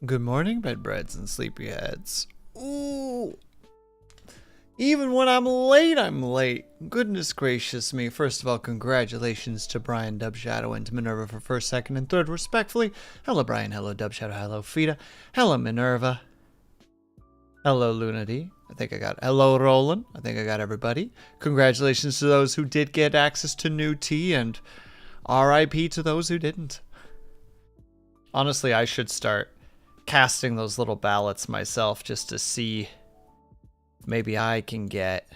Good morning, bedbreads and sleepyheads. Ooh. Even when I'm late, I'm late. Goodness gracious me. First of all, congratulations to Brian, Dubshadow, and to Minerva for first, second, and third, respectfully. Hello, Brian. Hello, Dubshadow. Hello, Fida. Hello, Minerva. Hello, Lunity. I think I got... Hello, Roland. I think I got everybody. Congratulations to those who did get access to new tea, and RIP to those who didn't. Honestly, I should start casting those little ballots myself just to see if maybe I can get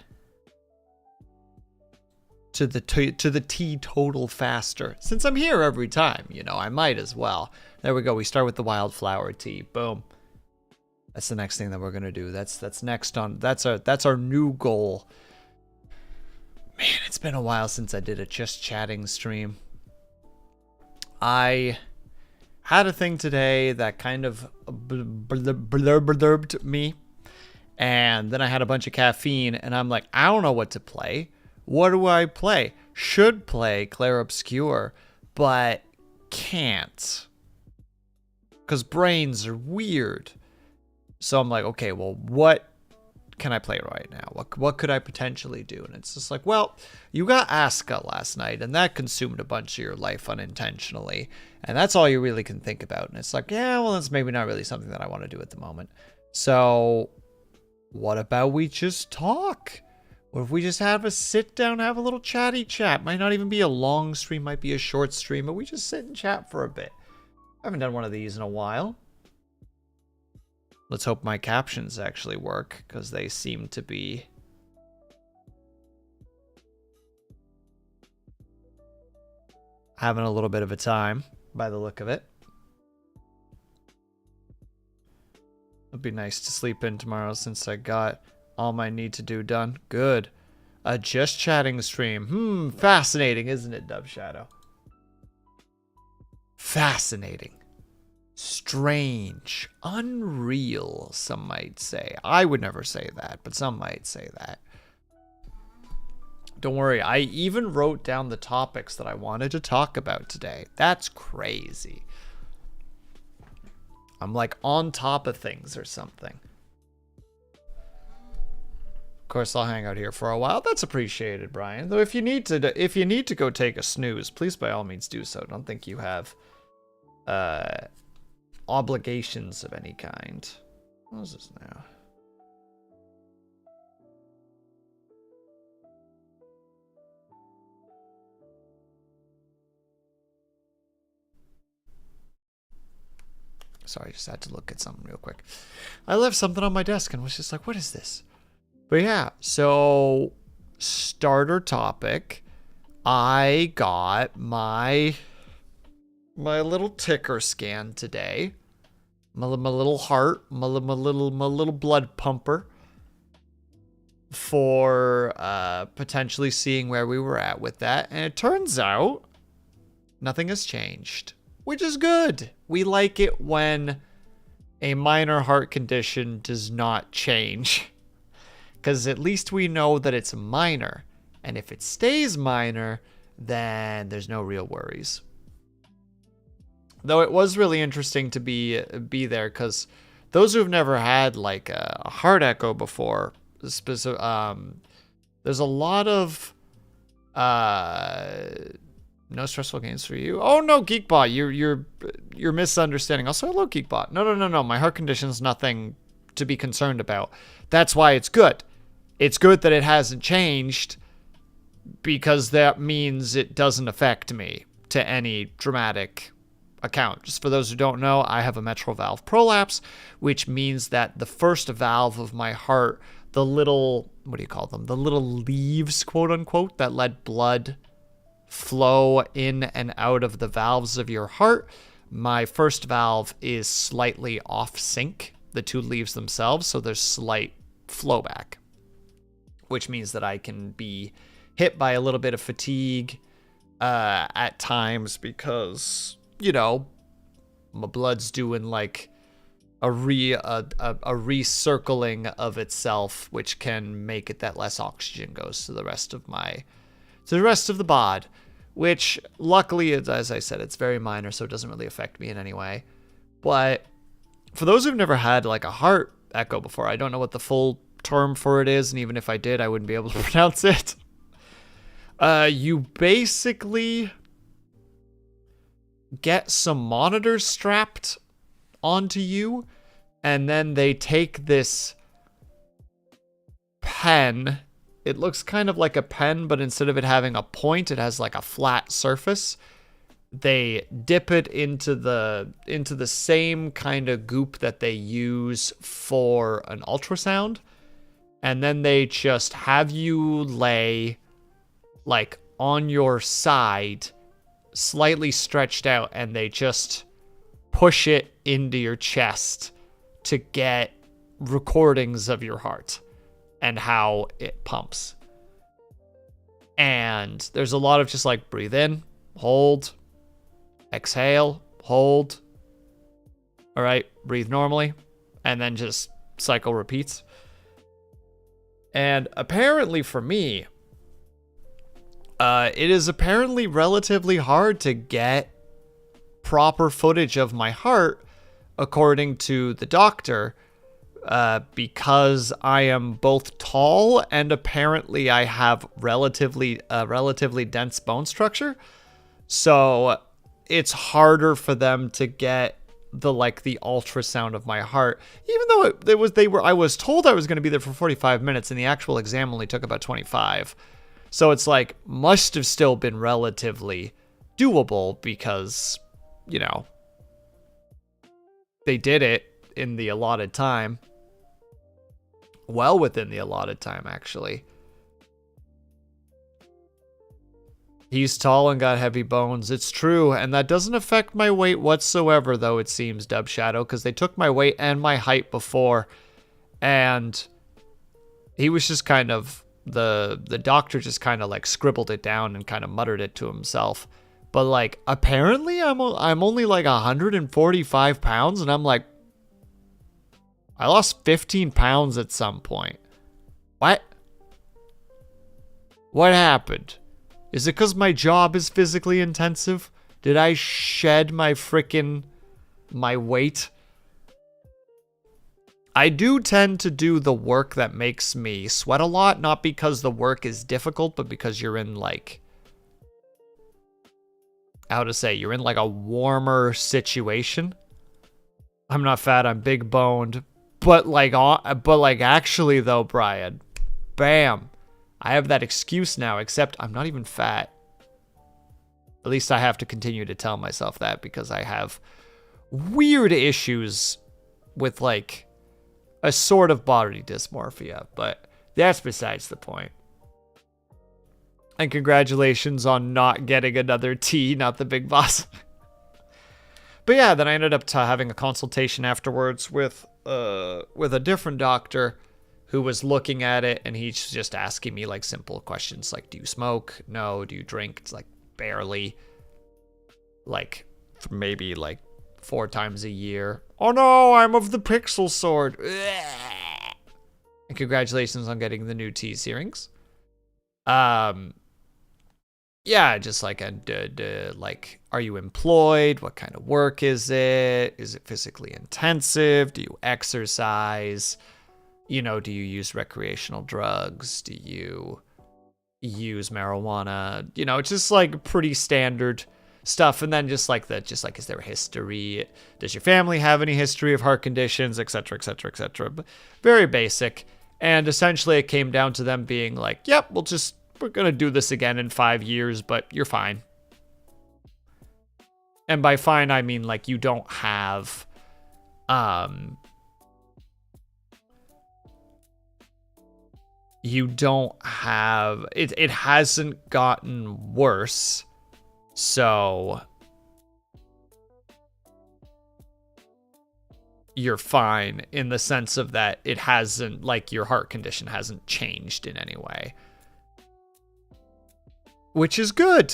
to the tea total faster. Since I'm here every time, you know, I might as well. There we go. We start with the wildflower tea. Boom. That's the next thing that we're gonna do. That's next on. That's our new goal. Man, it's been a while since I did a just chatting stream. I had a thing today that kind of blurbed me, and then I had a bunch of caffeine, and I'm like, I don't know what to play. What do I play? Should play Clair Obscure, but can't, because brains are weird. So I'm like, okay, well, what can I play right now? What could I potentially do? And it's just like, well, you got Aska last night, and that consumed a bunch of your life unintentionally, and that's all you really can think about. And it's like, yeah, well, that's maybe not really something that I want to do at the moment. So what about we just talk? What if we just have a sit down, have a little chatty chat? Might not even be a long stream, might be a short stream, but we just sit and chat for a bit. I haven't done one of these in a while. Let's hope my captions actually work, because they seem to be having a little bit of a time by the look of it. It'd be nice to sleep in tomorrow since I got all my need to do done. Good. A just chatting stream. Fascinating, isn't it, Dubshadow? Fascinating. Strange. Unreal, some might say. I would never say that, but some might say that. Don't worry, I even wrote down the topics that I wanted to talk about today. That's crazy. I'm like on top of things or something. Of course, I'll hang out here for a while. That's appreciated, Brian. Though if you need to go take a snooze, please by all means do so. Don't think you have obligations of any kind. What is this now? Sorry, I just had to look at something real quick. I left something on my desk and was just like, what is this? But yeah, so starter topic. I got my little ticker scan today. My little heart, my little blood pumper for potentially seeing where we were at with that. And it turns out nothing has changed, which is good. We like it when a minor heart condition does not change, because at least we know that it's minor. And if it stays minor, then there's no real worries. Though it was really interesting to be there, because those who've never had like a heart echo before, there's a lot of no stressful games for you. Oh no, Geekbot, you're misunderstanding. Also, hello, Geekbot. No. My heart condition is nothing to be concerned about. That's why it's good. It's good that it hasn't changed, because that means it doesn't affect me to any dramatic account. Just for those who don't know, I have a mitral valve prolapse, which means that the first valve of my heart, the little, what do you call them? The little leaves, quote unquote, that let blood flow in and out of the valves of your heart. My first valve is slightly off sync, the two leaves themselves, so there's slight flow back, which means that I can be hit by a little bit of fatigue at times, because, you know, my blood's doing like a recircling of itself, which can make it that less oxygen goes to the rest of the bod, which luckily, as I said, it's very minor, so it doesn't really affect me in any way. But for those who've never had like a heart echo before, I don't know what the full term for it is, and even if I did, I wouldn't be able to pronounce it. You basically get some monitors strapped onto you, and then they take this pen. It looks kind of like a pen, but instead of it having a point, it has like a flat surface. They dip it into the same kind of goop that they use for an ultrasound, and then they just have you lay like on your side, slightly stretched out, and they just push it into your chest to get recordings of your heart and how it pumps. And there's a lot of just like breathe in, hold, exhale, hold. All right, breathe normally, and then just cycle repeats. And apparently for me, it is apparently relatively hard to get proper footage of my heart, according to the doctor, because I am both tall and apparently I have relatively dense bone structure. So it's harder for them to get the ultrasound of my heart, even though I was told I was going to be there for 45 minutes and the actual exam only took about 25. So it's like, must have still been relatively doable because, you know, they did it in the allotted time. Well within the allotted time, actually. He's tall and got heavy bones. It's true, and that doesn't affect my weight whatsoever, though, it seems, Dub Shadow, because they took my weight and my height before, and he was just kind of... The doctor just kind of like scribbled it down and kind of muttered it to himself. But like, apparently I'm only like 145 pounds, and I'm like, I lost 15 pounds at some point. What? What happened? Is it because my job is physically intensive? Did I shed my weight? I do tend to do the work that makes me sweat a lot, not because the work is difficult, but because you're in like, you're in like a warmer situation. I'm not fat, I'm big boned, but actually though, Brian, bam, I have that excuse now, except I'm not even fat. At least I have to continue to tell myself that because I have weird issues with like a sort of body dysmorphia, but that's besides the point. And congratulations on not getting another T, not the big boss. But yeah, then I ended up having a consultation afterwards with a different doctor who was looking at it, and he's just asking me like simple questions like, do you smoke? No. Do you drink? It's like barely. Like maybe like 4 times a year. Oh no, I'm of the pixel sword. And congratulations on getting the new tease earrings. Yeah, just like, like, are you employed? What kind of work is it? Is it physically intensive? Do you exercise? You know, do you use recreational drugs? Do you use marijuana? You know, it's just like pretty standard stuff. And then just like, is there a history? Does your family have any history of heart conditions, etc., etc., etc.? But very basic. And essentially it came down to them being like, yep, we're going to do this again in 5 years, but you're fine. And by fine, I mean like you don't have, it hasn't gotten worse. So you're fine in the sense of that it hasn't, like, your heart condition hasn't changed in any way. Which is good.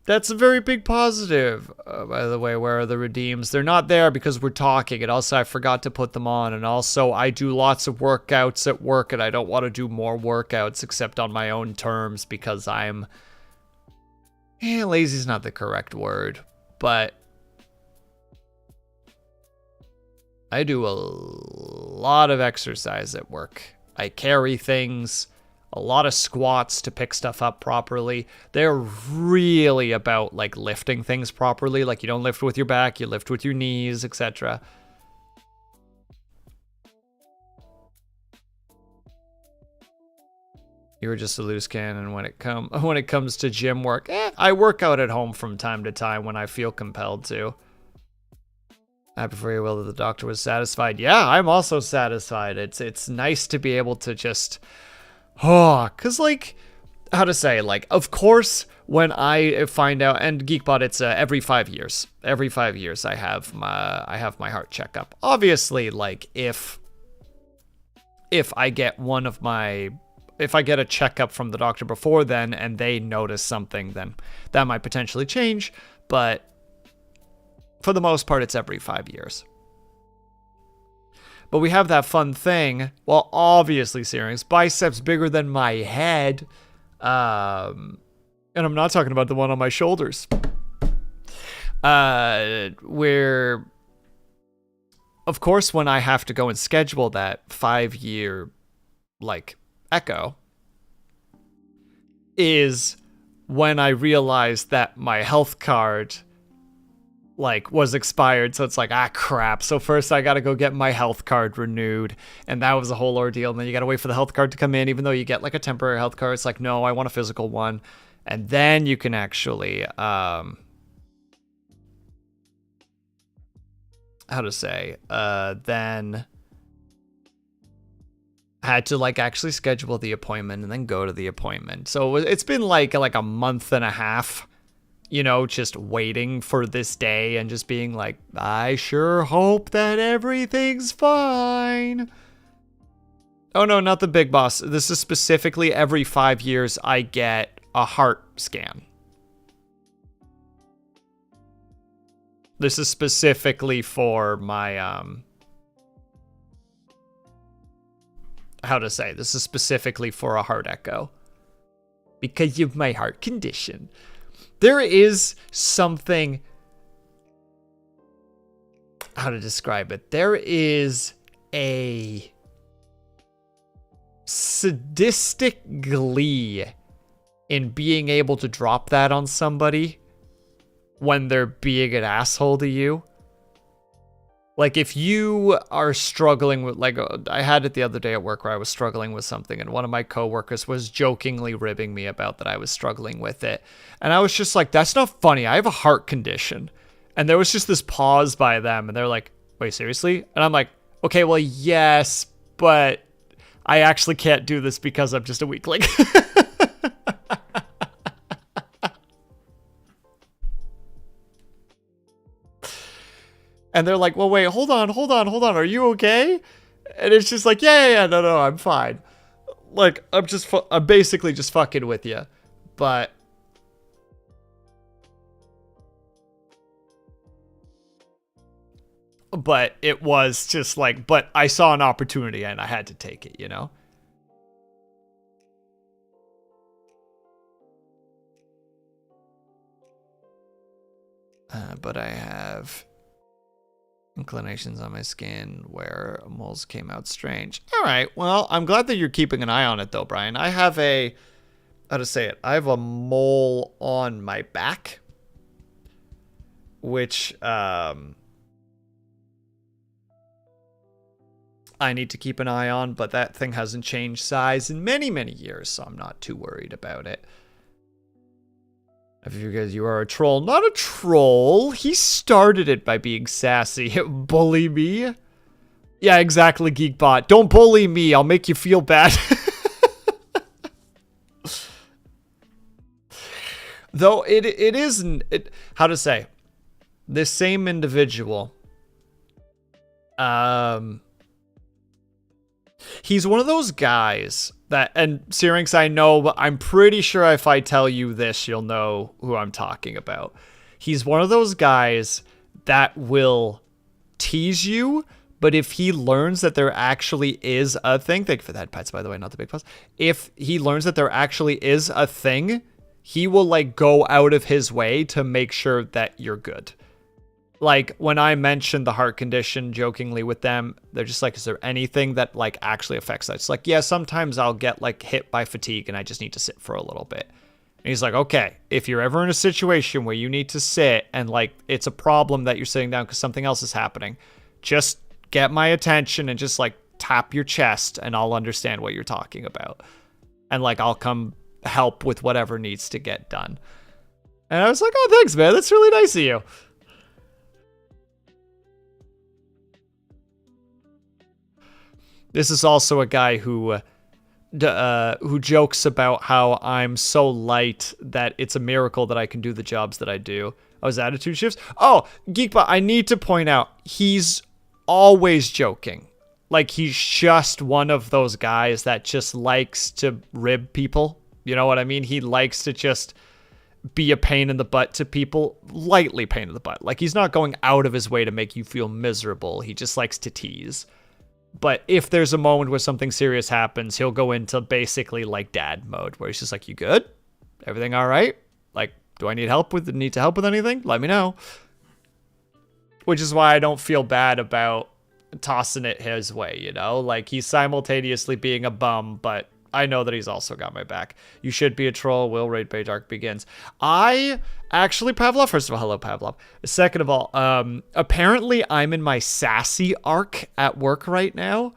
That's a very big positive. By the way, where are the redeems? They're not there because we're talking, and also I forgot to put them on, and also I do lots of workouts at work, and I don't want to do more workouts except on my own terms because I'm... lazy is not the correct word, but... I do a lot of exercise at work. I carry things, a lot of squats to pick stuff up properly. They're really about like lifting things properly. Like you don't lift with your back, you lift with your knees, etc. You were just a loose cannon when it comes to gym work. I work out at home from time to time when I feel compelled to. Happy for your will that the doctor was satisfied. Yeah, I'm also satisfied. It's nice to be able to just, cause like, how to say, like, of course, when I find out, and Geekbot, it's every 5 years. Every 5 years, I have my heart checkup. Obviously, like if I get if I get a checkup from the doctor before then and they notice something, then that might potentially change. But for the most part, it's every 5 years. But we have that fun thing. Well, obviously, Syrinx, biceps bigger than my head. And I'm not talking about the one on my shoulders. Where, of course, when I have to go and schedule that 5-year, like, echo, is when I realized that my health card like was expired. So it's like, crap. So first I got to go get my health card renewed. And that was a whole ordeal. And then you got to wait for the health card to come in, even though you get like a temporary health card. It's like, no, I want a physical one. And then you can actually, how to say, then had to like actually schedule the appointment and then go to the appointment. So it's been like a month and a half, you know, just waiting for this day and just being like, I sure hope that everything's fine. Oh no, not the big boss. This is specifically every 5 years I get a heart scan. This is specifically for my, how to say, this is specifically for a heart echo. Because of my heart condition. There is something, how to describe it? There is a sadistic glee in being able to drop that on somebody when they're being an asshole to you. Like if you are struggling with, like I had it the other day at work where I was struggling with something and one of my coworkers was jokingly ribbing me about that I was struggling with it. And I was just like, that's not funny. I have a heart condition. And there was just this pause by them and they're like, wait, seriously? And I'm like, okay, well, yes, but I actually can't do this because I'm just a weakling. And they're like, well, wait, hold on. Are you okay? And it's just like, yeah, no, I'm fine. Like, I'm basically just fucking with you. But it was just like, but I saw an opportunity and I had to take it, you know? But I have inclinations on my skin where moles came out strange. All right, well, I'm glad that you're keeping an eye on it though, Brian. I have a, how to say it? I have a mole on my back, which I need to keep an eye on, but that thing hasn't changed size in many, many years, so I'm not too worried about it. If you guys, you are a troll. Not a troll. He started it by being sassy. Bully me? Yeah, exactly, Geekbot. Don't bully me. I'll make you feel bad. Though it isn't, how to say, this same individual, he's one of those guys that, and Syrinx, I know, but I'm pretty sure if I tell you this, you'll know who I'm talking about. He's one of those guys that will tease you, but if he learns that there actually is a thing, thank you for that, pets, by the way, not the big pets. If he learns that there actually is a thing, he will like go out of his way to make sure that you're good. Like, when I mentioned the heart condition jokingly with them, they're just like, is there anything that, like, actually affects that? It's like, yeah, sometimes I'll get, like, hit by fatigue and I just need to sit for a little bit. And he's like, okay, if you're ever in a situation where you need to sit and, like, it's a problem that you're sitting down because something else is happening, just get my attention and just, like, tap your chest and I'll understand what you're talking about. And, like, I'll come help with whatever needs to get done. And I was like, oh, thanks, man. That's really nice of you. This is also a guy who jokes about how I'm so light that it's a miracle that I can do the jobs that I do. Oh, his attitude shifts? Oh, Geekbot, I need to point out, he's always joking. Like, he's just one of those guys that just likes to rib people. You know what I mean? He likes to just be a pain in the butt to people, lightly pain in the butt. Like, he's not going out of his way to make you feel miserable. He just likes to tease. But if there's a moment where something serious happens, he'll go into basically like dad mode, where he's just like, you good? Everything all right? Like, do I need to help with anything? Let me know. Which is why I don't feel bad about tossing it his way, you know? Like, he's simultaneously being a bum, but I know that he's also got my back. You should be a troll. Will Raid Bay Dark begins. Actually, Pavlov, first of all, hello, Pavlov. Second of all, apparently I'm in my sassy arc at work right now,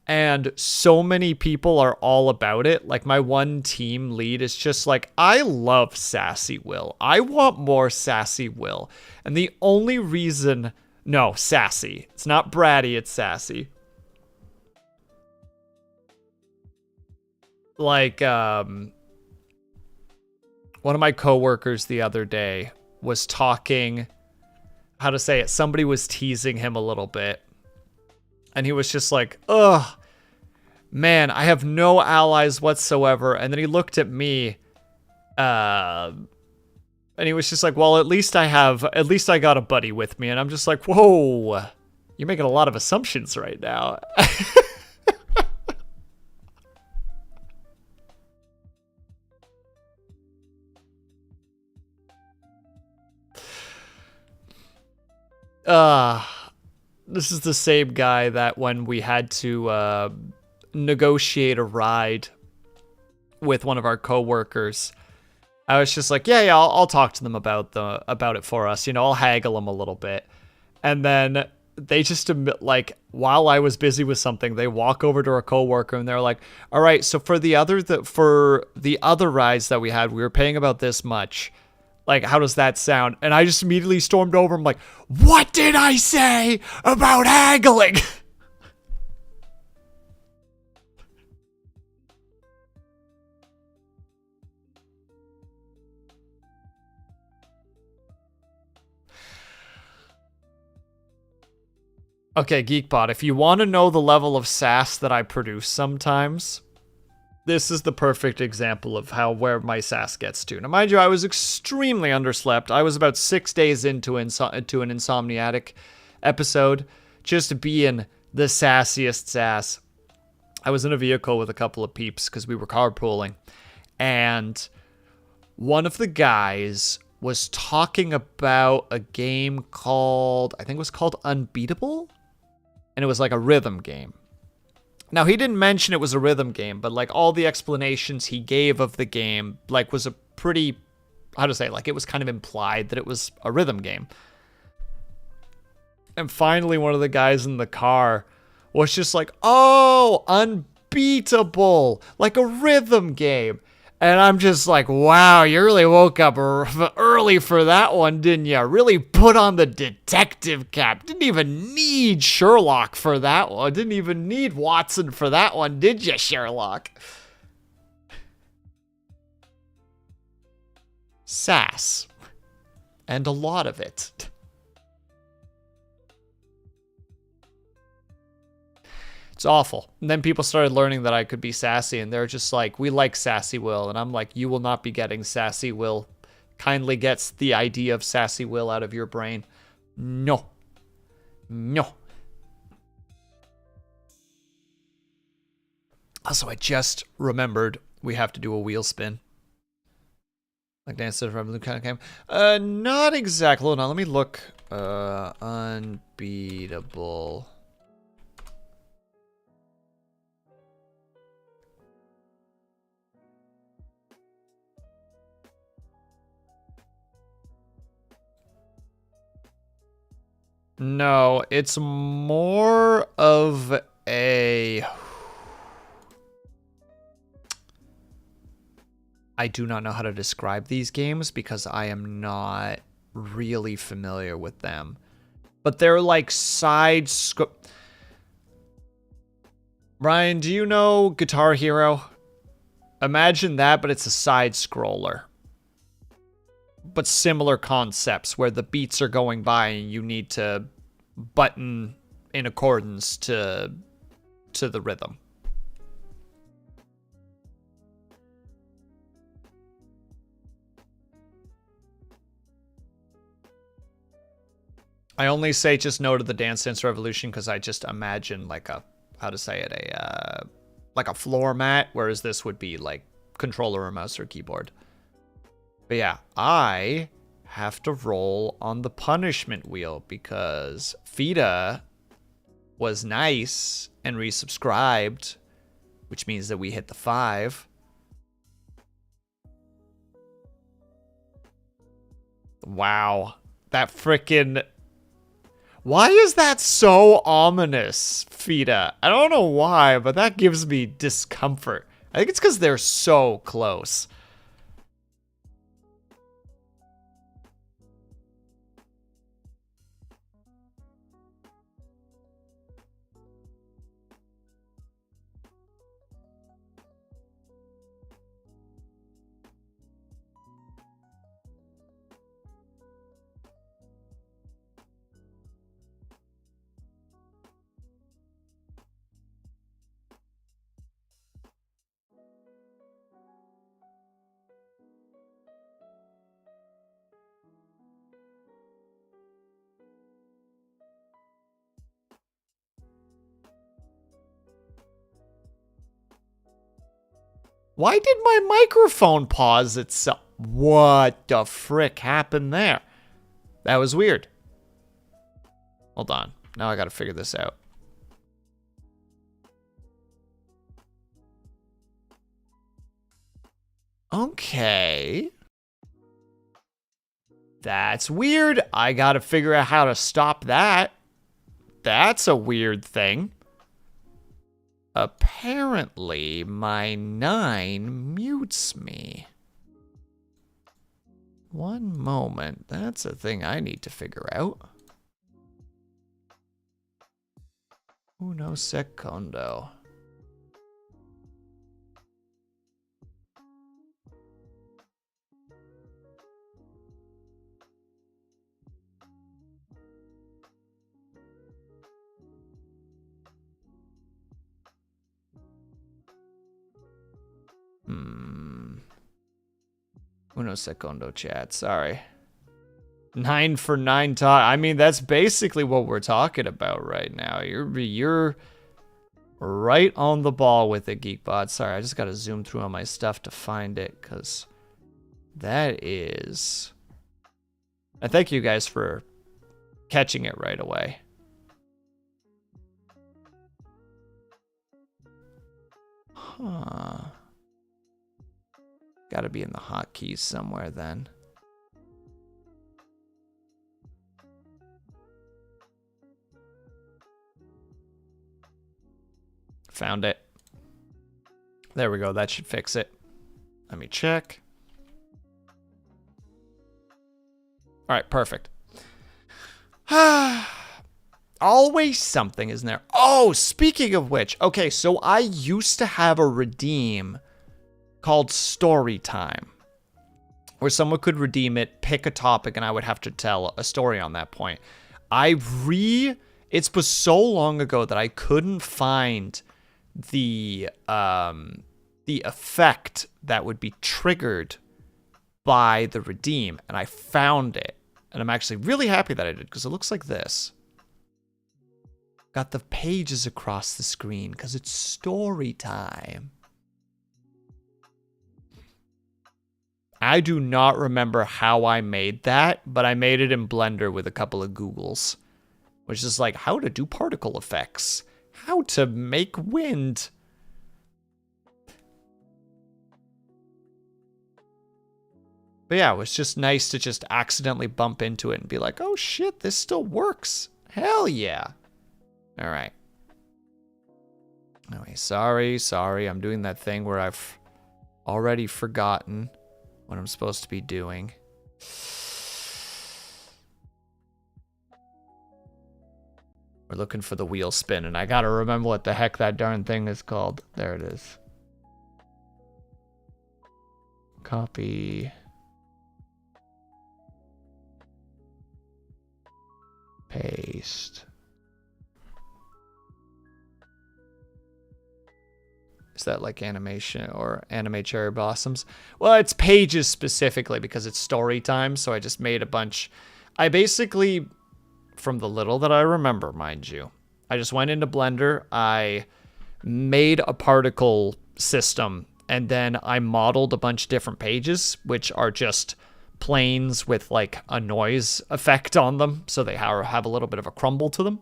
and so many people are all about it. Like, my one team lead is just like, I love sassy Will. I want more sassy Will. And the only reason... No, sassy. It's not bratty, it's sassy. Like, one of my coworkers the other day was talking, how to say it, somebody was teasing him a little bit. And he was just like, ugh, man, I have no allies whatsoever. And then he looked at me, and he was just like, well, at least I got a buddy with me. And I'm just like, whoa, you're making a lot of assumptions right now. This is the same guy that when we had to negotiate a ride with one of our coworkers, I was just like, yeah, I'll talk to them about it for us. You know, I'll haggle them a little bit. And then they just, like, while I was busy with something, they walk over to our coworker and they're like, all right, so for the other rides that we had, we were paying about this much. Like, how does that sound? And I just immediately stormed over. I'm like, what did I say about haggling? Okay, Geekbot, if you want to know the level of sass that I produce sometimes, this is the perfect example of where my sass gets to. Now, mind you, I was extremely underslept. I was about 6 days into an Insomniatic episode, just being the sassiest sass. I was in a vehicle with a couple of peeps because we were carpooling, and one of the guys was talking about a game called, I think it was called Unbeatable, and it was like a rhythm game. Now, he didn't mention it was a rhythm game, but, like, all the explanations he gave of the game, like, was a pretty, how to say, like, it was kind of implied that it was a rhythm game. And finally, one of the guys in the car was just like, oh, Unbeatable, like a rhythm game. And I'm just like, wow, you really woke up early for that one, didn't you? Really put on the detective cap. Didn't even need Sherlock for that one. Didn't even need Watson for that one, did you, Sherlock? Sass. And a lot of it. It's awful. And then people started learning that I could be sassy, and they're just like, we like Sassy Will. And I'm like, you will not be getting Sassy Will. Kindly gets the idea of Sassy Will out of your brain. No. No. Also, I just remembered we have to do a wheel spin. Like Dance to the Revolution kind of game. Not exactly. Hold on, let me look. Unbeatable. No, it's more of a... I do not know how to describe these games because I am not really familiar with them. But they're like side... Ryan, do you know Guitar Hero? Imagine that, but it's a side scroller. But similar concepts where the beats are going by and you need to button in accordance to the rhythm. I only say just no to the Dance Dance Revolution because I just imagine like a, how to say it, like a floor mat, whereas this would be like controller or mouse or keyboard. But yeah, I have to roll on the punishment wheel because Fita was nice and resubscribed, which means that we hit the 5. Wow. That frickin'... Why is that so ominous, Fita? I don't know why, but that gives me discomfort. I think it's because they're so close. Why did my microphone pause itself? What the frick happened there? That was weird. Hold on. Now I gotta figure this out. Okay. That's weird. I gotta figure out how to stop that. That's a weird thing. Apparently, my 9 mutes me. One moment. That's a thing I need to figure out. Uno secondo. Uno secondo, chat. Sorry. 9 for 9 talk. I mean, that's basically what we're talking about right now. You're right on the ball with it, Geekbot. Sorry, I just got to zoom through all my stuff to find it, because that is... I thank you guys for catching it right away. Huh. Gotta be in the hotkeys somewhere then. Found it. There we go. That should fix it. Let me check. All right, perfect. Always something, isn't there? Oh, speaking of which. Okay, so I used to have a redeem called Story Time, where someone could redeem it, pick a topic, and I would have to tell a story on that point. It was so long ago that I couldn't find the effect that would be triggered by the redeem, and I found it, and I'm actually really happy that I did, because it looks like this. Got the pages across the screen, because it's story time. I do not remember how I made that, but I made it in Blender with a couple of Googles, which is like how to do particle effects, how to make wind. But yeah, it was just nice to just accidentally bump into it and be like, oh shit, this still works. Hell yeah. All right. Anyway, sorry. I'm doing that thing where I've already forgotten what I'm supposed to be doing. We're looking for the wheel spin, and I gotta remember what the heck that darn thing is called. There it is. Copy. Paste. Is that like animation or anime cherry blossoms? Well, it's pages specifically because it's story time. So I just made a bunch. I basically, from the little that I remember, mind you, I just went into Blender. I made a particle system and then I modeled a bunch of different pages, which are just planes with like a noise effect on them. So they have a little bit of a crumble to them.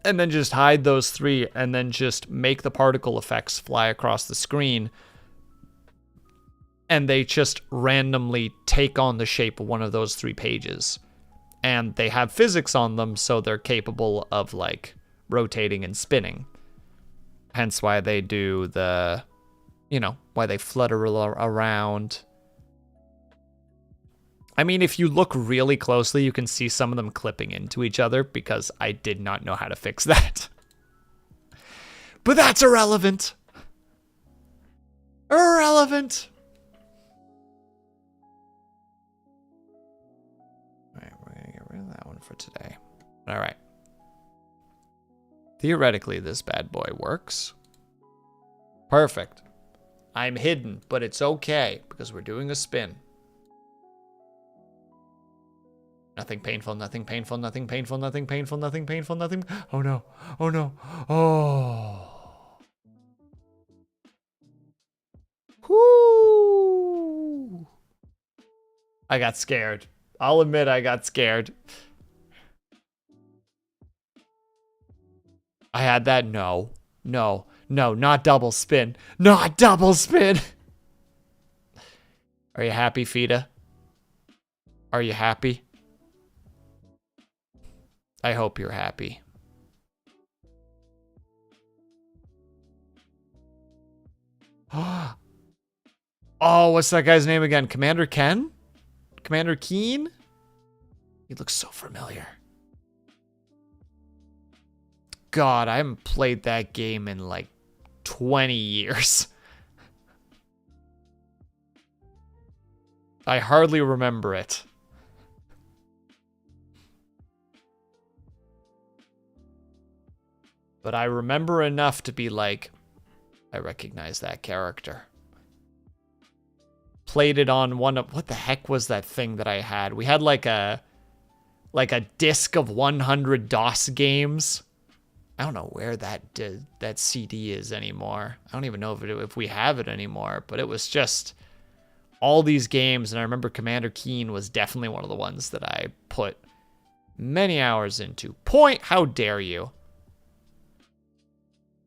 And then just hide those three and then just make the particle effects fly across the screen. And they just randomly take on the shape of one of those three pages. And they have physics on them, so they're capable of like rotating and spinning. Hence why they do the, why they flutter around. I mean, if you look really closely, you can see some of them clipping into each other because I did not know how to fix that. But that's irrelevant. Irrelevant. All right, we're going to get rid of that one for today. All right. Theoretically, this bad boy works. Perfect. I'm hidden, but it's okay because we're doing a spin. Nothing painful, nothing painful, nothing painful, nothing painful, nothing painful, nothing. Oh no. Oh no. Oh. Whoo. I got scared. I'll admit I got scared. I had that. No, not double spin. Not double spin. Are you happy, Fida? Are you happy? I hope you're happy. Oh, what's that guy's name again? Commander Ken? Commander Keen? He looks so familiar. God, I haven't played that game in like 20 years. I hardly remember it. But I remember enough to be like, I recognize that character. Played it on one of, what the heck was that thing that I had? We had like a disc of 100 DOS games. I don't know where that CD is anymore. I don't even know if we have it anymore, but it was just all these games. And I remember Commander Keen was definitely one of the ones that I put many hours into. Point, how dare you?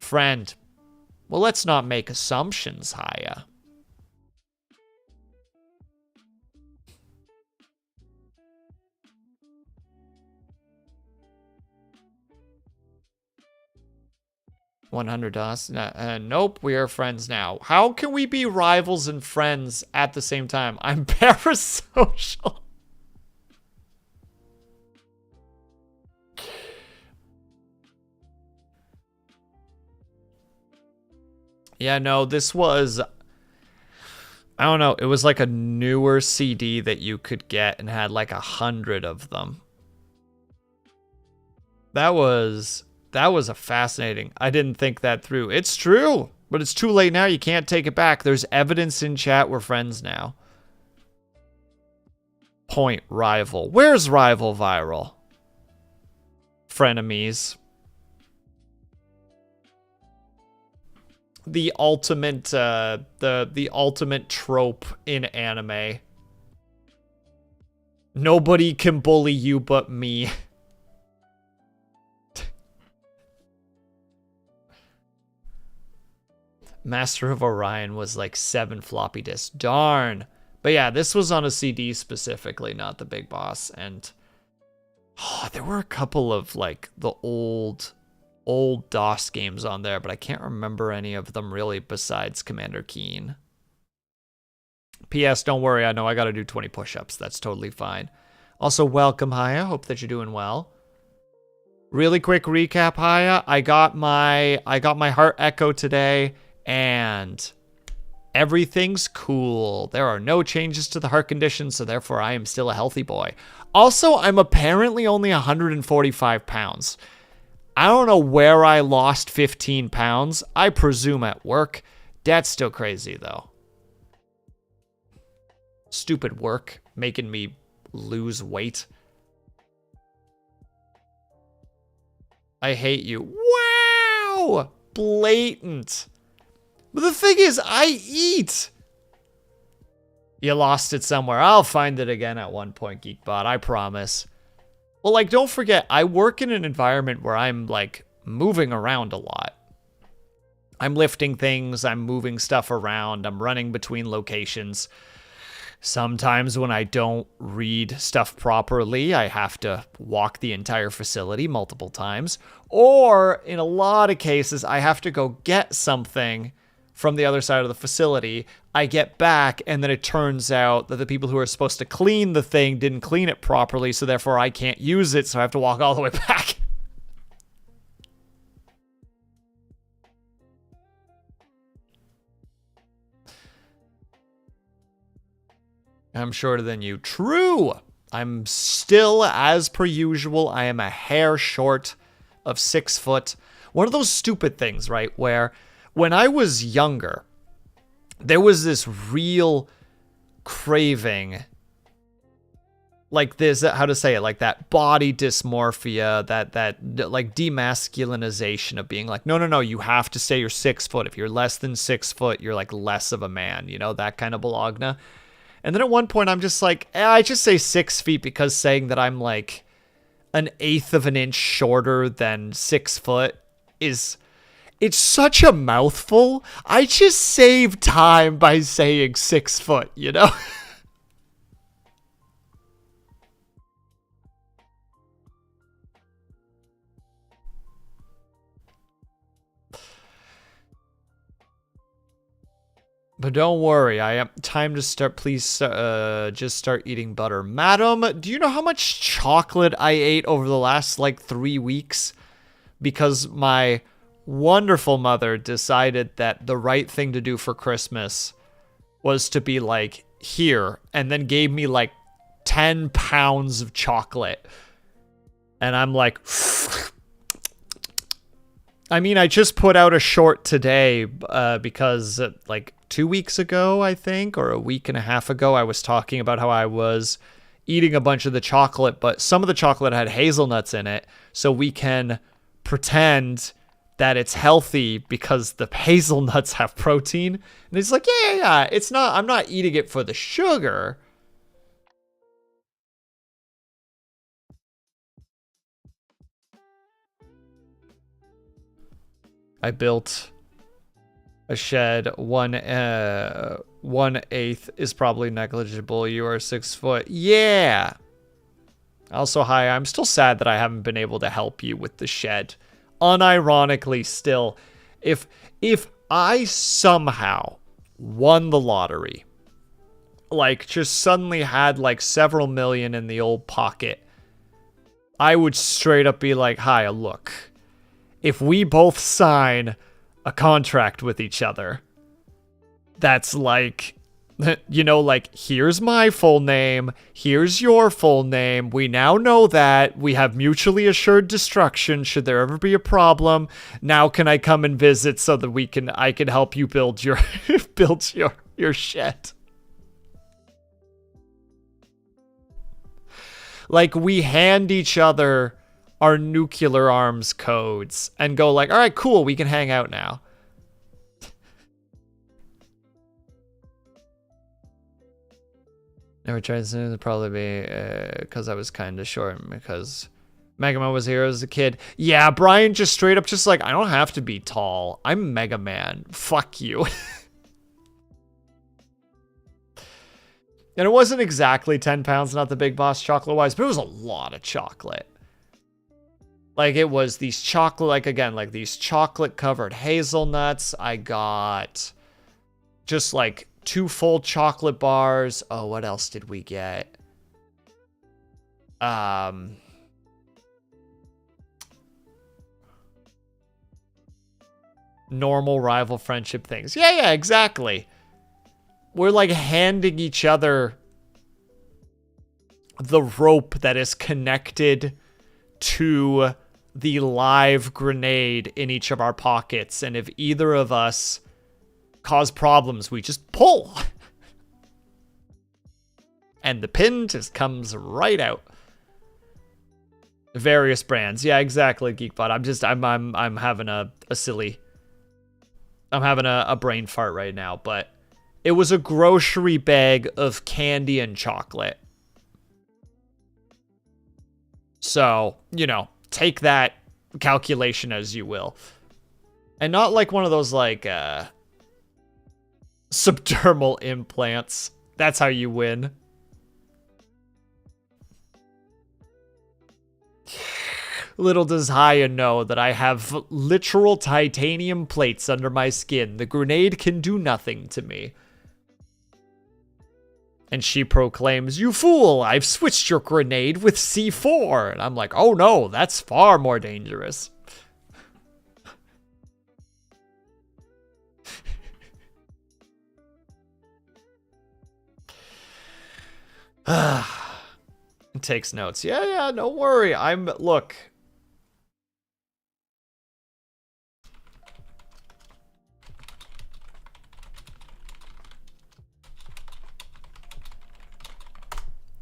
Friend, well, let's not make assumptions, Haya. $100. Nope, we are friends now. How can we be rivals and friends at the same time? I'm parasocial. Yeah, no, this was, I don't know, it was like a newer CD that you could get and had like 100 of them. That was a fascinating, I didn't think that through. It's true, but it's too late now. You can't take it back. There's evidence in chat. We're friends now. Point, rival. Where's rival viral? Frenemies. the ultimate the ultimate trope in anime. Nobody can bully you but me. Master of Orion was like 7 floppy disks. Darn. But yeah, this was on a CD specifically, not the big boss. And there were a couple of like the old DOS games on there, but I can't remember any of them really besides Commander Keen. P.S. Don't worry, I know I gotta do 20 push-ups. That's totally fine. Also, welcome, Haya. Hope that you're doing well. Really quick recap, Haya. I got my heart echo today, and everything's cool. There are no changes to the heart condition, so therefore I am still a healthy boy. Also, I'm apparently only 145 pounds. I don't know where I lost 15 pounds. I presume at work. That's still crazy, though. Stupid work making me lose weight. I hate you. Wow! Blatant. But the thing is, I eat. You lost it somewhere. I'll find it again at one point, Geekbot. I promise. Well, like, don't forget, I work in an environment where I'm, like, moving around a lot. I'm lifting things. I'm moving stuff around. I'm running between locations. Sometimes when I don't read stuff properly, I have to walk the entire facility multiple times. Or, in a lot of cases, I have to go get something from the other side of the facility. I get back, and then it turns out that the people who are supposed to clean the thing didn't clean it properly, so therefore I can't use it, so I have to walk all the way back. I'm shorter than you. True! I'm still, as per usual, I am a hair short of 6 foot. One of those stupid things, right, where when I was younger, there was this real craving, like this, how to say it, like that body dysmorphia, that like demasculinization of being like, no, you have to say you're 6 foot. If you're less than 6 foot, you're like less of a man, you know, that kind of bologna. And then at one point I'm just like, I just say 6 feet because saying that I'm like an eighth of an inch shorter than 6 foot is... It's such a mouthful. I just save time by saying 6 foot, you know? But don't worry, I am time to start. Please just start eating butter. Madam, do you know how much chocolate I ate over the last like 3 weeks? Because my wonderful mother decided that the right thing to do for Christmas was to be like, here, and then gave me like 10 pounds of chocolate. And I'm like, I mean, I just put out a short today because like 2 weeks ago, I think, or a week and a half ago, I was talking about how I was eating a bunch of the chocolate, but some of the chocolate had hazelnuts in it, so we can pretend that it's healthy because the hazelnuts have protein. And it's like, yeah, it's not, I'm not eating it for the sugar. I built a shed. 1/8 is probably negligible. You are 6 foot. Yeah. Also, hi, I'm still sad that I haven't been able to help you with the shed. Unironically still, if I somehow won the lottery, like just suddenly had like several million in the old pocket, I would straight up be like, hi, look, if we both sign a contract with each other, that's like, you know, like, here's my full name, here's your full name, we now know that, we have mutually assured destruction should there ever be a problem, now can I come and visit so that I can help you build your your shed. Like, we hand each other our nuclear arms codes and go like, all right, cool, we can hang out now. Never tried to it'd probably be because I was kind of short because Mega Man was here as a kid. Yeah, Brian just straight up just like, I don't have to be tall. I'm Mega Man. Fuck you. And it wasn't exactly 10 pounds, not the big boss chocolate-wise, but it was a lot of chocolate. Like, it was these chocolate, like, again, like, these chocolate-covered hazelnuts. I got just, like, 2 full chocolate bars. Oh, what else did we get? Normal rival friendship things. Yeah, exactly. We're like handing each other the rope that is connected to the live grenade in each of our pockets. And if either of us cause problems, we just pull. And the pin just comes right out. Various brands. Yeah, exactly, Geekbot. I'm having a silly... I'm having a brain fart right now, but... It was a grocery bag of candy and chocolate. So, you know, take that calculation as you will. And not like one of those, like, subdermal implants. That's how you win. Little does Haya know that I have literal titanium plates under my skin. The grenade can do nothing to me. And she proclaims, "You fool, I've switched your grenade with C4. And I'm like, oh no, that's far more dangerous. Takes notes. Yeah, don't worry. Look.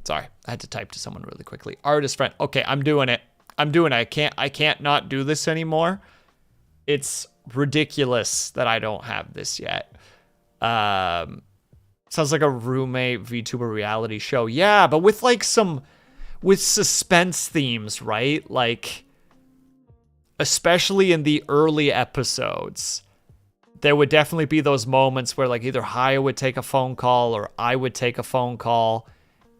Sorry, I had to type to someone really quickly. Artist friend. Okay, I'm doing it. I can't not do this anymore. It's ridiculous that I don't have this yet. Sounds like a roommate VTuber reality show. Yeah, but with like with suspense themes, right? Like, especially in the early episodes, there would definitely be those moments where like either Haya would take a phone call or I would take a phone call.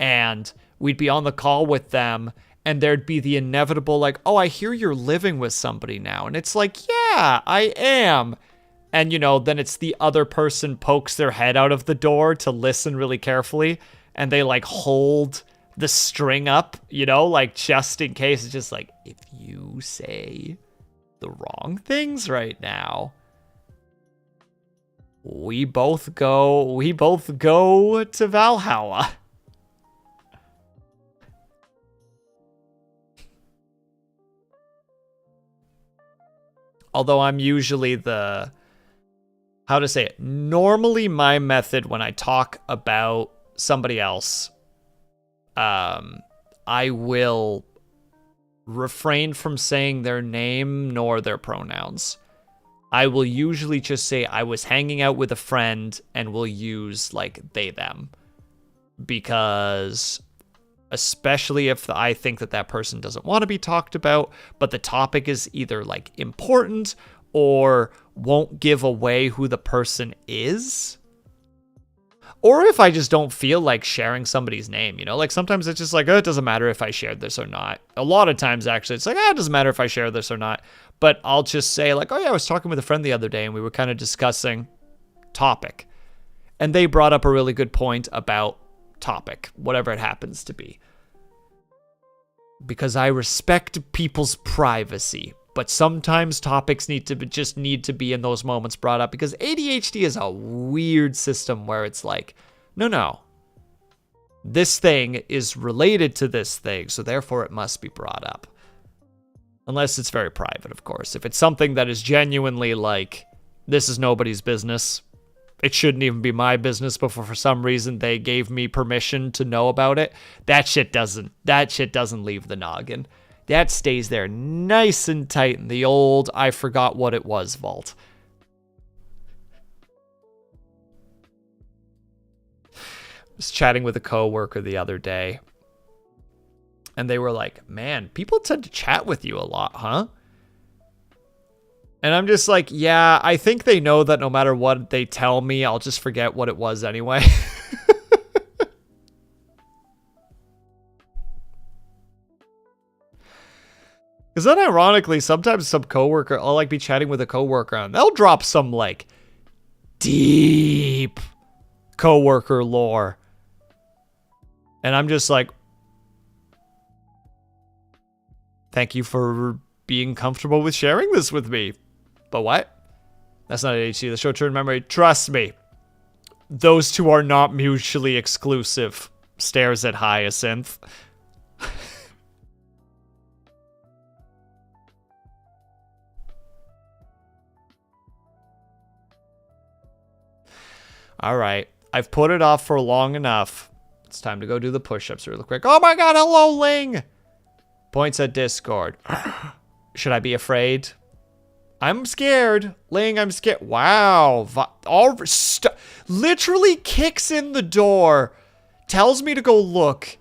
And we'd be on the call with them, and there'd be the inevitable, like, oh, I hear you're living with somebody now. And it's like, yeah, I am. And, you know, then it's the other person pokes their head out of the door to listen really carefully, and they, like, hold the string up, you know, like, just in case. It's just like, if you say the wrong things right now, we both go to Valhalla. Although I'm usually normally my method when I talk about somebody else, I will refrain from saying their name nor their pronouns. I will usually just say I was hanging out with a friend and will use like they, them. Because especially if I think that person doesn't want to be talked about, but the topic is either like important or won't give away who the person is. Or if I just don't feel like sharing somebody's name, you know, like sometimes it's just like, oh, it doesn't matter if I shared this or not. A lot of times actually it's like, it doesn't matter if I share this or not. But I'll just say like, oh yeah, I was talking with a friend the other day and we were kind of discussing topic. And they brought up a really good point about topic, whatever it happens to be. Because I respect people's privacy, but sometimes topics need to be in those moments brought up, because ADHD is a weird system where it's like, no, this thing is related to this thing, so therefore it must be brought up. Unless it's very private, of course. If it's something that is genuinely like, this is nobody's business, it shouldn't even be my business, but for some reason they gave me permission to know about it, that shit doesn't leave the noggin. That stays there nice and tight in the old I forgot what it was vault. was chatting with a coworker the other day, and they were like, man, people tend to chat with you a lot, huh? And I'm just like, yeah, I think they know that no matter what they tell me, I'll just forget what it was anyway. Because then ironically, sometimes some coworker, I'll like be chatting with a coworker and they'll drop some like deep coworker lore. And I'm just like, thank you for being comfortable with sharing this with me. But what? That's not ADHD, the short-term memory. Trust me. Those two are not mutually exclusive. Stares at Hyacinth. All right. I've put it off for long enough. It's time to go do the push-ups real quick. Oh my god, hello, Ling! Points at Discord. Should I be afraid? I'm scared. Ling, I'm scared. Wow. Literally kicks in the door. Tells me to go look.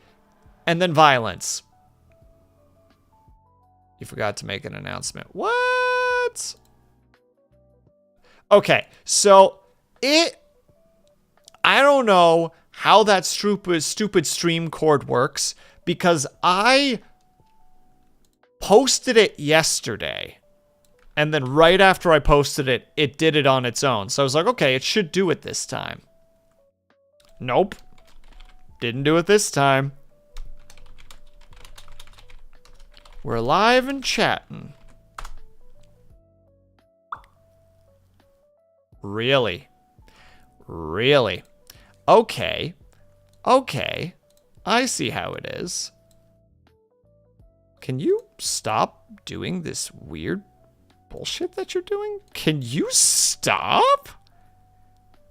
And then violence. You forgot to make an announcement. What? Okay, so I don't know how that stupid stream cord works because I posted it yesterday. And then right after I posted it, it did it on its own. So I was like, okay, it should do it this time. Nope. Didn't do it this time. We're live and chatting. Really? Really? Okay. Okay. I see how it is. Can you stop doing this weird bullshit that you're doing? Can you stop?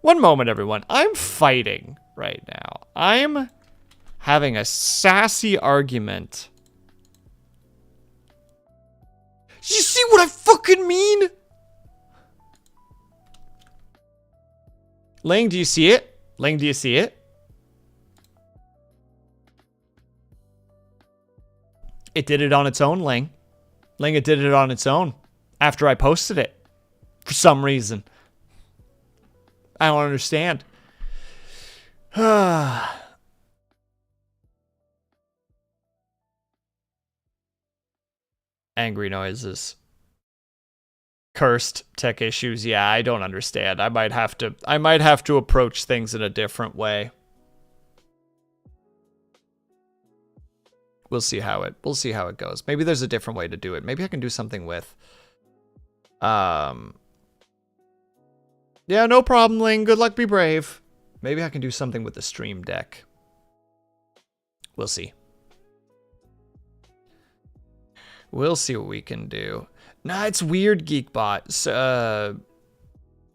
One moment, everyone. I'm fighting right now. I'm having a sassy argument. You see what I fucking mean? Ling, do you see it? Ling, do you see it? It did it on its own, Ling. Ling, it did it on its own. After I posted it. For some reason. I don't understand. Angry noises. Cursed tech issues. Yeah, I don't understand. I might have to approach things in a different way. We'll see how it goes. Maybe there's a different way to do it. Maybe I can do something with yeah, no problem, Ling. Good luck, be brave. Maybe I can do something with the stream deck. We'll see. We'll see what we can do. Nah, it's weird, Geekbot.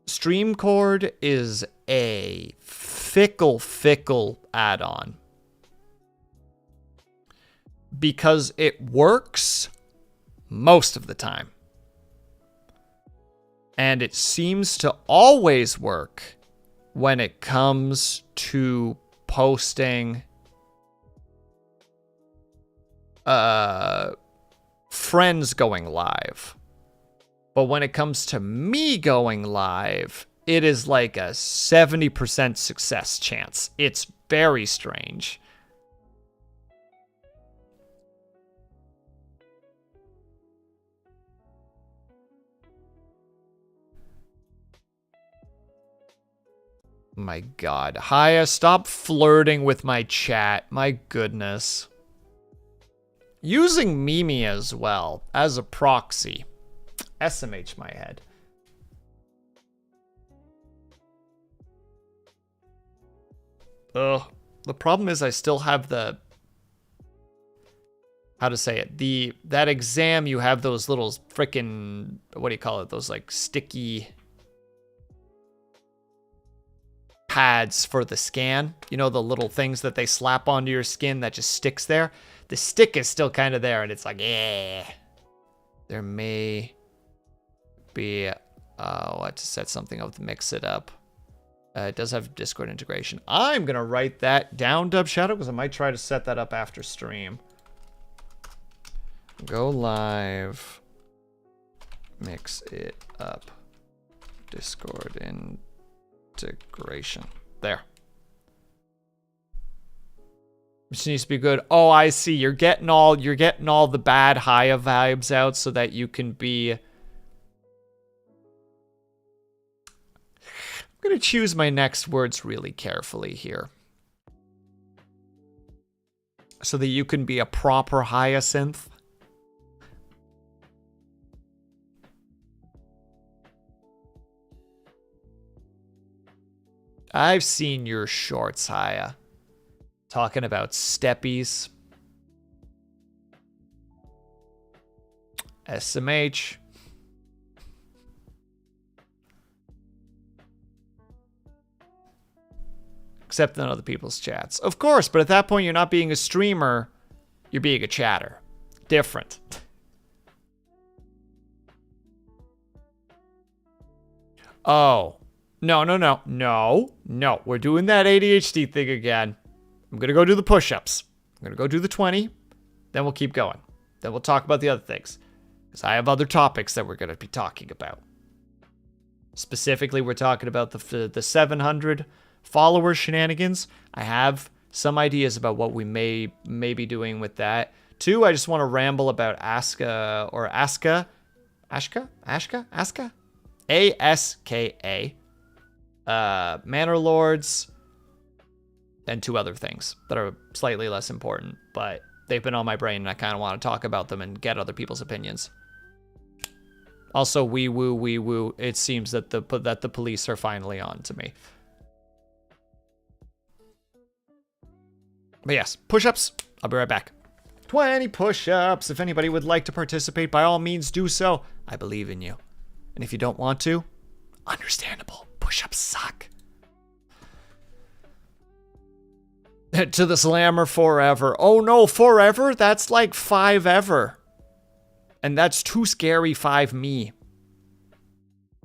Streamcord is a fickle add-on. Because it works most of the time. And it seems to always work when it comes to posting friends going live. But when it comes to me going live, it is like a 70% success chance. It's very strange. My god. Haya, stop flirting with my chat. My goodness. Using Mimi as well, as a proxy. SMH my head. Ugh. The problem is I still have the... How to say it? That exam, you have those little frickin'... What do you call it? Those like sticky... pads for the scan. You know, the little things that they slap onto your skin that just sticks there? The stick is still kind of there, and it's like, yeah. There may be... I'll have to set something up to mix it up. It does have Discord integration. I'm going to write that down, Dub Shadow, because I might try to set that up after stream. Go live. Mix it up. Discord integration. There. Which needs to be good. Oh, I see. You're getting all the bad Haya vibes out so that you can be. I'm gonna choose my next words really carefully here. So that you can be a proper hyacinth. I've seen your shorts, Haya. Talking about steppies. SMH. Except in other people's chats. Of course, but at that point, you're not being a streamer. You're being a chatter. Different. Oh. No. We're doing that ADHD thing again. I'm going to go do the push-ups. I'm going to go do the 20. Then we'll keep going. Then we'll talk about the other things. Because I have other topics that we're going to be talking about. Specifically, we're talking about the 700 followers shenanigans. I have some ideas about what we may be doing with that. 2, I just want to ramble about Aska. ASKA. Manor Lords. And 2 other things that are slightly less important, but they've been on my brain and I kind of want to talk about them and get other people's opinions. Also, wee woo. It seems that the police are finally on to me. But yes, push-ups. I'll be right back. 20 push-ups. If anybody would like to participate, by all means do so. I believe in you. And if you don't want to, understandable. Push-ups suck. To the slammer forever. Oh no, forever? That's like 5 ever. And that's too scary 5 me.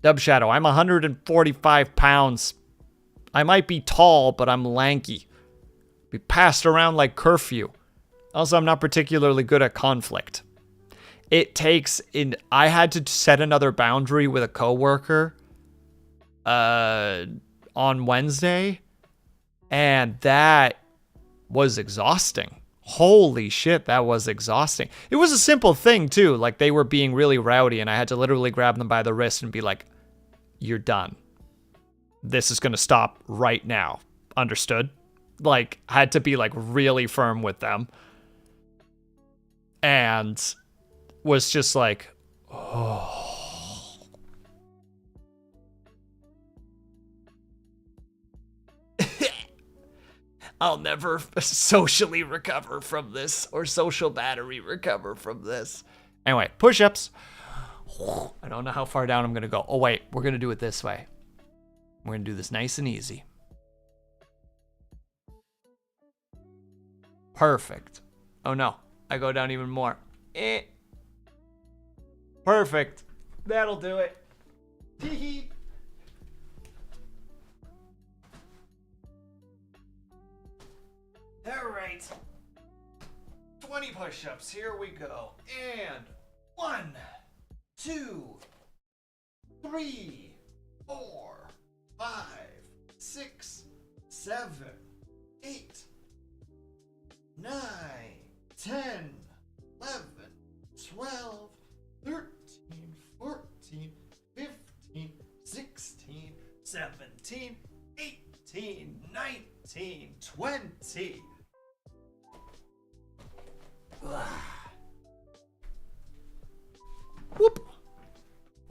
Dub Shadow, I'm 145 pounds. I might be tall, but I'm lanky. Be passed around like curfew. Also, I'm not particularly good at conflict. I had to set another boundary with a coworker on Wednesday. And that was exhausting. Holy shit, that was exhausting. It was a simple thing too. Like they were being really rowdy and I had to literally grab them by the wrist and be like, you're done. This is going to stop right now. Understood? Like I had to be like really firm with them. And was just like, oh. I'll never socially recover from this or social battery recover from this. Anyway, push-ups. I don't know how far down I'm going to go. Oh, wait. We're going to do it this way. We're going to do this nice and easy. Perfect. Oh, no. I go down even more. Perfect. That'll do it. Tee-hee. All right. 20 push-ups. Here we go. And 1, 2, 3, 4, 5, 6, 7, 8, 9, 10, 11, 12, 13, 14, 15, 16, 17, 18, 19, 20. Whoop.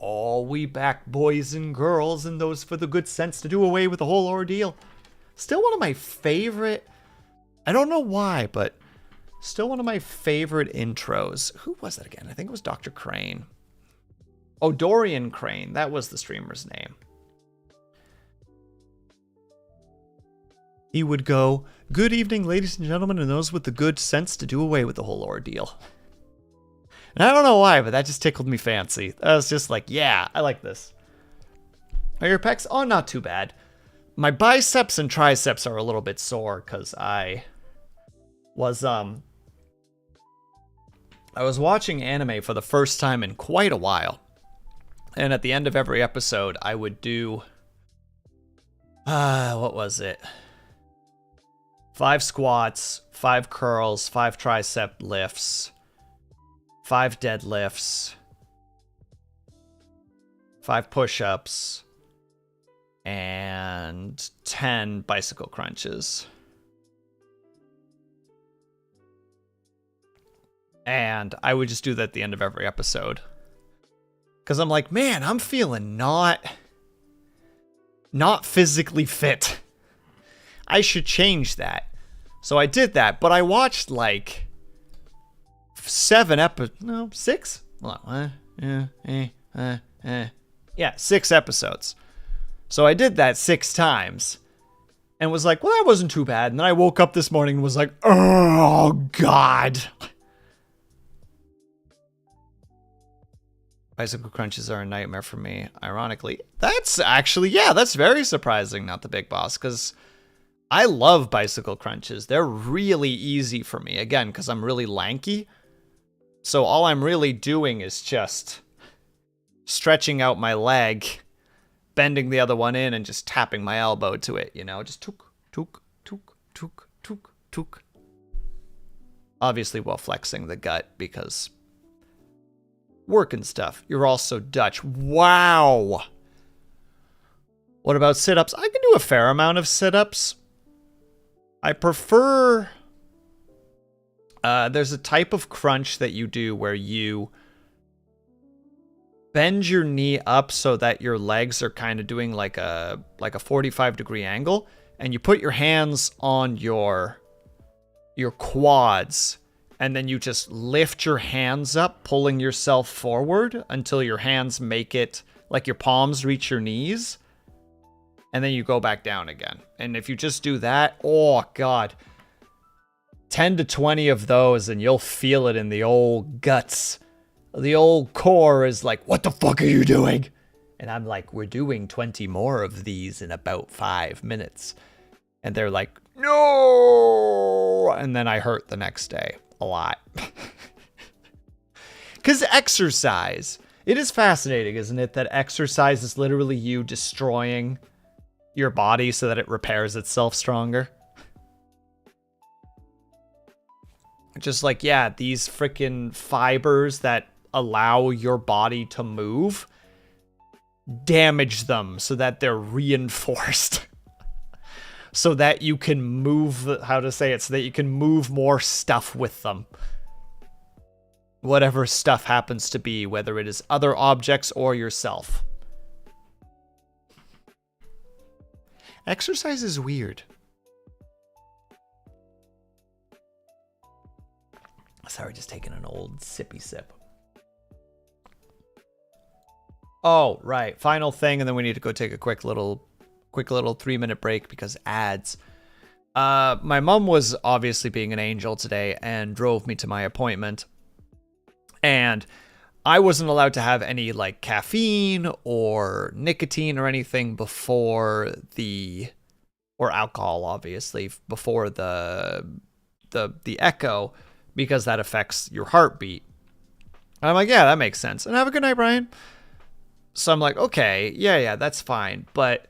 All we back, boys and girls, and those for the good sense to do away with the whole ordeal. Still one of my favorite, I don't know why, but still one of my favorite intros. Who was that again? I think it was Dr. Crane. Oh, Dorian Crane. That was the streamer's name. He would go, "Good evening, ladies and gentlemen, and those with the good sense to do away with the whole ordeal." And I don't know why, but that just tickled me fancy. I was just like, yeah, I like this. Are your pecs? Oh, not too bad. my biceps and triceps are a little bit sore because I was watching anime for the first time in quite a while. And at the end of every episode, I would do, what was it? 5 squats, 5 curls, 5 tricep lifts, 5 deadlifts, 5 push-ups, and 10 bicycle crunches. And I would just do that at the end of every episode. Because I'm like, man, I'm feeling not physically fit. I should change that. So I did that, but I watched like 6? Yeah, 6 episodes. So I did that 6 times. And was like, well, that wasn't too bad. And then I woke up this morning and was like, oh, God. Bicycle crunches are a nightmare for me, ironically. That's actually, yeah, that's very surprising, not the big boss, because I love bicycle crunches. They're really easy for me, again, because I'm really lanky. So all I'm really doing is just stretching out my leg, bending the other one in, and just tapping my elbow to it, you know? Just took, took, took, took, took, took. Obviously while flexing the gut, because work and stuff. You're also Dutch. Wow. What about sit-ups? I can do a fair amount of sit-ups. I prefer... there's a type of crunch that you do where you bend your knee up so that your legs are kind of doing like a 45-degree angle, and you put your hands on your quads, and then you just lift your hands up, pulling yourself forward until your hands make it, like your palms reach your knees. And then you go back down again. And if you just do that, oh God, 10 to 20 of those and you'll feel it in the old guts. The old core is like, what the fuck are you doing? And I'm like, we're doing 20 more of these in about 5 minutes. And they're like, no. And then I hurt the next day. A lot. Because exercise, it is fascinating, isn't it, that exercise is literally you destroying your body so that it repairs itself stronger. Just like, yeah, these freaking fibers that allow your body to move, damage them so that they're reinforced. So that you can move, how to say it, so that you can move more stuff with them. Whatever stuff happens to be, whether it is other objects or yourself. Exercise is weird. Sorry, just taking an old sippy sip. Oh, right. Final thing, and then we need to go take a quick little 3-minute break because ads. My mom was obviously being an angel today and drove me to my appointment. And I wasn't allowed to have any like caffeine or nicotine or anything before or alcohol, obviously, before the echo, because that affects your heartbeat. And I'm like, yeah, that makes sense. And have a good night, Brian. So I'm like, okay, yeah, that's fine. But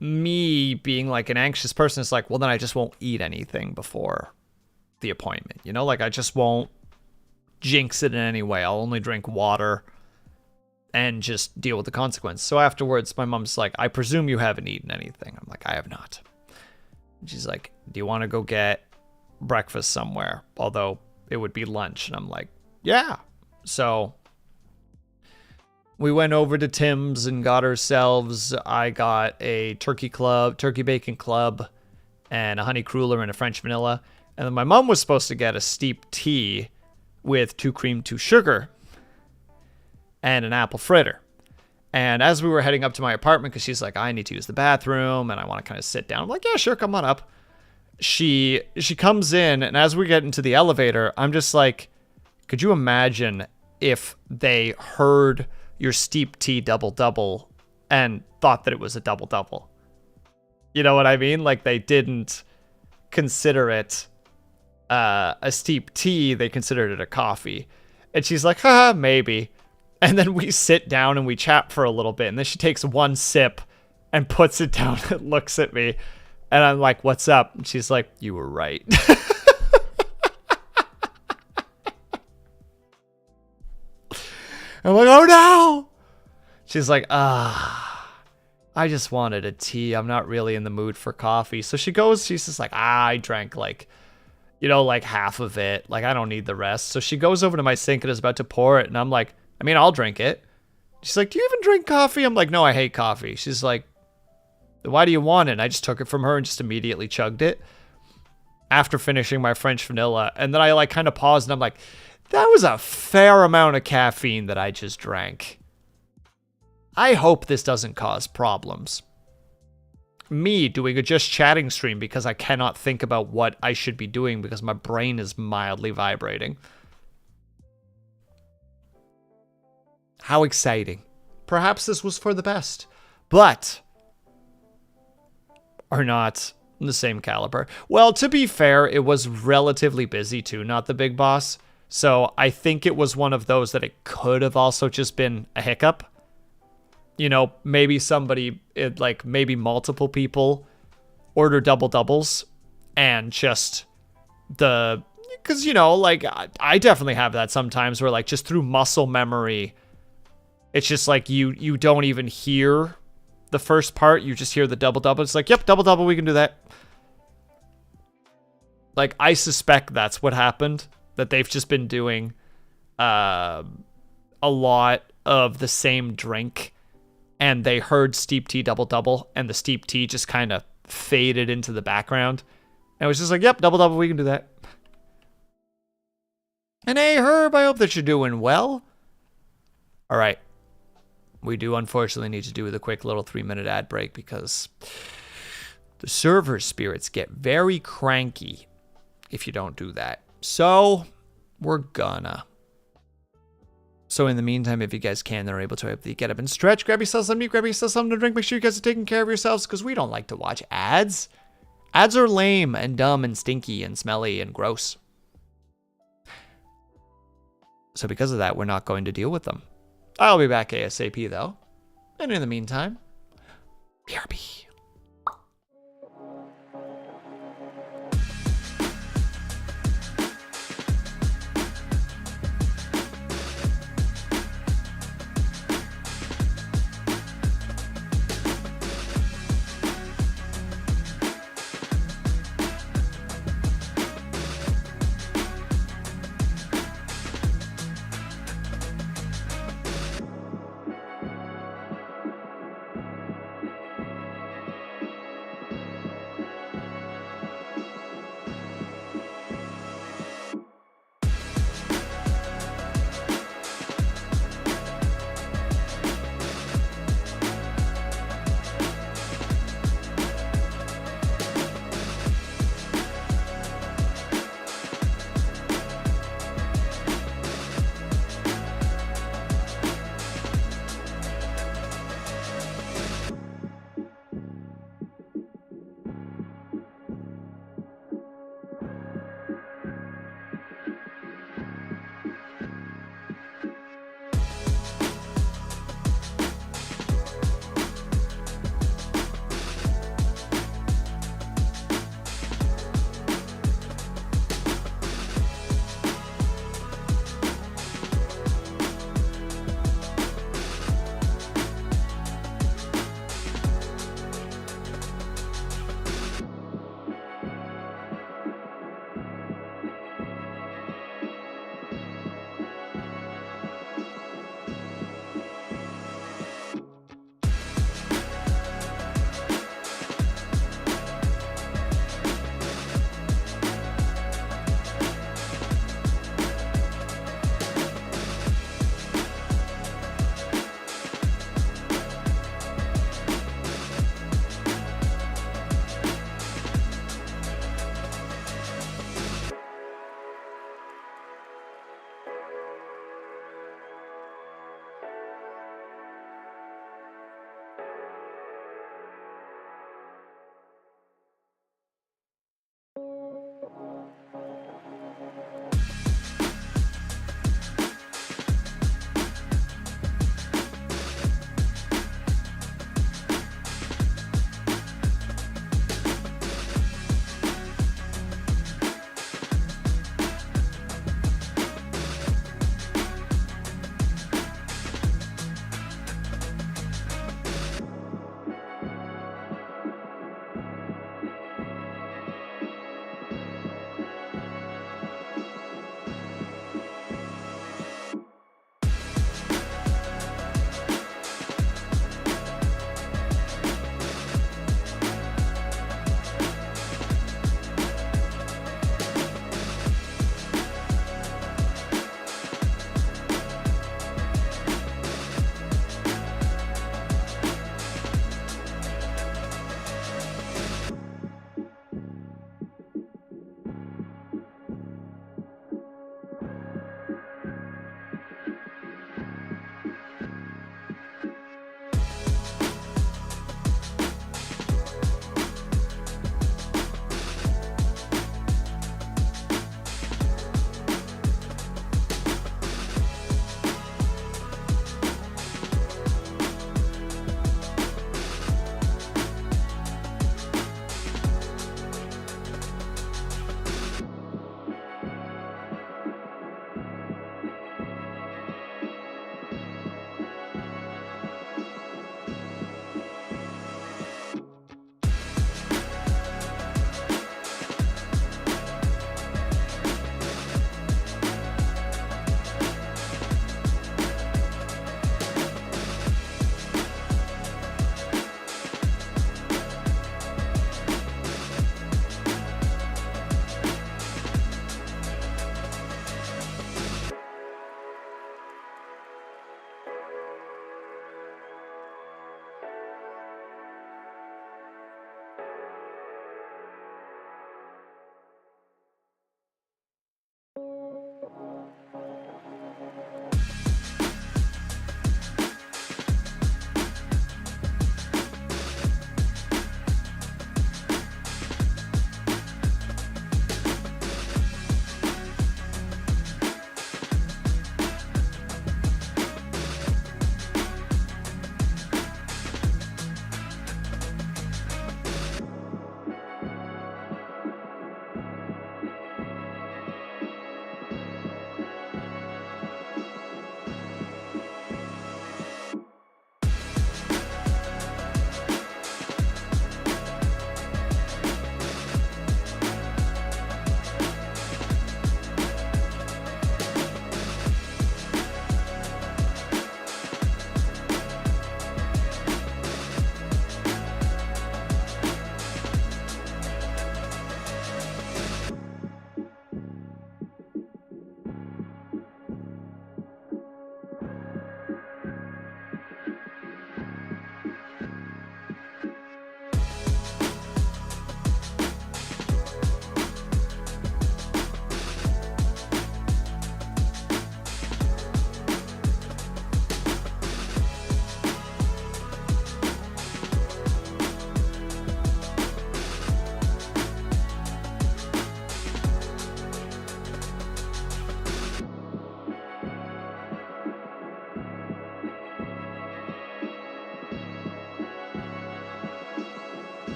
me being like an anxious person is like, well, then I just won't eat anything before the appointment. You know, like I just won't jinx it in any way. I'll only drink water and just deal with the consequence. So afterwards, my mom's like, I presume you haven't eaten anything. I'm like, I have not. And she's like, do you want to go get breakfast somewhere? Although it would be lunch. And I'm like, yeah. So we went over to Tim's and got ourselves, I got a turkey bacon club, and a honey cruller and a French vanilla. And then my mom was supposed to get a steep tea with 2 cream, 2 sugar, and an apple fritter. And as we were heading up to my apartment, because she's like, I need to use the bathroom, and I want to kind of sit down. I'm like, yeah, sure, come on up. She comes in, and as we get into the elevator, I'm just like, could you imagine if they heard your steep tea double-double and thought that it was a double-double? You know what I mean? Like, they didn't consider it a steep tea. They considered it a coffee. And she's like, haha, maybe. And then we sit down and we chat for a little bit. And then she takes one sip and puts it down and looks at me. And I'm like, what's up? And she's like, you were right. I'm like, oh no. She's like, I just wanted a tea. I'm not really in the mood for coffee. So she's just like, I drank like, like half of it. Like, I don't need the rest. So she goes over to my sink and is about to pour it. And I'm like, I mean, I'll drink it. She's like, do you even drink coffee? I'm like, no, I hate coffee. She's like, why do you want it? And I just took it from her and just immediately chugged it after finishing my French vanilla. And then I like kind of paused and I'm like, that was a fair amount of caffeine that I just drank. I hope this doesn't cause problems. Me doing a just chatting stream because I cannot think about what I should be doing because my brain is mildly vibrating. How exciting. Perhaps this was for the best, but are not the same caliber. Well, to be fair, it was relatively busy too, not the big boss. So I think it was one of those that it could have also just been a hiccup. Maybe maybe multiple people order double doubles and just because, I definitely have that sometimes where like just through muscle memory, it's just like you don't even hear the first part. You just hear the double double. It's like, yep, double double. We can do that. Like, I suspect that's what happened, that they've just been doing a lot of the same drink. And they heard steep tea double double, and the steep tea just kind of faded into the background. And it was just like, yep, double double, we can do that. And hey, Herb, I hope that you're doing well. All right. We do unfortunately need to do the quick little 3-minute ad break because the server spirits get very cranky if you don't do that. So we're gonna. So in the meantime, if you guys can, they're able to get up and stretch, grab yourself something, grab yourself something to drink. Make sure you guys are taking care of yourselves because we don't like to watch ads. Ads are lame and dumb and stinky and smelly and gross. So because of that, we're not going to deal with them. I'll be back ASAP though. And in the meantime, BRB.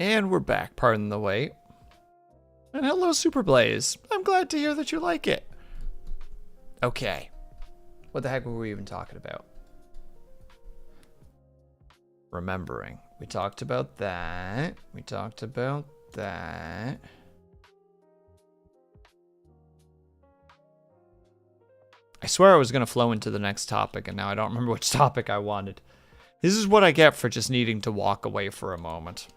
And we're back, pardon the wait. And hello, Super Blaze. I'm glad to hear that you like it. Okay. What the heck were we even talking about? Remembering. We talked about that. We talked about that. I swear I was going to flow into the next topic, and now I don't remember which topic I wanted. This is what I get for just needing to walk away for a moment.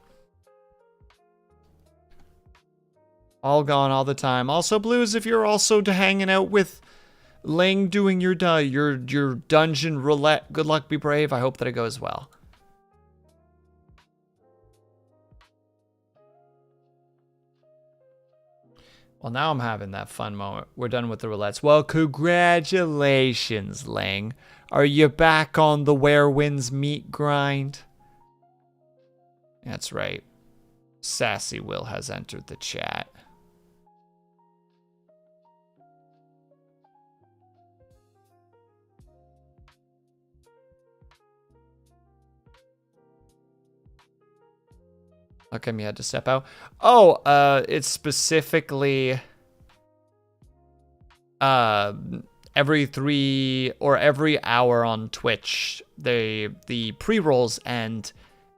All gone all the time. Also, Blues, if you're also hanging out with Ling doing your dungeon roulette, good luck, be brave. I hope that it goes well. Well, now I'm having that fun moment. We're done with the roulettes. Well, congratulations, Ling. Are you back on the Where Winds Meet grind? That's right. Sassy Will has entered the chat. How come you had to step out? Oh, it's specifically every 3 or every hour on Twitch, the pre-rolls end,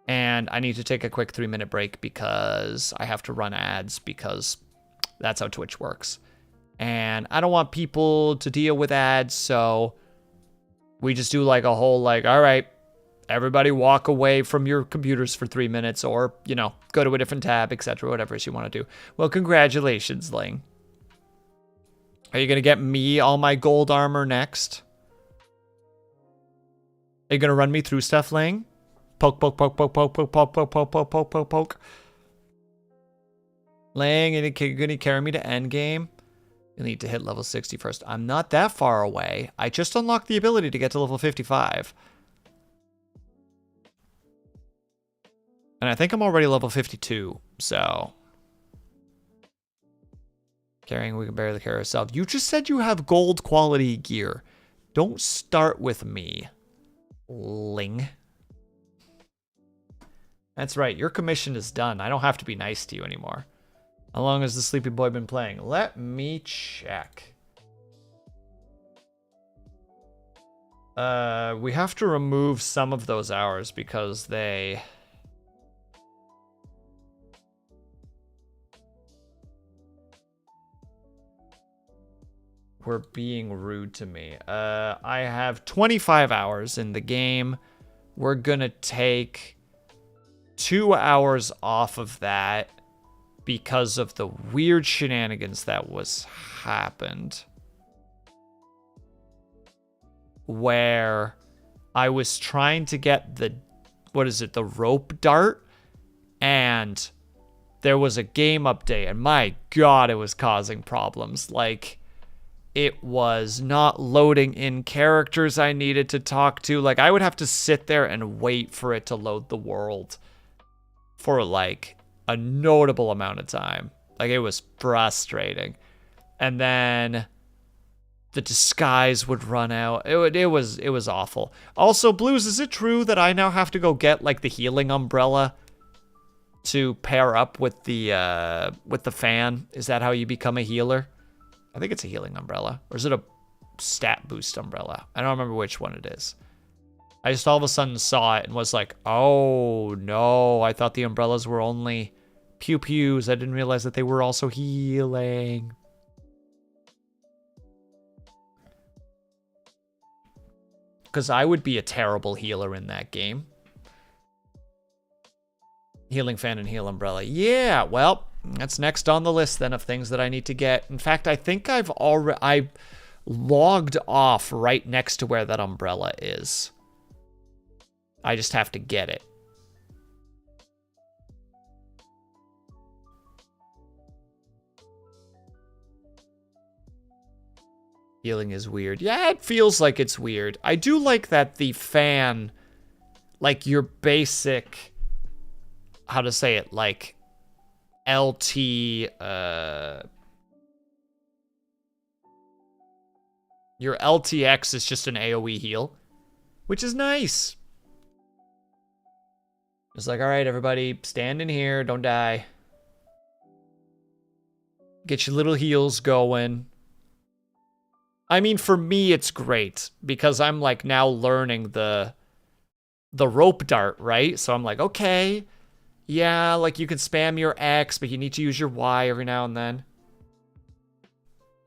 and I need to take a quick 3-minute break because I have to run ads because that's how Twitch works. And I don't want people to deal with ads, so we just do like a whole like, all right, everybody walk away from your computers for 3 minutes, or, you know, go to a different tab, etc., whatever it is you want to do. Well, congratulations, Ling. Are you going to get me all my gold armor next? Are you going to run me through stuff, Ling? Poke, poke, poke, poke, poke, poke, poke, poke, poke, poke, poke, poke, poke. Ling, are you going to carry me to endgame? You'll need to hit level 60 first. I'm not that far away. I just unlocked the ability to get to level 55. And I think I'm already level 52, so. Carrying, we can barely carry ourselves. You just said you have gold quality gear. Don't start with me, Ling. That's right, your commission is done. I don't have to be nice to you anymore. How long has the sleepy boy been playing? Let me check. We have to remove some of those hours because they were being rude to me. I have 25 hours in the game. We're gonna take 2 hours off of that because of the weird shenanigans that was happened. Where I was trying to get the, the rope dart, and there was a game update, and my god, it was causing problems. Like, it was not loading in characters I needed to talk to. Like, I would have to sit there and wait for it to load the world for, like, a notable amount of time. Like, it was frustrating. And then the disguise would run out. It was awful. Also, Blues, is it true that I now have to go get, like, the healing umbrella to pair up with the fan? Is that how you become a healer? I think it's a healing umbrella. Or is it a stat boost umbrella? I don't remember which one it is. I just all of a sudden saw it and was like, oh no, I thought the umbrellas were only pew-pews. I didn't realize that they were also healing. Because I would be a terrible healer in that game. Healing fan and heal umbrella. Yeah, well, that's next on the list then of things that I need to get. In fact, I think I logged off right next to where that umbrella is. I just have to get it. Healing is weird. Yeah, it feels like it's weird. I do like that the fan, like your basic, how to say it, like LT, your LTX is just an AoE heal, which is nice. It's like, all right, everybody, stand in here, don't die. Get your little heels going. I mean, for me, it's great because I'm like now learning the rope dart, right? So I'm like, okay, yeah, like you can spam your X, but you need to use your Y every now and then.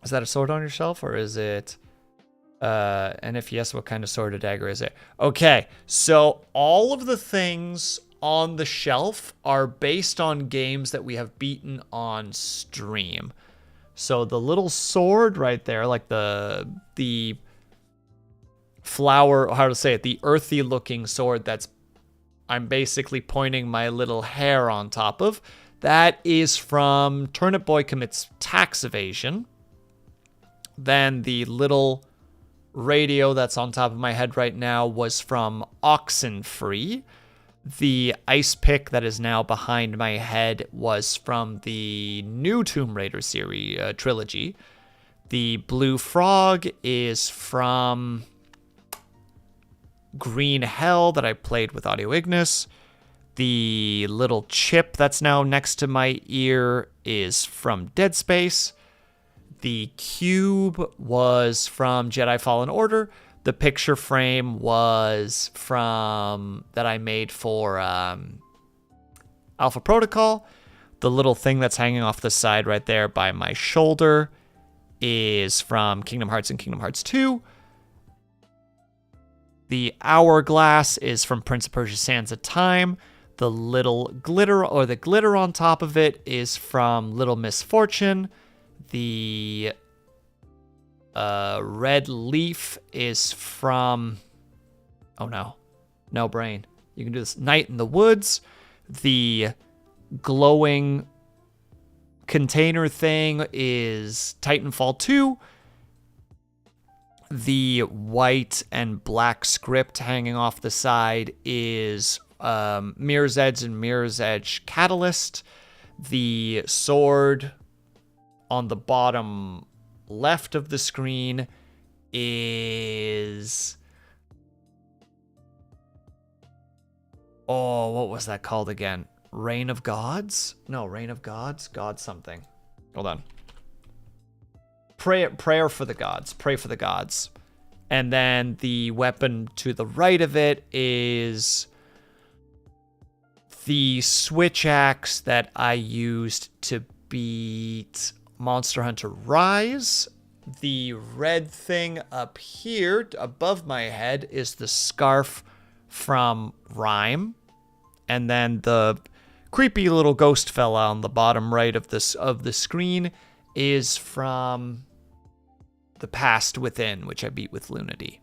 Is that a sword on your shelf, or is it... and if yes, what kind of sword or dagger is it? Okay, so all of the things on the shelf are based on games that we have beaten on stream. So the little sword right there, like the flower, how to say it, the earthy looking sword that's I'm basically pointing my little hair on top of, that is from Turnip Boy Commits Tax Evasion. Then the little radio that's on top of my head right now was from Oxenfree. The ice pick that is now behind my head was from the new Tomb Raider series trilogy. The blue frog is from Green Hell that I played with Audio Ignis. The little chip that's now next to my ear is from Dead Space. The cube was from Jedi Fallen Order. The picture frame was from that I made for Alpha Protocol. The little thing that's hanging off the side right there by my shoulder is from Kingdom Hearts and Kingdom Hearts 2. The hourglass is from Prince of Persia: Sands of Time. The little glitter, or the glitter on top of it, is from Little Misfortune. The red leaf is from... Oh no. No brain. You can do this. Night in the Woods. The glowing container thing is Titanfall 2. The white and black script hanging off the side is Mirror's Edge and Mirror's Edge Catalyst. The sword on the bottom left of the screen is... Oh, what was that called again? Reign of Gods? No, Reign of Gods? God something. Hold on. Prayer for the Gods. Pray for the Gods. And then the weapon to the right of it is the switch axe that I used to beat Monster Hunter Rise. The red thing up here above my head is the scarf from Rhyme. And then the creepy little ghost fella on the bottom right of the screen is from The Past Within, which I beat with Lunity.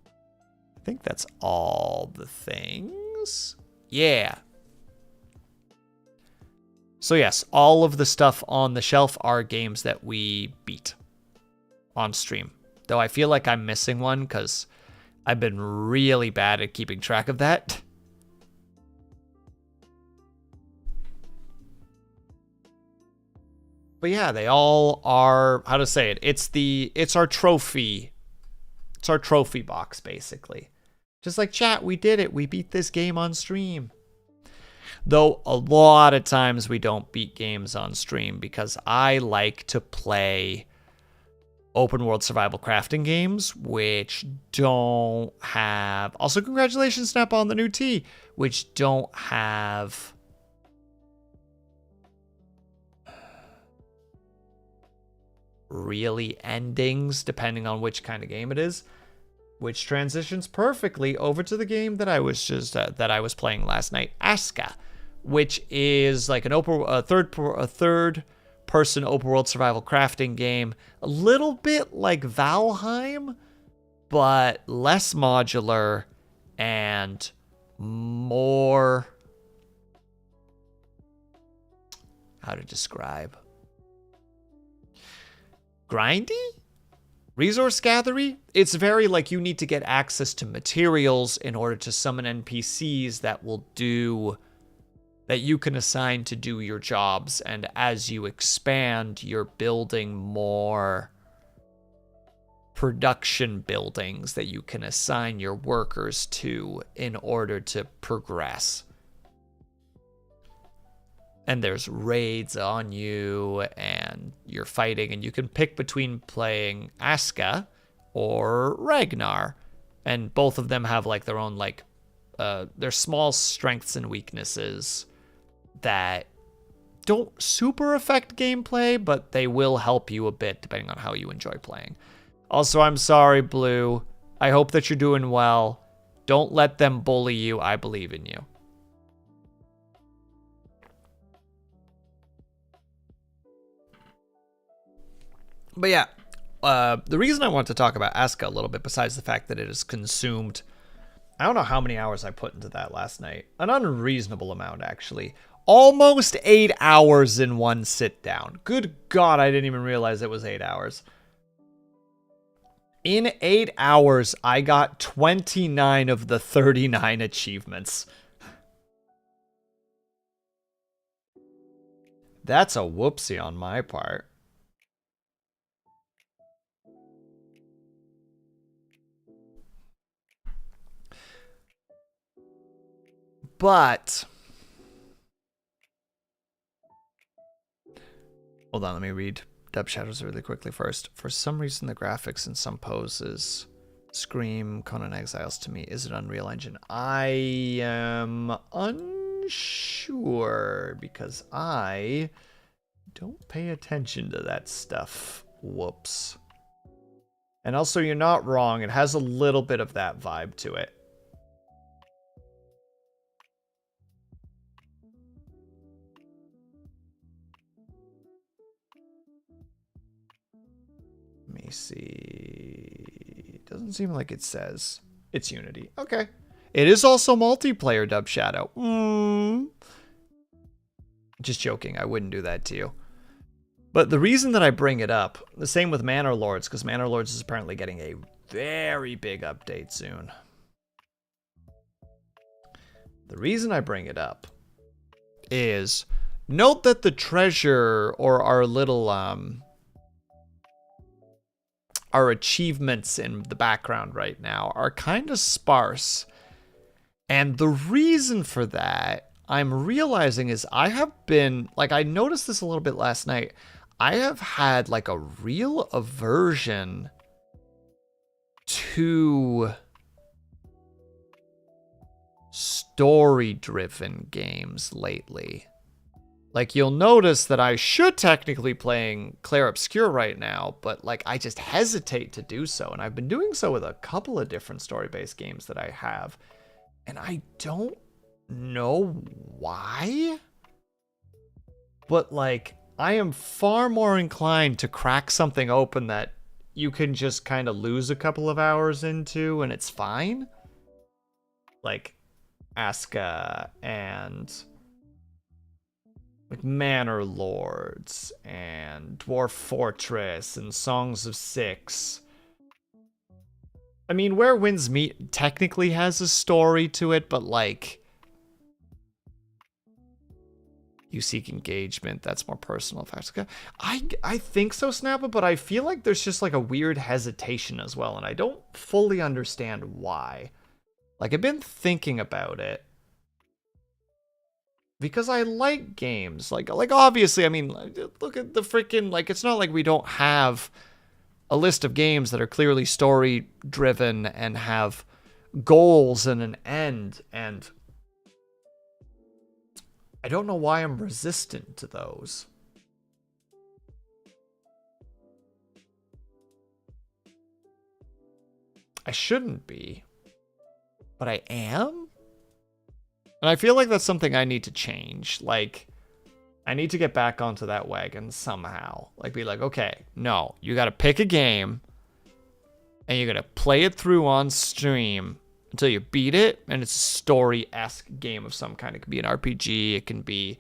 I think that's all the things. Yeah. So yes, all of the stuff on the shelf are games that we beat on stream. Though I feel like I'm missing one because I've been really bad at keeping track of that. But yeah, they all are, how to say it, it's our trophy. It's our trophy box, basically. Just like, chat, we did it. We beat this game on stream. Though a lot of times we don't beat games on stream because I like to play open world survival crafting games, which don't have... Also, congratulations, Snap, on the new tee, which don't have... really endings, depending on which kind of game it is, which transitions perfectly over to the game that I was just that I was playing last night, Aska, which is like a third person open world survival crafting game, a little bit like Valheim, but less modular and more, how to describe, grindy? Resource gathery? It's very like you need to get access to materials in order to summon NPCs that will do, that you can assign to do your jobs. And as you expand, you're building more production buildings that you can assign your workers to in order to progress. and there's raids on you, and you're fighting, and you can pick between playing Asuka or Ragnar, and both of them have like their own like their small strengths and weaknesses that don't super affect gameplay, but they will help you a bit depending on how you enjoy playing. Also, I'm sorry, Blue. I hope that you're doing well. Don't let them bully you. I believe in you. But yeah, the reason I want to talk about Asuka a little bit, besides the fact that it is consumed, I don't know how many hours I put into that last night. An unreasonable amount, actually. Almost 8 hours in one sit down. Good God, I didn't even realize it was 8 hours. In 8 hours, I got 29 of the 39 achievements. That's a whoopsie on my part. But hold on, let me read Dub Shadows really quickly first. For some reason, the graphics in some poses scream Conan Exiles to me. Is it Unreal Engine? I am unsure because I don't pay attention to that stuff. Whoops. And also, you're not wrong. It has a little bit of that vibe to it. Let me see. It doesn't seem like it says it's Unity. Okay. It is also multiplayer, Dub Shadow. Just joking. I wouldn't do that to you. But the reason that I bring it up, the same with Manor Lords, because Manor Lords is apparently getting a very big update soon. The reason I bring it up is note that the treasure or our little our achievements in the background right now are kind of sparse. And the reason for that, I'm realizing, is I have been, like, I noticed this a little bit last night. I have had, like, a real aversion to story-driven games lately. Like, you'll notice that I should technically playing Clair Obscur right now, but, like, I just hesitate to do so. And I've been doing so with a couple of different story-based games that I have. And I don't know why. But, like, I am far more inclined to crack something open that you can just kind of lose a couple of hours into and it's fine. Like, Asuka and like Manor Lords and Dwarf Fortress and Songs of Six. I mean, Where Winds Meet technically has a story to it, but like, you seek engagement, that's more personal. I think so, Snappa, but I feel like there's just like a weird hesitation as well, and I don't fully understand why. Like, I've been thinking about it. Because I like games. Like obviously, I mean, look at the freaking, like, it's not like we don't have a list of games that are clearly story-driven and have goals and an end, and I don't know why I'm resistant to those. I shouldn't be, but I am? And I feel like that's something I need to change. Like, I need to get back onto that wagon somehow. Like, be like, okay, no, you gotta pick a game, and you gotta play it through on stream until you beat it, and it's a story-esque game of some kind. It can be an RPG, it can be,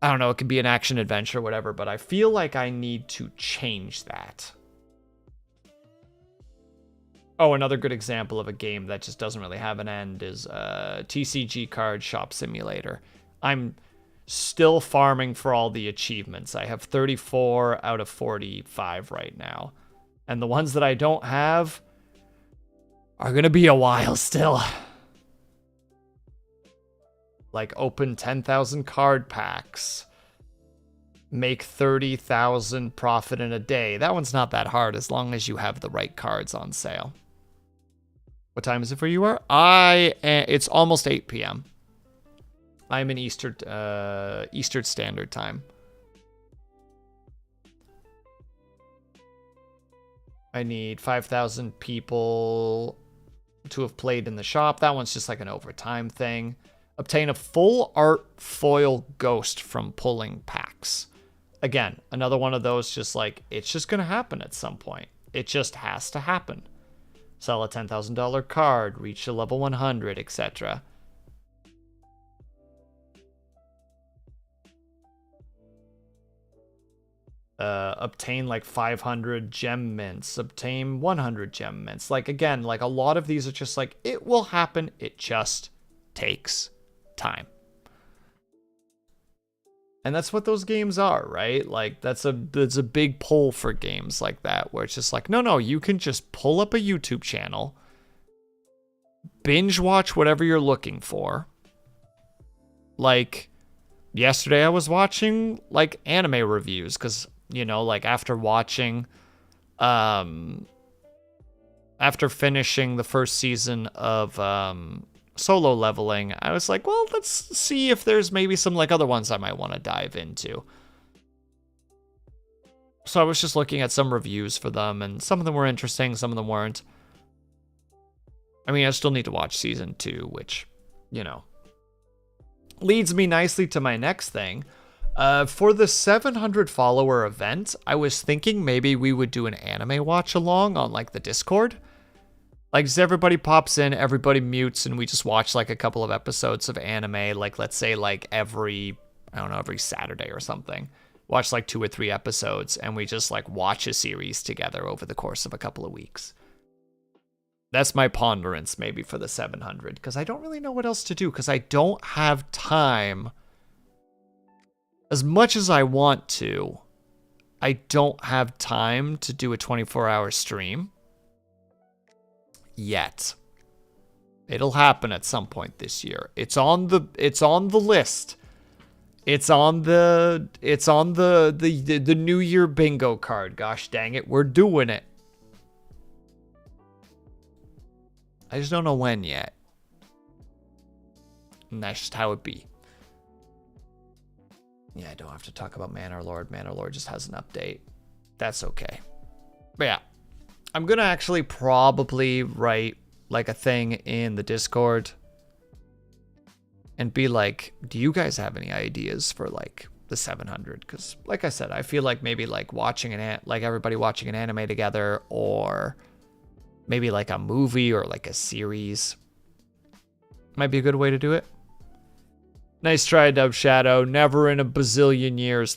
I don't know, it can be an action-adventure, whatever, but I feel like I need to change that. Oh, another good example of a game that just doesn't really have an end is TCG Card Shop Simulator. I'm still farming for all the achievements. I have 34 out of 45 right now. And the ones that I don't have are going to be a while still. Like open 10,000 card packs. Make 30,000 profit in a day. That one's not that hard as long as you have the right cards on sale. What time is it for you? It's almost 8 p.m. I'm in Eastern Standard Time. I need 5,000 people to have played in the shop. That one's just like an overtime thing. Obtain a full art foil ghost from pulling packs. Again, another one of those just like, it's just going to happen at some point. It just has to happen. Sell a $10,000 card, reach a level 100, etc. Obtain like 500 gem mints, obtain 100 gem mints. Like, again, like a lot of these are just like, it will happen. It just takes time. And that's what those games are, right? Like, that's a big pull for games like that, where it's just like, no, you can just pull up a YouTube channel, binge watch whatever you're looking for. Like, yesterday I was watching, like, anime reviews, because, you know, like, after finishing the first season of, Solo Leveling, I was like, well, let's see if there's maybe some like other ones I might want to dive into. So I was just looking at some reviews for them, and some of them were interesting, some of them weren't. I mean, I still need to watch season 2, which, you know, leads me nicely to my next thing. For the 700 follower event, I was thinking maybe we would do an anime watch along on like the Discord. Like, just everybody pops in, everybody mutes, and we just watch, like, a couple of episodes of anime, like, let's say, like, every Saturday or something. Watch, like, 2 or 3 episodes, and we just, like, watch a series together over the course of a couple of weeks. That's my ponderance, maybe, for the 700, because I don't really know what else to do, because I don't have time. As much as I want to, I don't have time to do a 24-hour stream. Yet. It'll happen at some point this year. It's on the list. It's on the New Year bingo card. Gosh dang it, we're doing it. I just don't know when yet. And that's just how it be. Yeah, I don't have to talk about Manor Lord. Manor Lord just has an update. That's okay. But yeah. I'm going to actually probably write like a thing in the Discord and be like, do you guys have any ideas for like the 700? Because like I said, I feel like maybe like watching everybody watching an anime together, or maybe like a movie or like a series might be a good way to do it. Nice try, Dub Shadow. Never in a bazillion years.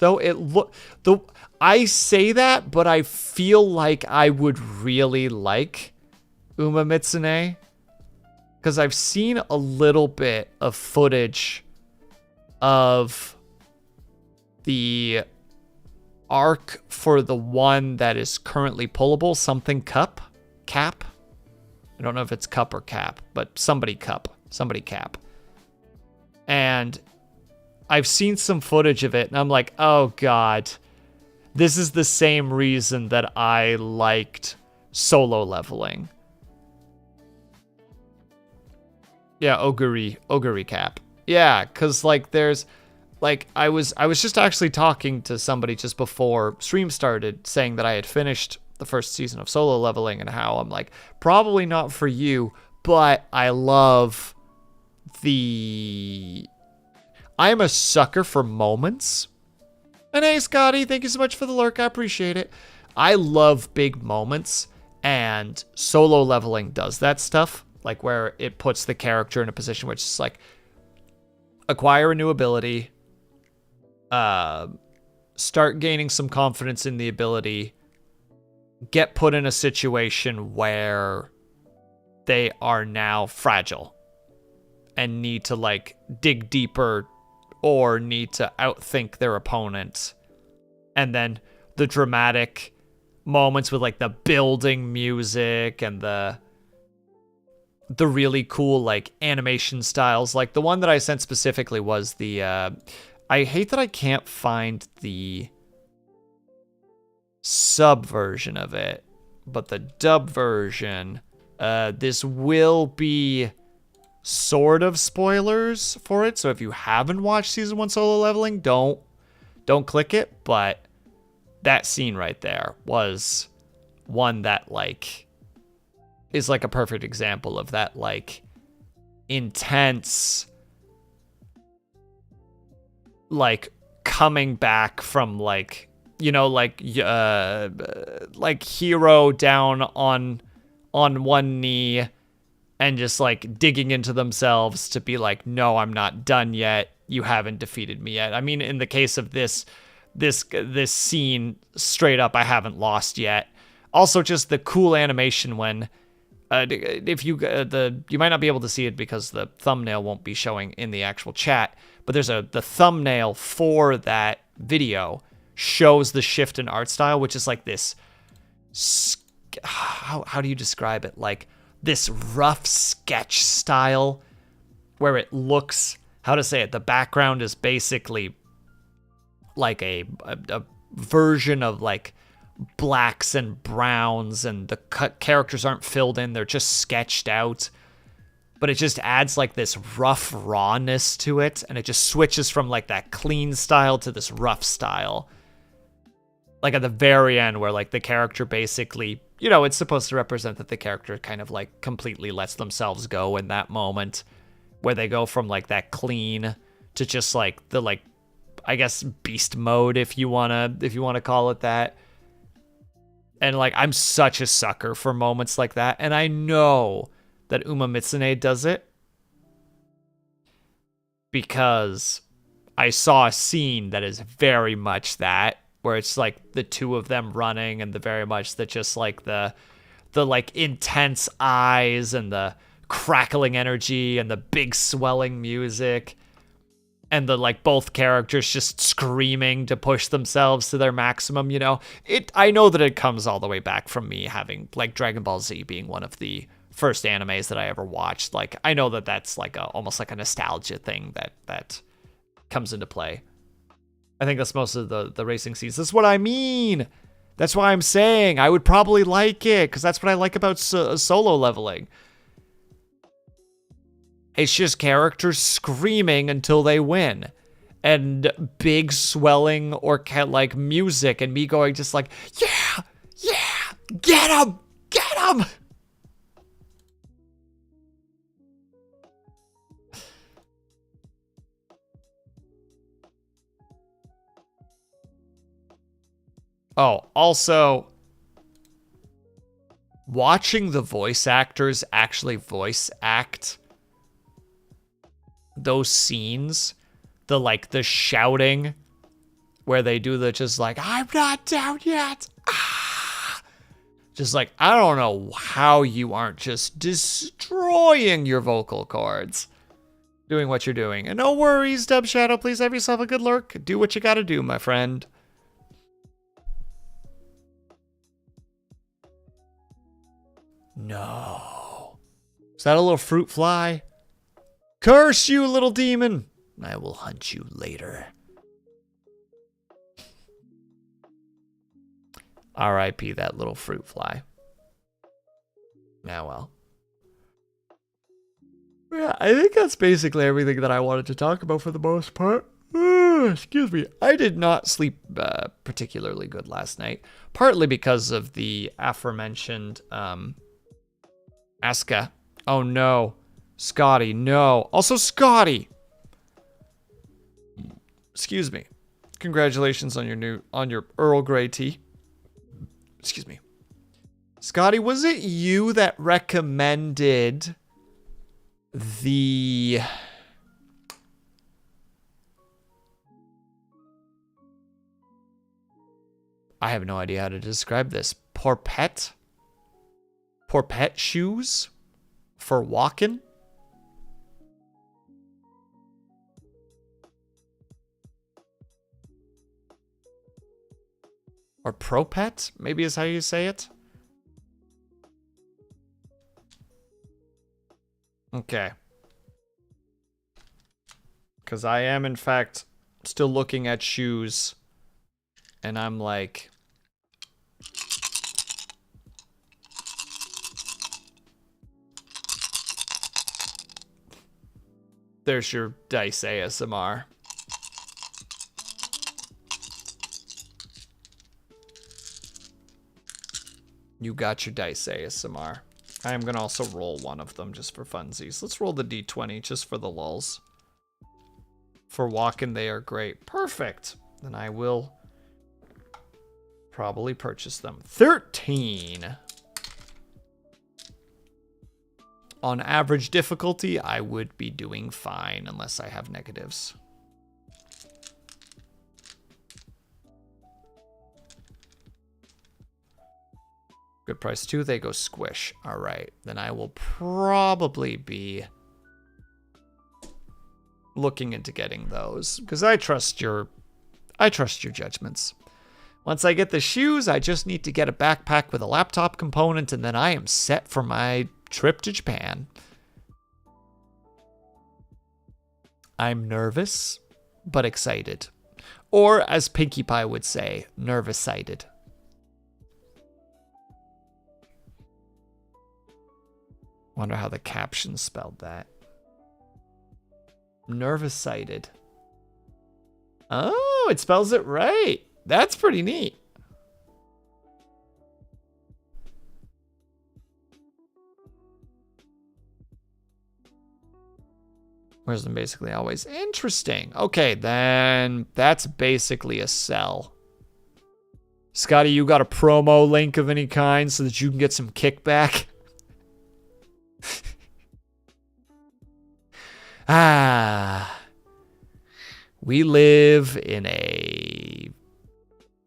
I say that, but I feel like I would really like Uma Mitsune, because I've seen a little bit of footage of the arc for the one that is currently pullable, something cap. I don't know if it's cup or cap, but somebody cap. And I've seen some footage of it, and I'm like, oh god, this is the same reason that I liked Solo Leveling. Yeah, Oguri cap. Yeah, because like there's like I was just actually talking to somebody just before stream started, saying that I had finished the first season of Solo Leveling, and how I'm like, probably not for you, but I love I'm a sucker for moments. And hey, Scotty, thank you so much for the lurk. I appreciate it. I love big moments, and Solo Leveling does that stuff, like where it puts the character in a position which is like, acquire a new ability, start gaining some confidence in the ability, get put in a situation where they are now fragile and need to like dig deeper or need to outthink their opponent. And then the dramatic moments with like the building music and the the really cool like animation styles. Like the one that I sent specifically was the I hate that I can't find the sub version of it, but the dub version, this will be sort of spoilers for it. So if you haven't watched season 1 Solo Leveling, don't click it, but that scene right there was one that like is like a perfect example of that like intense like coming back from like, you know, like hero down on one knee and just like digging into themselves to be like, no, I'm not done yet. You haven't defeated me yet. I mean, in the case of this scene, straight up, I haven't lost yet. Also, just the cool animation when, if you you might not be able to see it because the thumbnail won't be showing in the actual chat, but there's the thumbnail for that video shows the shift in art style, which is like this. How do you describe it? Like this rough sketch style, where it looks, how to say it? The background is basically like a version of like blacks and browns, and the characters aren't filled in, they're just sketched out, but it just adds like this rough rawness to it, and it just switches from like that clean style to this rough style, like at the very end where like the character basically, you know, it's supposed to represent that the character kind of like completely lets themselves go in that moment, where they go from like that clean to just like the like, I guess, beast mode, if you wanna call it that. And like, I'm such a sucker for moments like that, and I know that Uma Mitsune does it because I saw a scene that is very much that, where it's like the two of them running, and the very much that just like the like intense eyes and the crackling energy and the big swelling music. And the like both characters just screaming to push themselves to their maximum, you know. I know that it comes all the way back from me having like Dragon Ball Z being one of the first animes that I ever watched. Like I know that that's like almost like a nostalgia thing that comes into play. I think that's most of the racing scenes. That's what I mean. That's why I'm saying I would probably like it, because that's what I like about Solo Leveling. It's just characters screaming until they win, and big swelling or like music, and me going just like, yeah, get him. Oh, also, watching the voice actors actually voice act those scenes, the shouting where they do the just like, I'm not down yet. Ah! Just like, I don't know how you aren't just destroying your vocal cords doing what you're doing. And no worries, Dub Shadow, please have yourself a good lurk. Do what you gotta do, my friend. No. Is that a little fruit fly? Curse you, little demon! I will hunt you later. R.I.P. that little fruit fly. Yeah, well. Yeah, I think that's basically everything that I wanted to talk about for the most part. Excuse me. I did not sleep particularly good last night. Partly because of the aforementioned Asuka. Oh no. Scotty, no. Also, Scotty. Excuse me. Congratulations on your Earl Grey tea. Excuse me. Scotty, was it you that recommended the I have no idea how to describe this. Porpet shoes for walking? Or Propet, maybe is how you say it. Okay. Because I am, in fact, still looking at shoes. And I'm like... There's your dice ASMR. You got your dice ASMR. I am going to also roll one of them just for funsies. Let's roll the D20 just for the lulz. For walking, they are great. Perfect. Then I will probably purchase them. 13. On average difficulty, I would be doing fine unless I have negatives. Good price too, they go squish. All right, then I will probably be looking into getting those because I trust your judgments. Once I get the shoes, I just need to get a backpack with a laptop component and then I am set for my trip to Japan. I'm nervous, but excited. Or as Pinkie Pie would say, nervous-sighted. Wonder how the caption spelled that. Nervous-sighted. Oh, it spells it right. That's pretty neat. Where's them basically always interesting. Okay, then that's basically a sell. Scotty, you got a promo link of any kind so that you can get some kickback? We live in a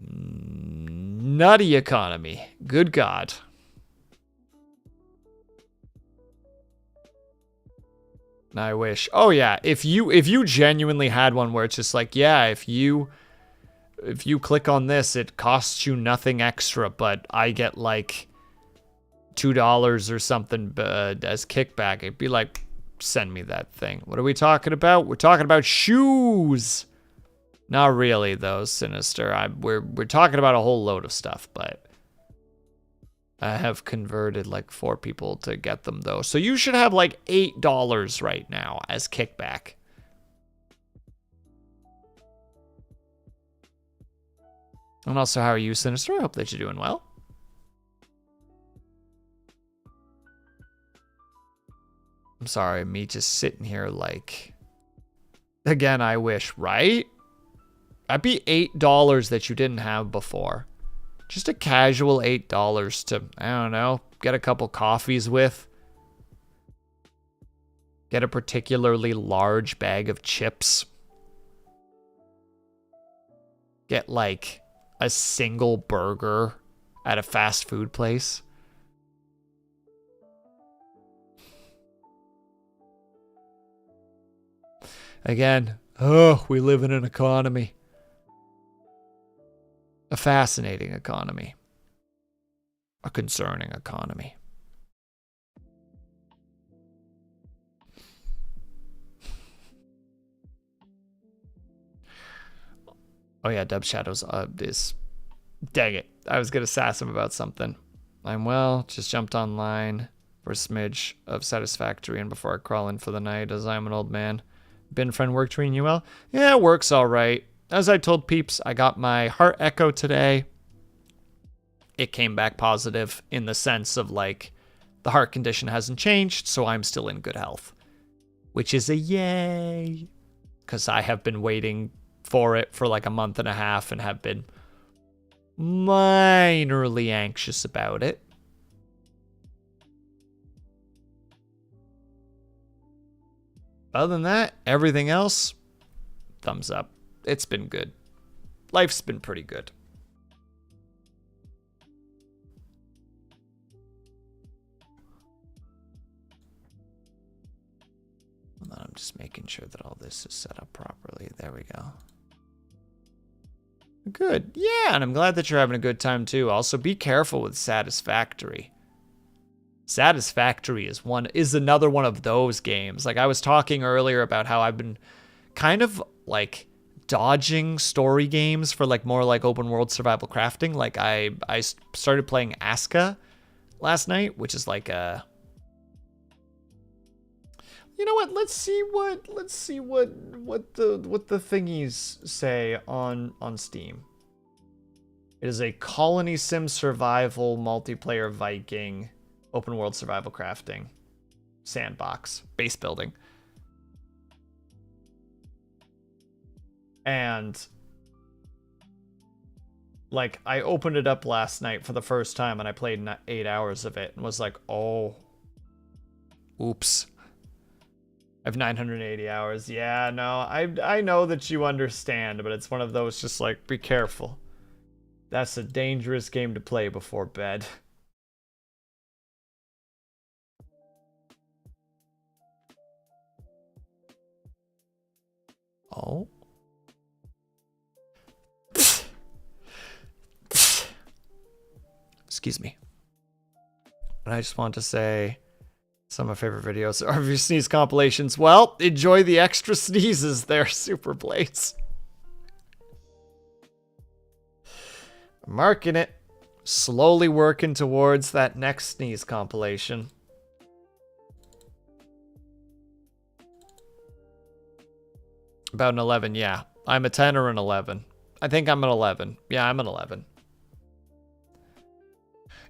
nutty economy. Good God. I wish. Oh yeah, if you genuinely had one where it's just like, yeah, if you click on this, it costs you nothing extra, but I get like $2 or something as kickback, it'd be like, send me that thing. What are we talking about? We're talking about shoes. Not really though, Sinister. We're talking about a whole load of stuff, but I have converted like 4 people to get them though. So you should have like $8 right now as kickback. And also, how are you, Sinister? I hope that you're doing well. I'm sorry, me just sitting here like... Again, I wish, right? That'd be $8 that you didn't have before. Just a casual $8 to, I don't know, get a couple coffees with. Get a particularly large bag of chips. Get like a single burger at a fast food place. Again, oh, we live in an economy. A fascinating economy. A concerning economy. Oh yeah, Dub Shadows is... Dang it. I was going to sass him about something. I'm well, just jumped online for a smidge of Satisfactory and before I crawl in for the night as I'm an old man. Bin friend work treating you well? Yeah, work's all right. As I told peeps, I got my heart echo today. It came back positive in the sense of like the heart condition hasn't changed, so I'm still in good health. Which is a yay. Because I have been waiting for it for like a month and a half and have been minorly anxious about it. Other than that, everything else, thumbs up. It's been good. Life's been pretty good. I'm just making sure that all this is set up properly. There we go. Good. Yeah, and I'm glad that you're having a good time too. Also, be careful with Satisfactory. Satisfactory is another one of those games. Like I was talking earlier about how I've been kind of like dodging story games for like more like open world survival crafting. Like I started playing Aska last night, which is like a, you know what? Let's see what the thingies say on Steam. It is a colony sim survival multiplayer Viking open world survival crafting sandbox base building. And like I opened it up last night for the first time and I played 8 hours of it and was like, oh, oops. I have 980 hours. Yeah, no, I know that you understand, but it's one of those just like, be careful. That's a dangerous game to play before bed. Oh. Excuse me. And I just want to say some of my favorite videos are your sneeze compilations. Well, enjoy the extra sneezes there, Super Blades. Marking it. Slowly working towards that next sneeze compilation. About an 11, yeah. I'm a 10 or an 11. I think I'm an 11. Yeah, I'm an 11.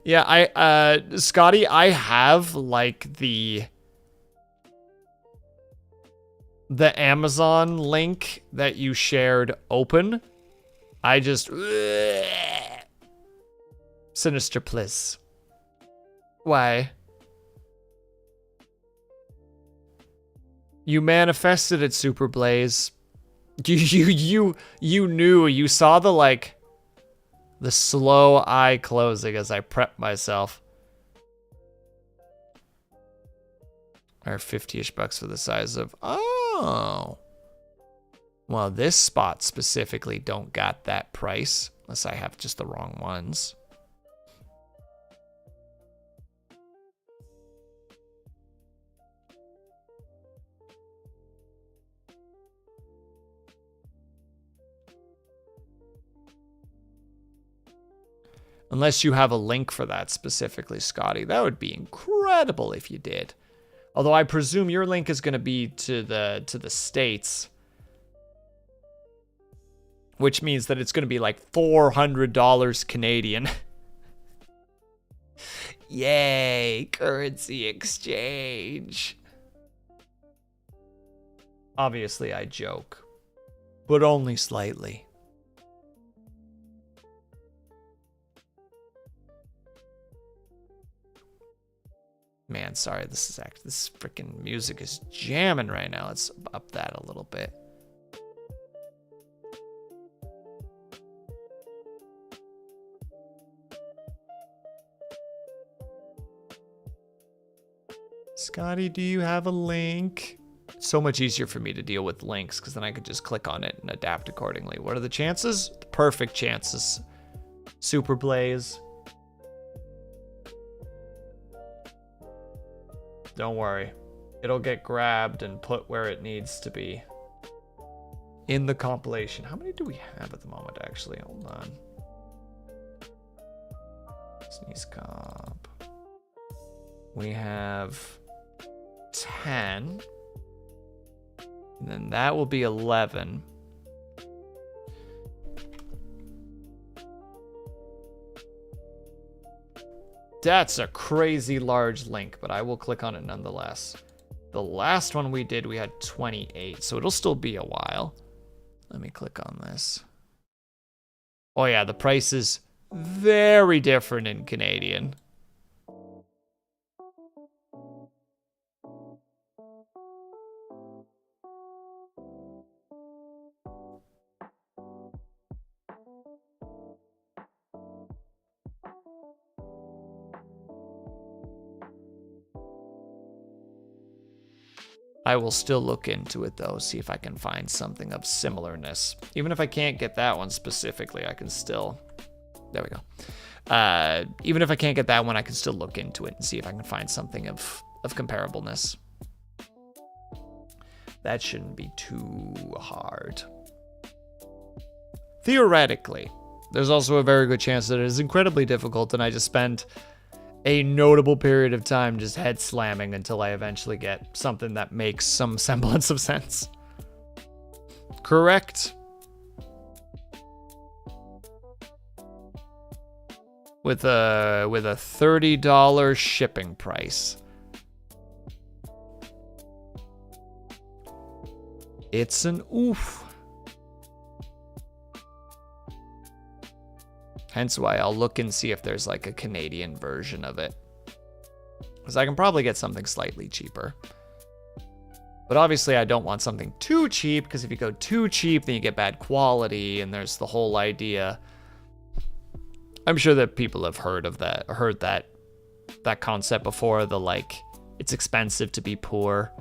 Yeah, Scotty, I have like the Amazon link that you shared open. I just Sinister Bliss. Why? You manifested it, Super Blaze. You knew. You saw the like the slow eye closing as I prep myself. Or 50-ish bucks for the size of, oh. Well, this spot specifically don't got that price, unless I have just the wrong ones. Unless you have a link for that specifically, Scotty. That would be incredible if you did. Although I presume your link is going to be to the States. Which means that it's going to be like $400 Canadian. Yay, currency exchange. Obviously, I joke. But only slightly. Man, sorry, this freaking music is jamming right now. Let's up that a little bit. Scotty, do you have a link? It's so much easier for me to deal with links because then I could just click on it and adapt accordingly. What are the chances? The perfect chances. Super Blaze. Don't worry. It'll get grabbed and put where it needs to be. In the compilation. How many do we have at the moment, actually? Hold on. Sneeze comp. We have 10. And then that will be 11. That's a crazy large link, but I will click on it nonetheless. The last one we did, we had 28, so it'll still be a while. Let me click on this. Oh yeah, the price is very different in Canadian. I will still look into it though, see if I can find something of similarness. Even if I can't get that one specifically, I can still... There we go. Even if I can't get that one, I can still look into it and see if I can find something of comparableness. That shouldn't be too hard. Theoretically, there's also a very good chance that it is incredibly difficult and I just spend a notable period of time just head slamming until I eventually get something that makes some semblance of sense. Correct? With a $30 shipping price. It's an oof. Hence why I'll look and see if there's like a Canadian version of it. Because I can probably get something slightly cheaper. But obviously I don't want something too cheap, because if you go too cheap, then you get bad quality, and there's the whole idea. I'm sure that people have heard that concept before, the like, it's expensive to be poor.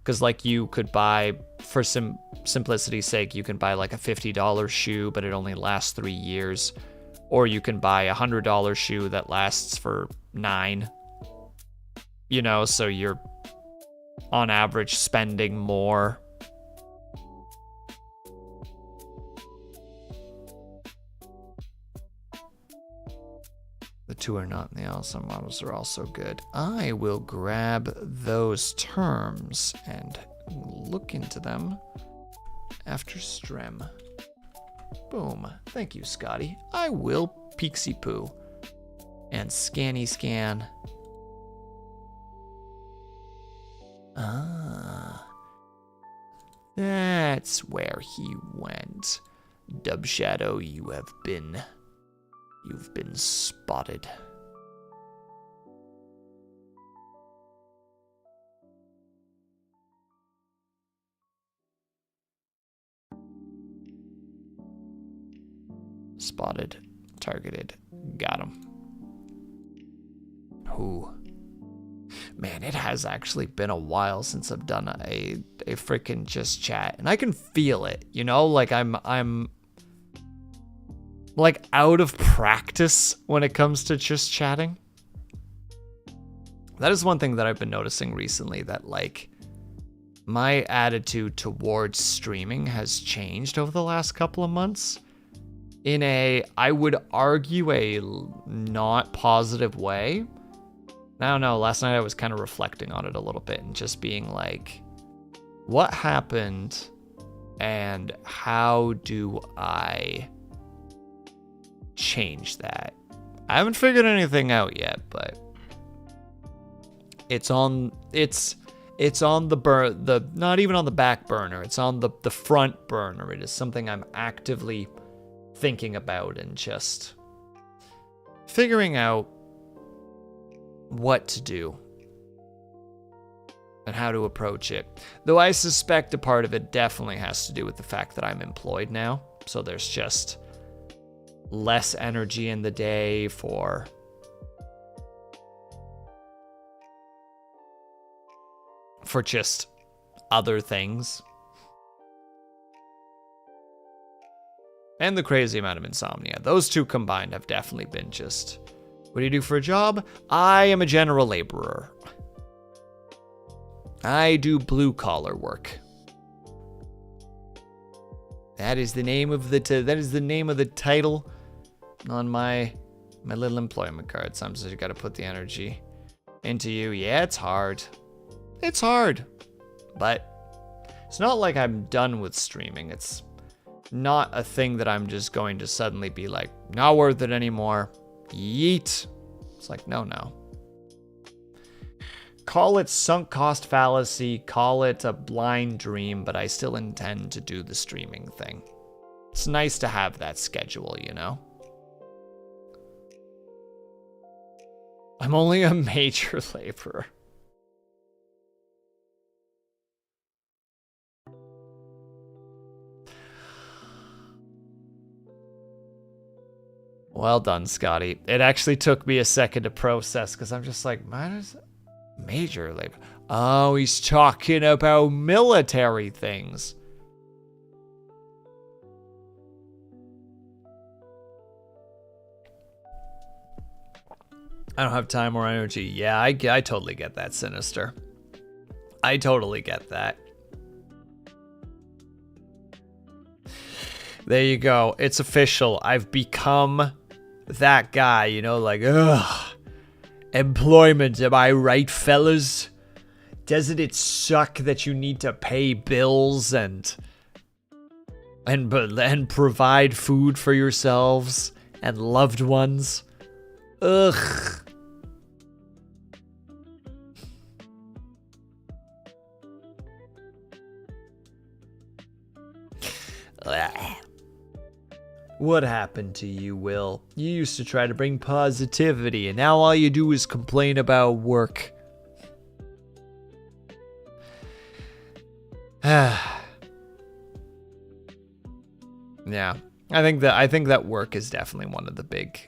Because like you could buy, for simplicity's sake, you can buy like a $50 shoe, but it only lasts 3 years. Or you can buy a $100 shoe that lasts for 9. You know, so you're on average spending more. The two are not in the awesome models are also good. I will grab those terms and look into them after stream. Boom. Thank you, Scotty. I will peeksy poo and scanny scan. Ah, that's where he went. Dub Shadow, you've been spotted. Spotted, targeted, got him. Who? Man, it has actually been a while since I've done a freaking just chat, and I can feel it, you know, like I'm like out of practice when it comes to just chatting. That is one thing that I've been noticing recently, that like my attitude towards streaming has changed over the last couple of months. In a, I would argue, a not positive way. I don't know, last night I was kind of reflecting on it a little bit and just being like, what happened and how do I change that? I haven't figured anything out yet, but it's on the not even on the back burner, it's on the front burner. It is something I'm actively thinking about and just figuring out what to do and how to approach it. Though I suspect a part of it definitely has to do with the fact that I'm employed now. So there's just less energy in the day for just other things. And the crazy amount of insomnia. Those two combined have definitely been just, what do you do for a job? I am a general laborer. I do blue collar work. That is the name of the title on my little employment card. Sometimes you gotta put the energy into you. Yeah, it's hard. It's hard. But it's not like I'm done with streaming. It's not a thing that I'm just going to suddenly be like, not worth it anymore. Yeet. It's like, no. Call it sunk cost fallacy, call it a blind dream, but I still intend to do the streaming thing. It's nice to have that schedule, you know? I'm only a major laborer. Well done, Scotty. It actually took me a second to process because I'm just like, man, is major labor. Oh, he's talking about military things. I don't have time or energy. Yeah, I totally get that, Sinister. I totally get that. There you go. It's official. I've become that guy, you know, like, ugh. Employment, am I right, fellas? Doesn't it suck that you need to pay bills and provide food for yourselves and loved ones? Ugh. What happened to you, Will? You used to try to bring positivity, and now all you do is complain about work. Yeah, I think that work is definitely one of the big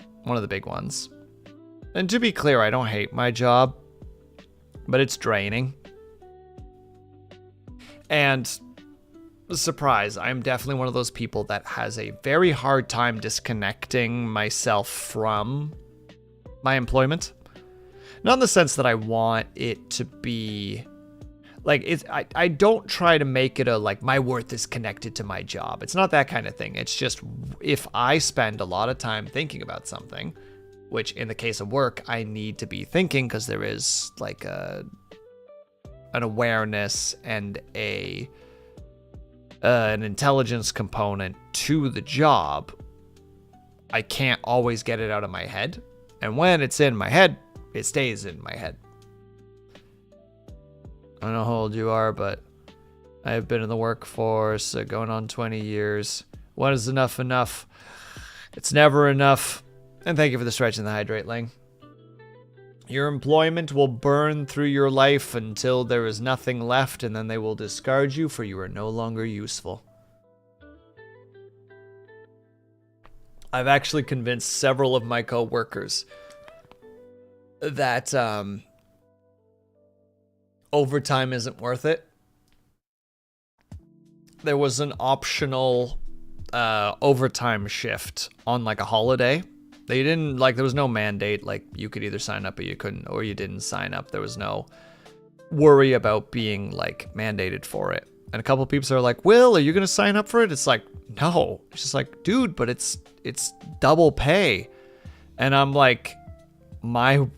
ones. And to be clear, I don't hate my job, but it's draining. And surprise, I'm definitely one of those people that has a very hard time disconnecting myself from my employment. Not in the sense that I want it to be like I don't try to make it a like my worth is connected to my job. It's not that kind of thing. It's just if I spend a lot of time thinking about something, which in the case of work I need to be thinking because there is like an awareness and an intelligence component to the job, I can't always get it out of my head. And when it's in my head, it stays in my head. I don't know how old you are, but I have been in the workforce going on 20 years. When is enough enough? It's never enough. And thank you for the stretch and the hydrate, Ling. Your employment will burn through your life until there is nothing left, and then they will discard you, for you are no longer useful. I've actually convinced several of my co-workers that overtime isn't worth it. There was an optional overtime shift on like a holiday. They didn't, like, there was no mandate, like, you could either sign up or you couldn't, or you didn't sign up. There was no worry about being, like, mandated for it. And a couple people are like, Will, are you going to sign up for it? It's like, no. It's just like, dude, but it's double pay. And I'm like, my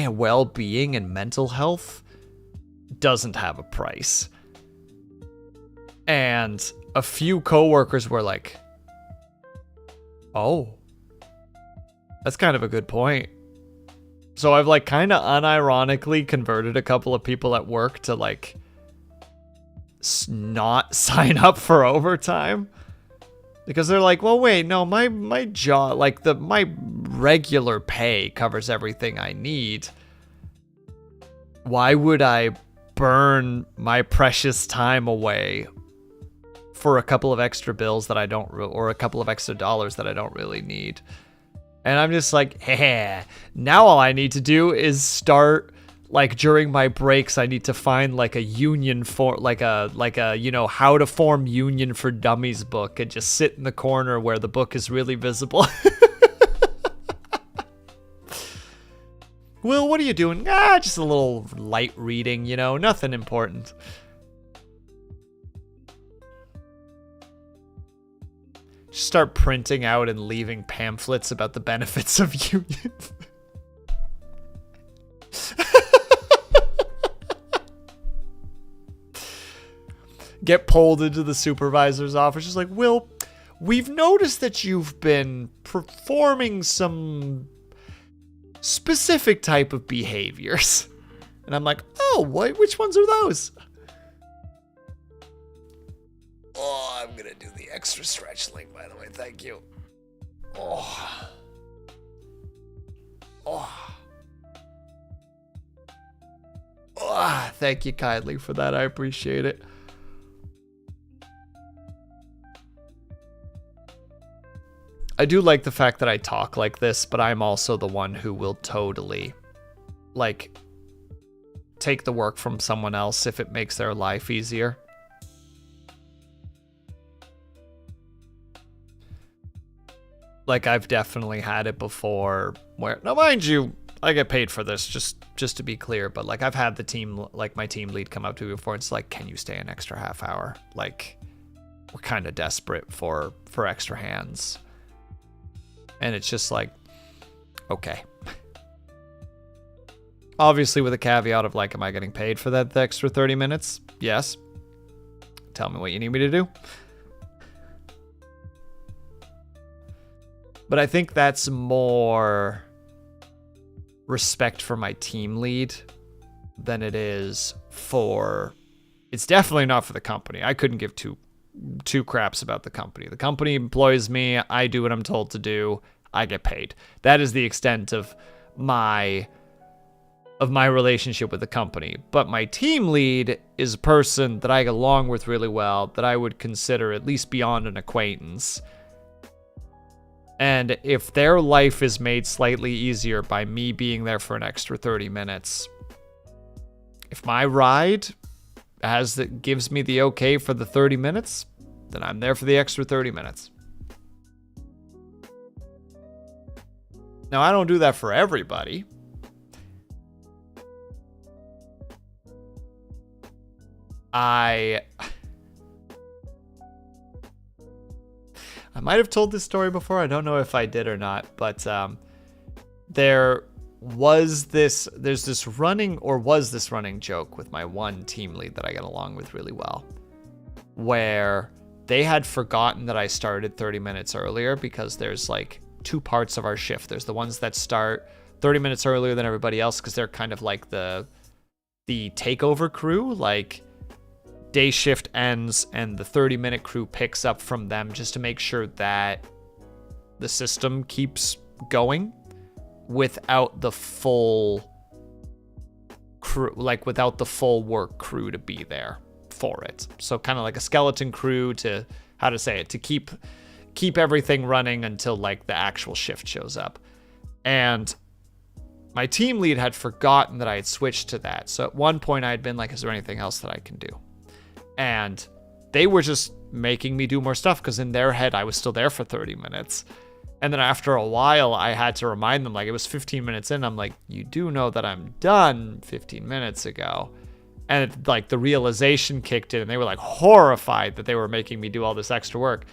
well-being and mental health doesn't have a price. And a few coworkers were like, oh. That's kind of a good point. So I've like kind of unironically converted a couple of people at work to like not sign up for overtime because they're like, well, wait, no, my job, like my regular pay covers everything I need. Why would I burn my precious time away for a couple of extra bills that I don't, or a couple of extra dollars that I don't really need? And I'm just like, hey, now all I need to do is start, like, during my breaks, I need to find, like, a union for, like a, you know, how to form union for dummies book and just sit in the corner where the book is really visible. Will, what are you doing? Just a little light reading, you know, nothing important. Just start printing out and leaving pamphlets about the benefits of union. Get pulled into the supervisor's office. Just like, Will, we've noticed that you've been performing some specific type of behaviors. And I'm like, oh, what? Which ones are those? Oh, I'm gonna do the extra stretch link, by the way. Thank you. Oh. Oh. Oh, thank you kindly for that. I appreciate it. I do like the fact that I talk like this, but I'm also the one who will totally, like, take the work from someone else if it makes their life easier. Like, I've definitely had it before where, now mind you, I get paid for this, just to be clear, but like I've had the team, like my team lead come up to me before. It's like, can you stay an extra half hour? Like, we're kind of desperate for extra hands. And it's just like, okay. Obviously with a caveat of like, am I getting paid for that extra 30 minutes? Yes. Tell me what you need me to do. But I think that's more respect for my team lead than it is for... It's definitely not for the company. I couldn't give two craps about the company. The company employs me. I do what I'm told to do. I get paid. That is the extent of my relationship with the company. But my team lead is a person that I get along with really well, that I would consider at least beyond an acquaintance. And if their life is made slightly easier by me being there for an extra 30 minutes, if my ride gives me the okay for the 30 minutes, then I'm there for the extra 30 minutes. Now, I don't do that for everybody. I might have told this story before. I don't know if I did or not, but there's this running joke with my one team lead that I get along with really well, where they had forgotten that I started 30 minutes earlier because there's like two parts of our shift. There's the ones that start 30 minutes earlier than everybody else because they're kind of like the takeover crew, like day shift ends and the 30-minute crew picks up from them just to make sure that the system keeps going without the full crew, like without the full work crew to be there for it. So kind of like a skeleton crew to keep everything running until like the actual shift shows up. And my team lead had forgotten that I had switched to that. So at one point I had been like, is there anything else that I can do? And they were just making me do more stuff because in their head, I was still there for 30 minutes. And then after a while, I had to remind them, like it was 15 minutes in. I'm like, you do know that I'm done 15 minutes ago. And like the realization kicked in and they were like horrified that they were making me do all this extra work.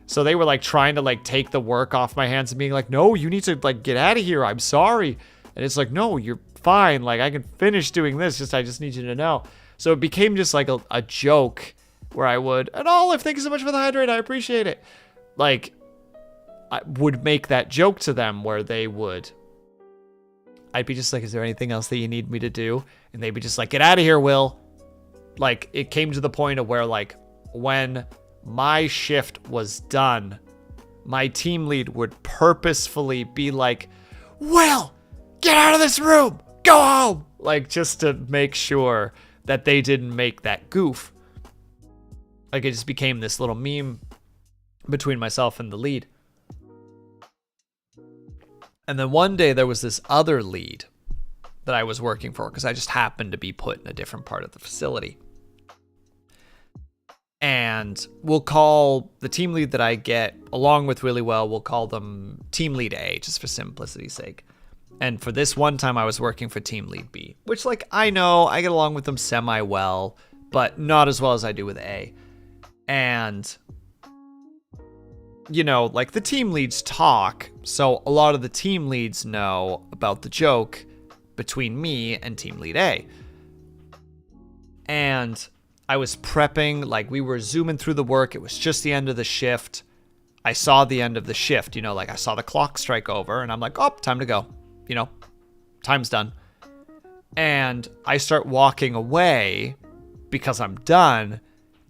So they were like trying to like take the work off my hands and being like, no, you need to like get out of here. I'm sorry. And it's like, no, you're fine. Like I can finish doing this. I just need you to know. So it became just like a joke where I would, and Olive, thank you so much for the hydrate. I appreciate it. Like, I would make that joke to them where I'd be just like, is there anything else that you need me to do? And they'd be just like, get out of here, Will. Like, it came to the point of where, like, when my shift was done, my team lead would purposefully be like, Will, get out of this room. Go home. Like, just to make sure that they didn't make that goof. Like it just became this little meme between myself and the lead. And then one day there was this other lead that I was working for because I just happened to be put in a different part of the facility. And we'll call the team lead that I get along with really well, we'll call them team lead A just for simplicity's sake. And for this one time, I was working for Team Lead B, which, like, I know I get along with them semi-well, but not as well as I do with A. And, you know, like, the team leads talk, so a lot of the team leads know about the joke between me and Team Lead A. And I was prepping, like, we were zooming through the work. It was just the end of the shift. I saw the end of the shift, you know, like, I saw the clock strike over, and I'm like, oh, time to go. You know, time's done. And I start walking away because I'm done.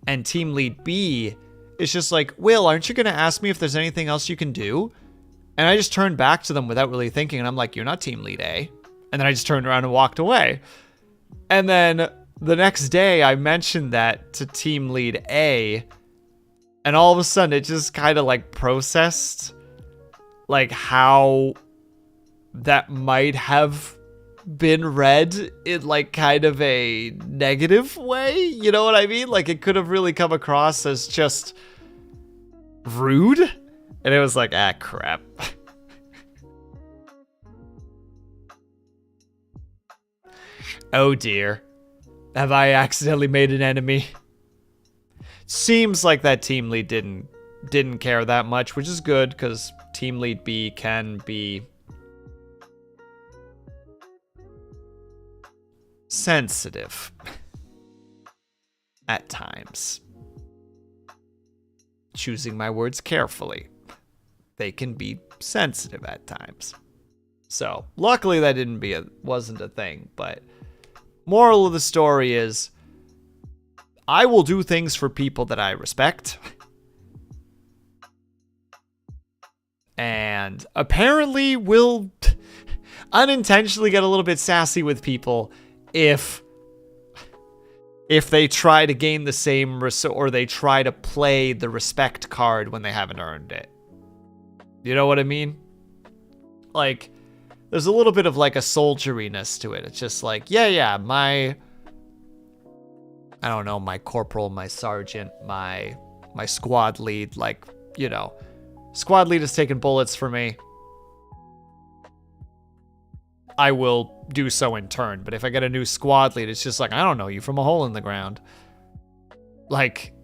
And Team Lead B is just like, Will, aren't you going to ask me if there's anything else you can do? And I just turned back to them without really thinking. And I'm like, you're not Team Lead A. And then I just turned around and walked away. And then the next day I mentioned that to Team Lead A. And all of a sudden it just kind of like processed like how that might have been read in like kind of a negative way. You know what I mean? Like it could have really come across as just rude. And it was like, ah, crap. Oh dear. Have I accidentally made an enemy? Seems like that team lead didn't care that much, which is good, because team lead B can be sensitive at times. Choosing my words carefully. They can be sensitive at times. So, luckily that wasn't a thing, but moral of the story is I will do things for people that I respect. And apparently will unintentionally get a little bit sassy with people if they try to gain the same or they try to play the respect card when they haven't earned it. You know what I mean? Like, there's a little bit of like a soldieriness to it. It's just like, yeah, my corporal, my sergeant, my squad lead, like, you know, squad lead is taking bullets for me. I will do so in turn. But if I get a new squad lead, it's just like, I don't know you from a hole in the ground. Like,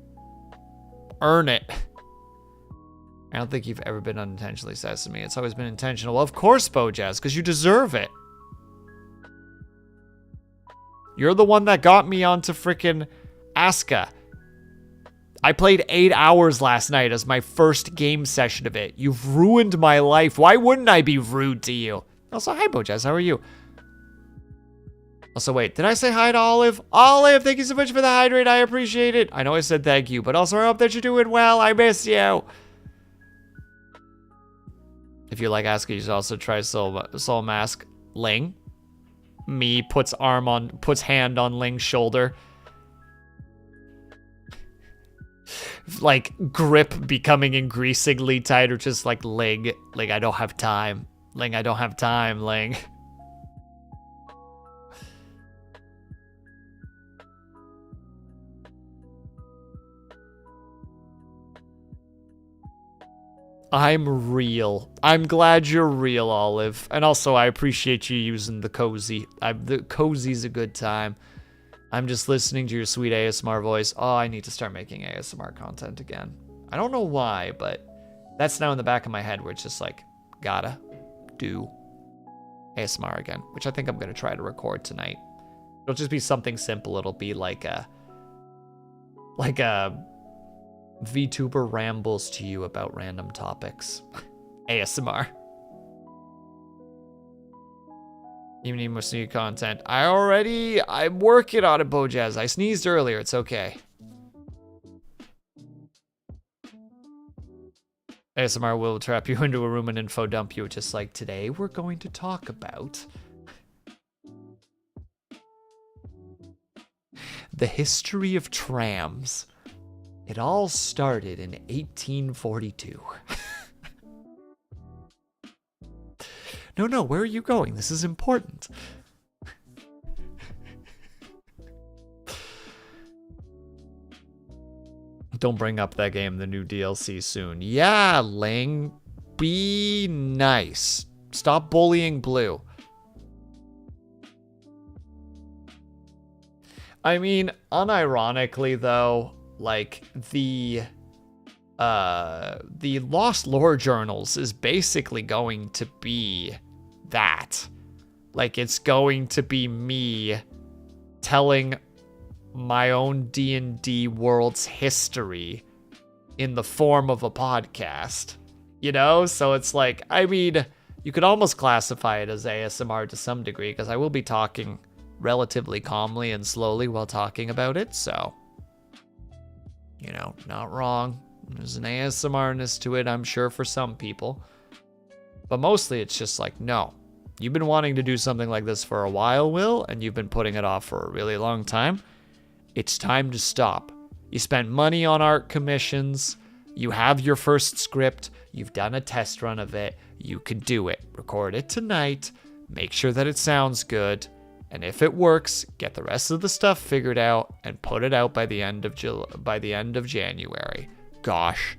earn it. I don't think you've ever been unintentionally sassy to me. It's always been intentional. Well, of course, Bojazz, because you deserve it. You're the one that got me onto frickin' Aska. I played 8 hours last night as my first game session of it. You've ruined my life. Why wouldn't I be rude to you? Also, hi, Bojazz. How are you? Also, wait, did I say hi to Olive? Olive, thank you so much for the hydrate. I appreciate it. I know I said thank you, but also I hope that you're doing well. I miss you. If you like Aska, you should also try Soul Mask. Ling. Me puts hand on Ling's shoulder. Like, grip becoming increasingly tighter, just like Ling, I don't have time. Ling, I don't have time, Ling. I'm real. I'm glad you're real, Olive. And also, I appreciate you using the cozy. The cozy's a good time. I'm just listening to your sweet ASMR voice. Oh, I need to start making ASMR content again. I don't know why, but that's now in the back of my head where it's just like, gotta do ASMR again, which I think I'm gonna try to record tonight. It'll just be something simple. It'll be like a VTuber rambles to you about random topics. ASMR. You need more new content. I'm working on it, Bojazz. I sneezed earlier. It's okay. ASMR will trap you into a room and info dump you. Just like today, we're going to talk about the history of trams. It all started in 1842. No, where are you going? This is important. Don't bring up that game, the new DLC soon. Yeah, Ling, be nice. Stop bullying Blue. I mean, unironically though, like the Lost Lore Journals is basically going to be that. Like, it's going to be me telling my own D&D world's history in the form of a podcast, you know? So it's like, I mean, you could almost classify it as ASMR to some degree, because I will be talking relatively calmly and slowly while talking about it, so, you know, not wrong. There's an ASMR-ness to it, I'm sure, for some people. But mostly it's just like, no. You've been wanting to do something like this for a while, Will, and you've been putting it off for a really long time. It's time to stop. You spent money on art commissions. You have your first script. You've done a test run of it. You can do it. Record it tonight. Make sure that it sounds good. And if it works, get the rest of the stuff figured out and put it out by the end of January. Gosh,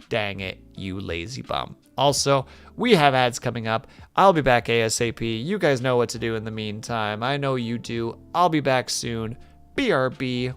Dang it, you lazy bum. Also, we have ads coming up. I'll be back ASAP. You guys know what to do in the meantime. I know you do. I'll be back soon. BRB.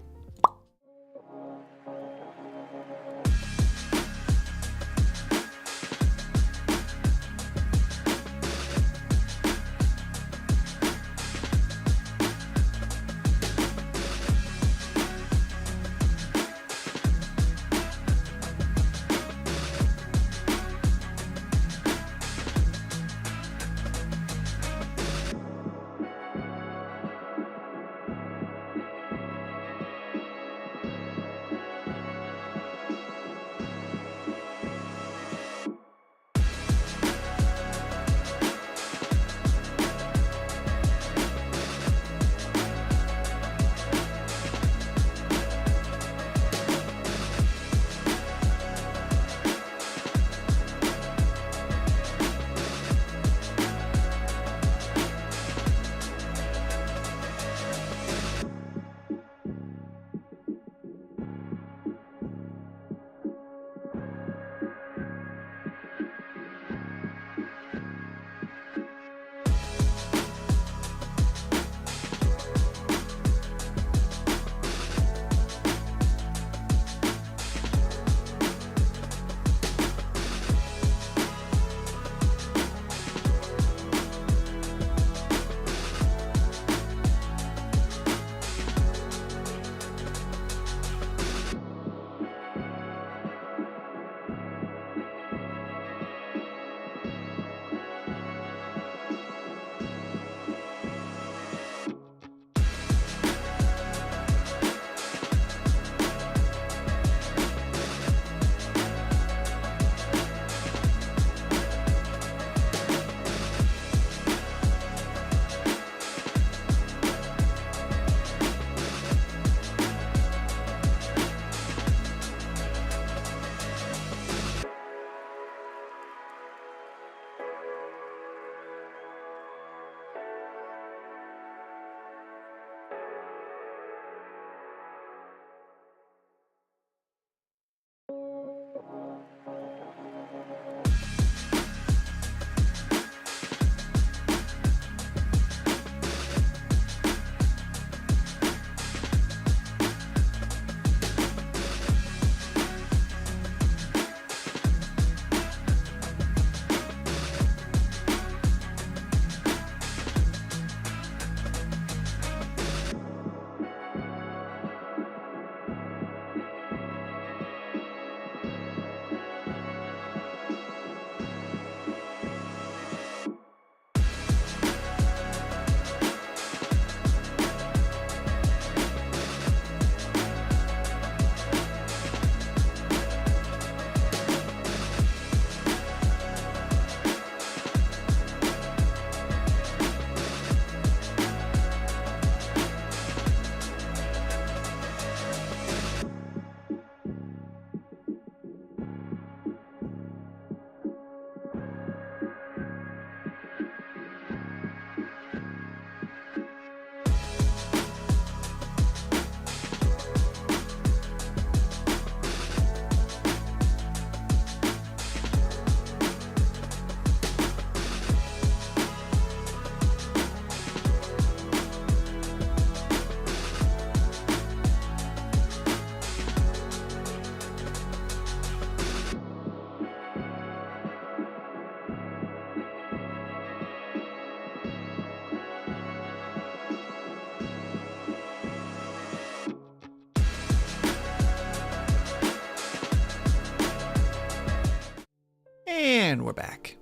And we're back.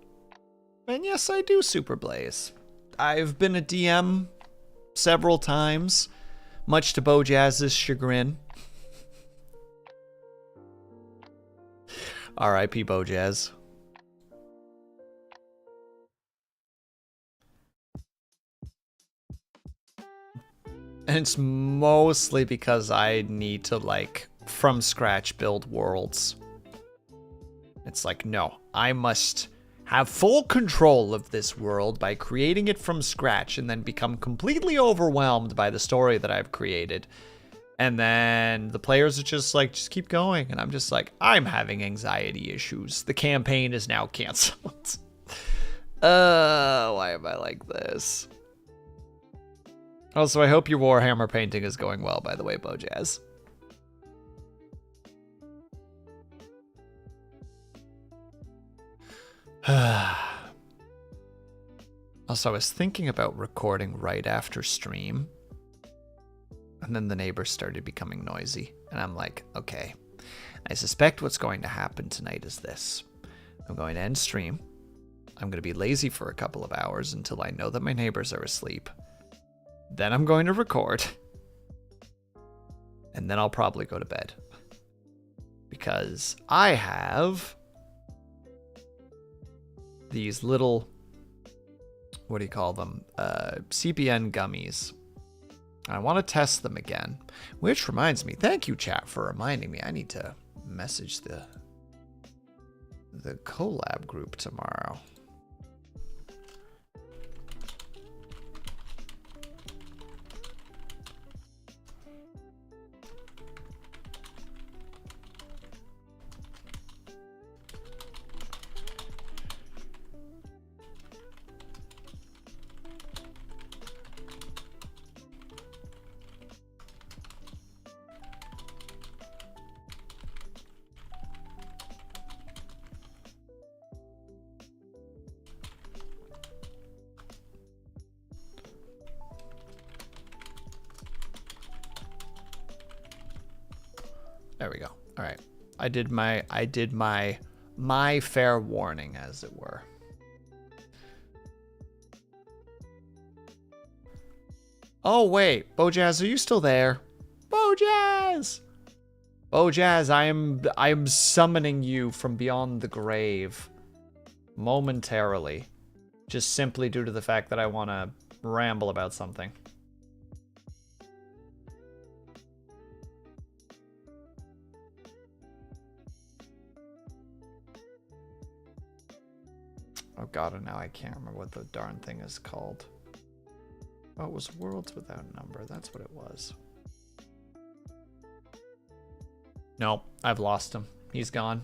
And yes, I do Super Blaze. I've been a DM several times, much to Bojazz's chagrin. R.I.P. Bojazz. And it's mostly because I need to, like, from scratch build worlds. It's like, no, I must have full control of this world by creating it from scratch and then become completely overwhelmed by the story that I've created. And then the players are just like, just keep going. And I'm just like, I'm having anxiety issues. The campaign is now canceled. Why am I like this? Also, I hope your Warhammer painting is going well, by the way, Bojazz. Also, I was thinking about recording right after stream. And then the neighbors started becoming noisy. And I'm like, okay. I suspect what's going to happen tonight is this. I'm going to end stream. I'm going to be lazy for a couple of hours until I know that my neighbors are asleep. Then I'm going to record. And then I'll probably go to bed. Because I have these little, what do you call them? CBN gummies. I want to test them again. Which reminds me, thank you, chat, for reminding me. I need to message the collab group tomorrow. There we go. All right. I did my fair warning, as it were. Oh wait, Bojazz, are you still there? Bojazz! Bojazz, I am summoning you from beyond the grave momentarily, just simply due to the fact that I want to ramble about something. Oh god, and now I can't remember what the darn thing is called. Oh, it was Worlds Without Number. That's what it was. Nope, I've lost him. He's gone.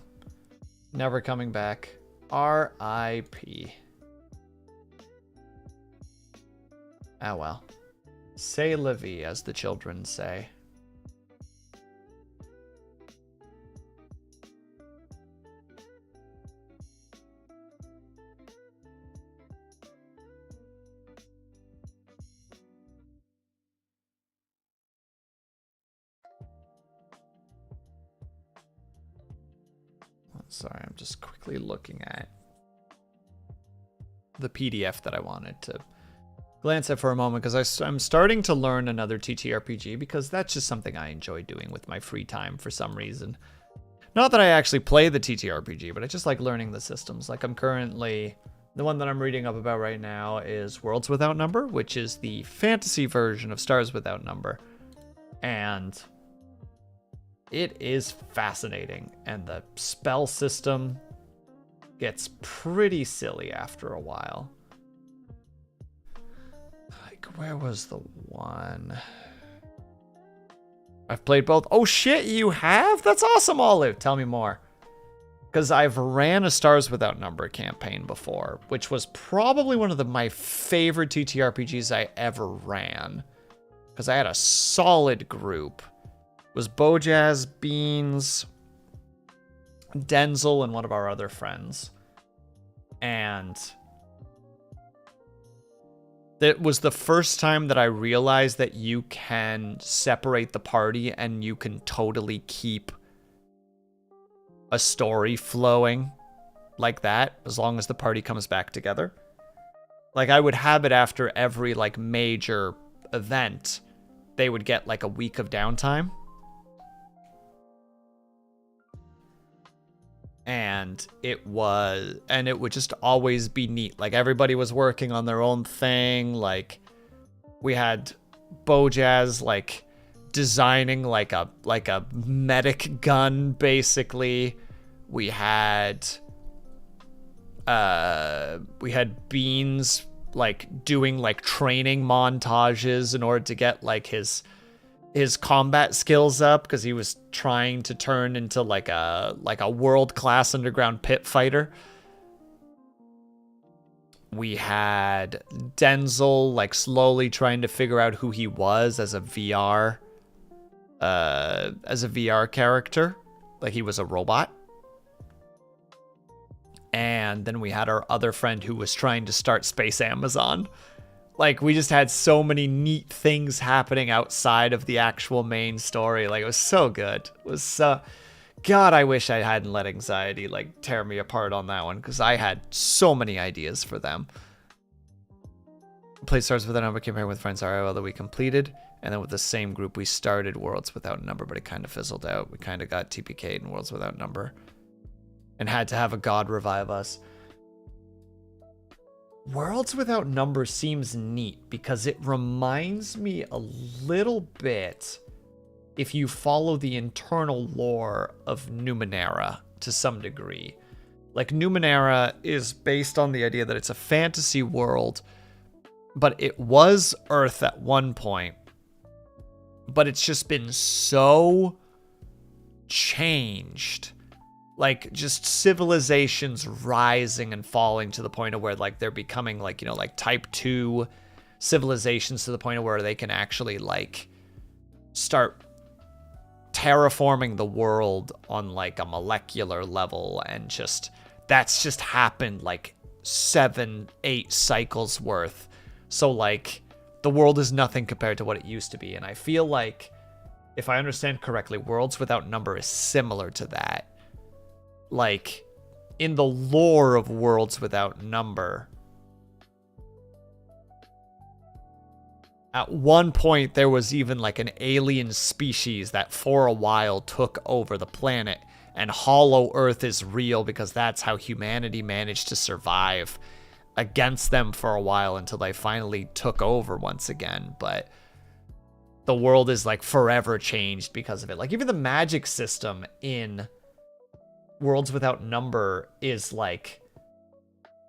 Never coming back. R.I.P. Ah well. C'est la vie, as the children say. Sorry, I'm just quickly looking at the PDF that I wanted to glance at for a moment, because I'm starting to learn another TTRPG, because that's just something I enjoy doing with my free time for some reason. Not that I actually play the TTRPG, but I just like learning the systems. Like I'm currently, the one that I'm reading up about right now is Worlds Without Number, which is the fantasy version of Stars Without Number. And it is fascinating, and the spell system gets pretty silly after a while. Like, where was the one? I've played both. Oh shit, you have? That's awesome, Olive. Tell me more. Because I've ran a Stars Without Number campaign before, which was probably one of my favorite TTRPGs I ever ran. Because I had a solid group. It was Bojazz, Beans, Denzel, and one of our other friends. And it was the first time that I realized that you can separate the party and you can totally keep a story flowing like that as long as the party comes back together. Like, I would have it after every, like, major event, they would get, like, a week of downtime. And it would just always be neat. Like, everybody was working on their own thing. Like, we had Bojazz, like, designing like a medic gun, basically. We had Beans, like, doing, like, training montages in order to get, like, his his combat skills up because he was trying to turn into like a world-class underground pit fighter. We had Denzel like slowly trying to figure out who he was as a VR character. Like he was a robot. And then we had our other friend who was trying to start Space Amazon. Like, we just had so many neat things happening outside of the actual main story. Like, it was so good. It was so... God, I wish I hadn't let anxiety, like, tear me apart on that one, because I had so many ideas for them. Play starts with a number compared with Friends RL that we completed, and then with the same group we started Worlds Without Number, but it kind of fizzled out. We kind of got TPK'd in Worlds Without Number, and had to have a god revive us. Worlds Without Number seems neat because it reminds me a little bit, if you follow the internal lore of Numenera to some degree. Like, Numenera is based on the idea that it's a fantasy world, but it was Earth at one point, but it's just been so changed. Like, just civilizations rising and falling to the point of where, like, they're becoming, like, you know, like, type 2 civilizations to the point of where they can actually, like, start terraforming the world on, like, a molecular level, and just, that's just happened, like, 7-8 cycles worth. So, like, the world is nothing compared to what it used to be, and I feel like, if I understand correctly, Worlds Without Number is similar to that. Like, in the lore of Worlds Without Number, at one point there was even like an alien species that for a while took over the planet, and Hollow Earth is real because that's how humanity managed to survive against them for a while until they finally took over once again. But the world is like forever changed because of it. Like, even the magic system in Worlds Without Number is like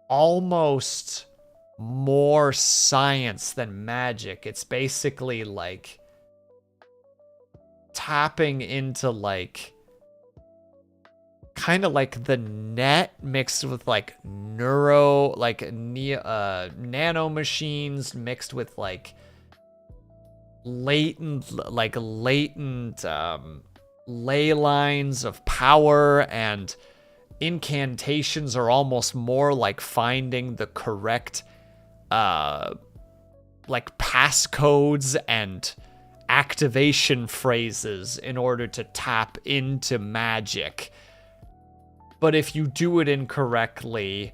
almost more science than magic. It's basically like tapping into like kind of like the net mixed with like nano machines mixed with like latent ley lines of power, and incantations are almost more like finding the correct like passcodes and activation phrases in order to tap into magic. But if you do it incorrectly,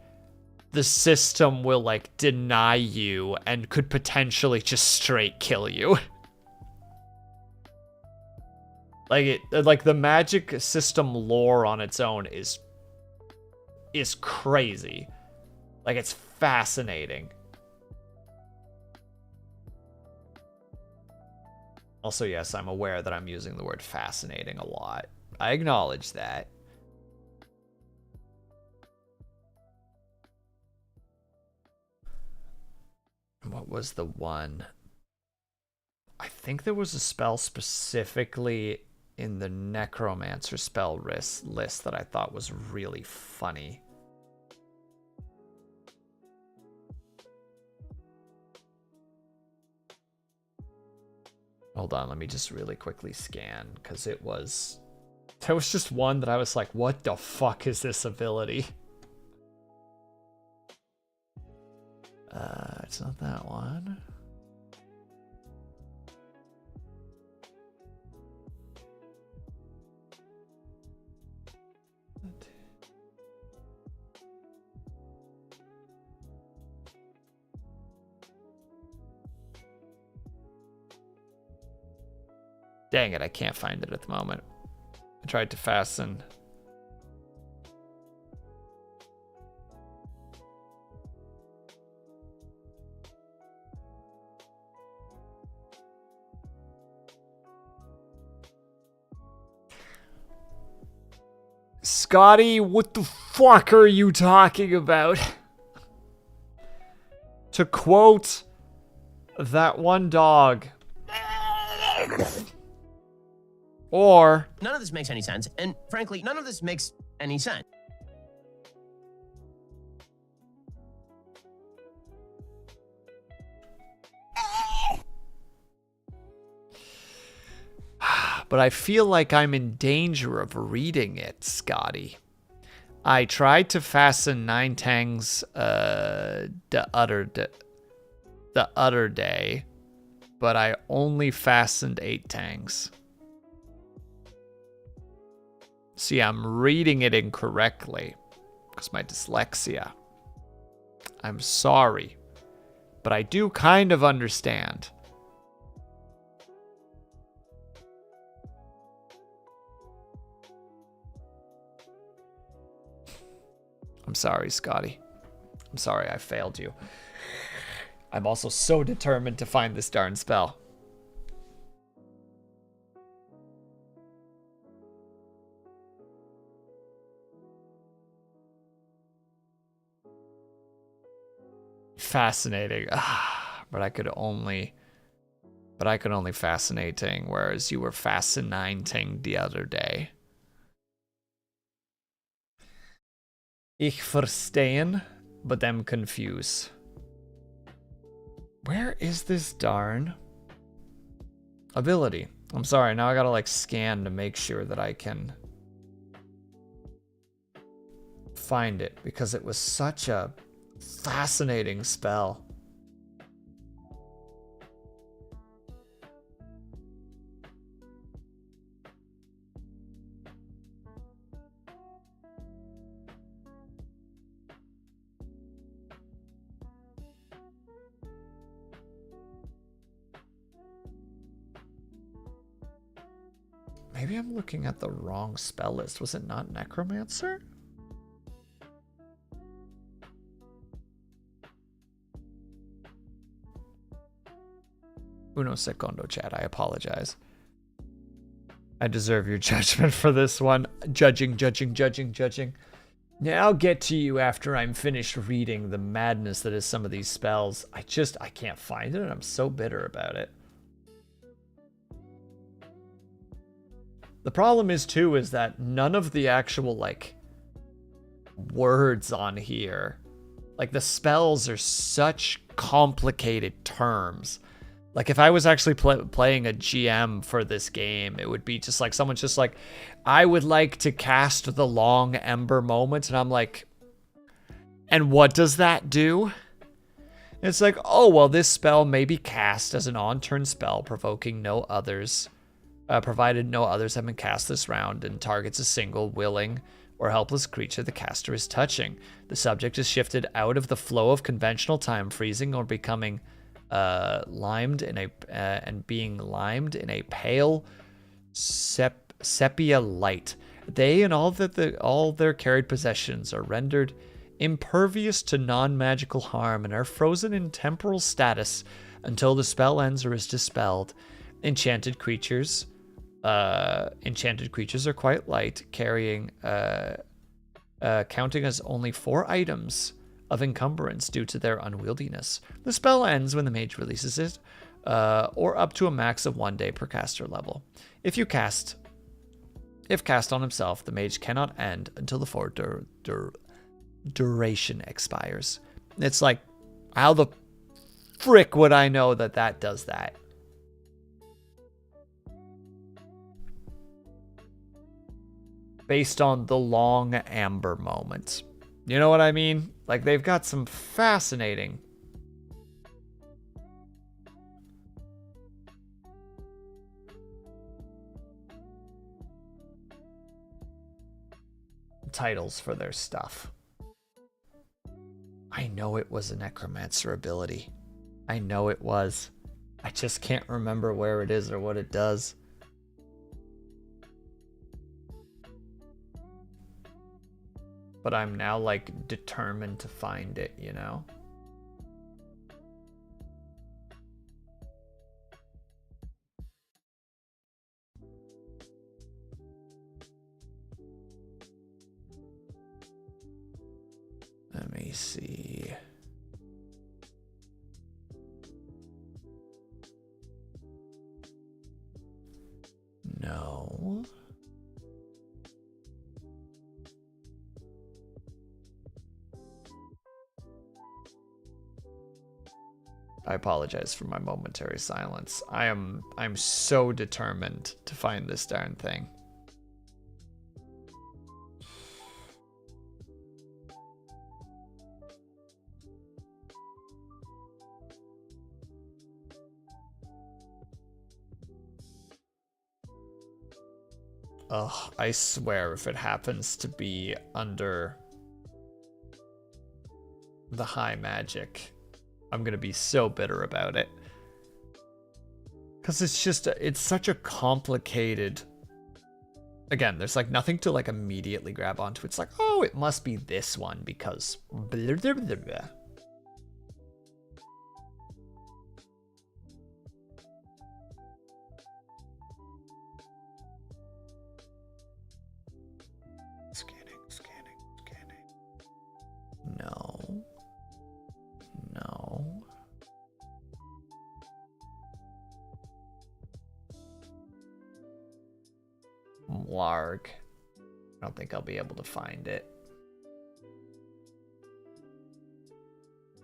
the system will like deny you and could potentially just straight kill you. Like the magic system lore on its own is crazy. Like, it's fascinating. Also, yes, I'm aware that I'm using the word fascinating a lot. I acknowledge that. What was the one? I think there was a spell specifically in the Necromancer spell list that I thought was really funny. Hold on, let me just really quickly scan, because there was just one that I was like, what the fuck is this ability? It's not that one. Dang it, I can't find it at the moment. I tried to fasten. Scotty, what the fuck are you talking about? To quote that one dog, Or none of this makes any sense, and frankly, none of this makes any sense. but I feel like I'm in danger of reading it, Scotty. I tried to fasten 9 tangs the other day, but I only fastened 8 tangs. See, I'm reading it incorrectly because my dyslexia. I'm sorry, but I do kind of understand. I'm sorry, Scotty. I'm sorry I failed you. I'm also so determined to find this darn spell. Fascinating. But I could only fascinating, whereas you were fascinating the other day. Ich verstehen, but I'm confused. Where is this darn ability? I'm sorry, now I gotta like scan to make sure that I can find it, because it was such a fascinating spell. Maybe I'm looking at the wrong spell list. Was it not Necromancer? Uno secondo, chat. I apologize. I deserve your judgment for this one. Judging. Now I'll get to you after I'm finished reading the madness that is some of these spells. I can't find it, and I'm so bitter about it. The problem is, too, is that none of the actual, like, words on here, like, the spells are such complicated terms. Like, if I was actually playing a GM for this game, it would be just like, someone's just like, I would like to cast the Long Ember Moment, and I'm like, and what does that do? It's like, oh, well, this spell may be cast as an on-turn spell, provoking no others, provided no others have been cast this round, and targets a single willing or helpless creature the caster is touching. The subject is shifted out of the flow of conventional time, freezing or becoming limed in a and being limed in a pale sepia light. They and all their carried possessions are rendered impervious to non-magical harm and are frozen in temporal status until the spell ends or is dispelled. Enchanted creatures are quite light, carrying counting as only 4 items of encumbrance due to their unwieldiness. The spell ends when the mage releases it, or up to a max of 1 day per caster level. If cast on himself, the mage cannot end until the full duration expires. It's like, how the frick would I know that does that? Based on the Long Amber Moment. You know what I mean? Like, they've got some fascinating titles for their stuff. I know it was a Necromancer ability. I know it was. I just can't remember where it is or what it does. But I'm now, like, determined to find it, you know? Let me see. No. I apologize for my momentary silence. I'm so determined to find this darn thing. Ugh, I swear if it happens to be under the high magic, I'm gonna be so bitter about it. Because it's such a complicated... Again, there's like nothing to like immediately grab onto. It's like, oh, it must be this one because... Blah, blah, blah, blah. Scanning. No. Larg. I don't think I'll be able to find it.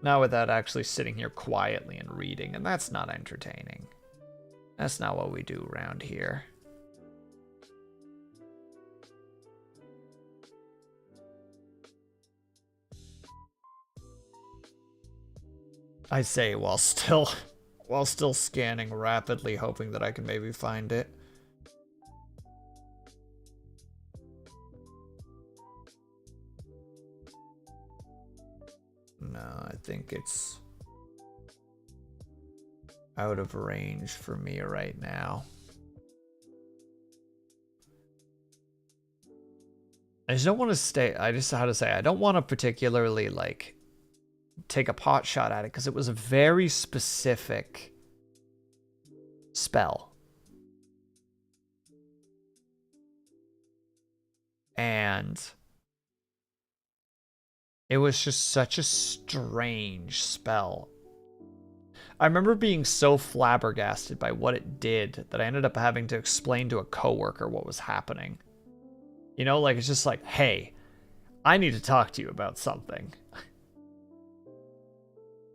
Not without actually sitting here quietly and reading, and that's not entertaining. That's not what we do around here. I say while still scanning rapidly, hoping that I can maybe find it. No, I think it's out of range for me right now. I just don't want to stay. I don't want to particularly like take a pot shot at it because it was a very specific spell. And it was just such a strange spell. I remember being so flabbergasted by what it did that I ended up having to explain to a coworker what was happening. You know, like, it's just like, hey, I need to talk to you about something.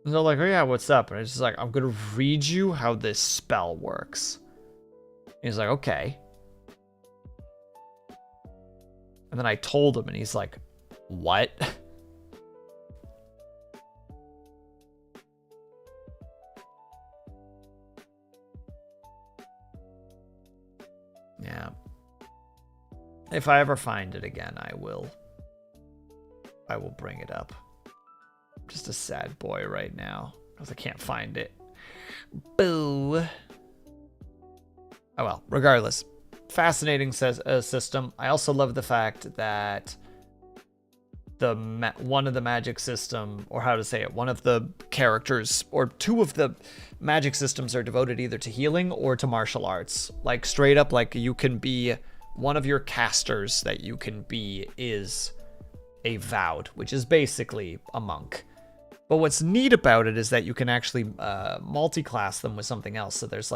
And they're like, oh yeah, what's up? And it's just like, I'm going to read you how this spell works. And he's like, okay. And then I told him, and he's like, what? Yeah. If I ever find it again, I will bring it up. I'm just a sad boy right now because I can't find it. Boo. Oh well, regardless. Fascinating system. I also love the fact that one of the magic system, or how to say it, one of the characters, or two of the magic systems are devoted either to healing or to martial arts. Like straight up, like you can be, one of your casters that you can be is a Vowed, which is basically a monk. But what's neat about it is that you can actually multi-class them with something else. So there's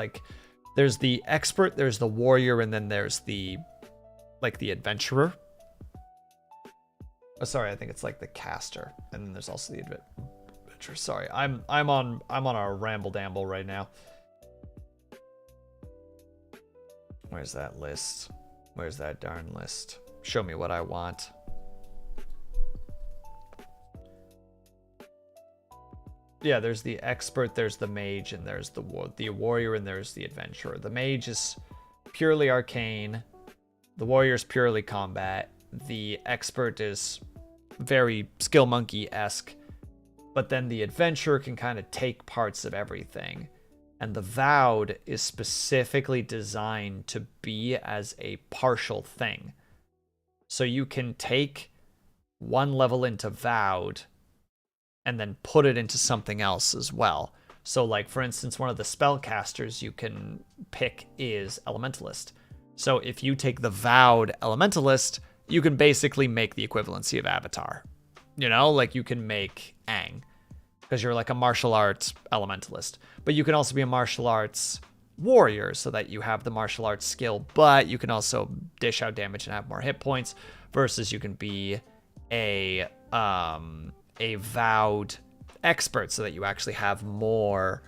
the expert, there's the warrior, and then there's the adventurer. Oh, sorry, I think it's like the caster, and then there's also the adventurer. Sorry, I'm on a ramble damble right now. Where's that list? Where's that darn list? Show me what I want. Yeah, there's the expert, there's the mage, and there's the warrior, and there's the adventurer. The mage is purely arcane. The warrior is purely combat. The expert is very skill monkey-esque. But then the adventurer can kind of take parts of everything. And the Vowed is specifically designed to be as a partial thing. So you can take one level into Vowed and then put it into something else as well. So like, for instance, one of the spellcasters you can pick is Elementalist. So if you take the Vowed Elementalist, you can basically make the equivalency of Avatar. You know, like you can make Aang, because you're like a martial arts Elementalist. But you can also be a martial arts warrior, so that you have the martial arts skill, but you can also dish out damage and have more hit points, versus you can be a Vowed expert so that you actually have more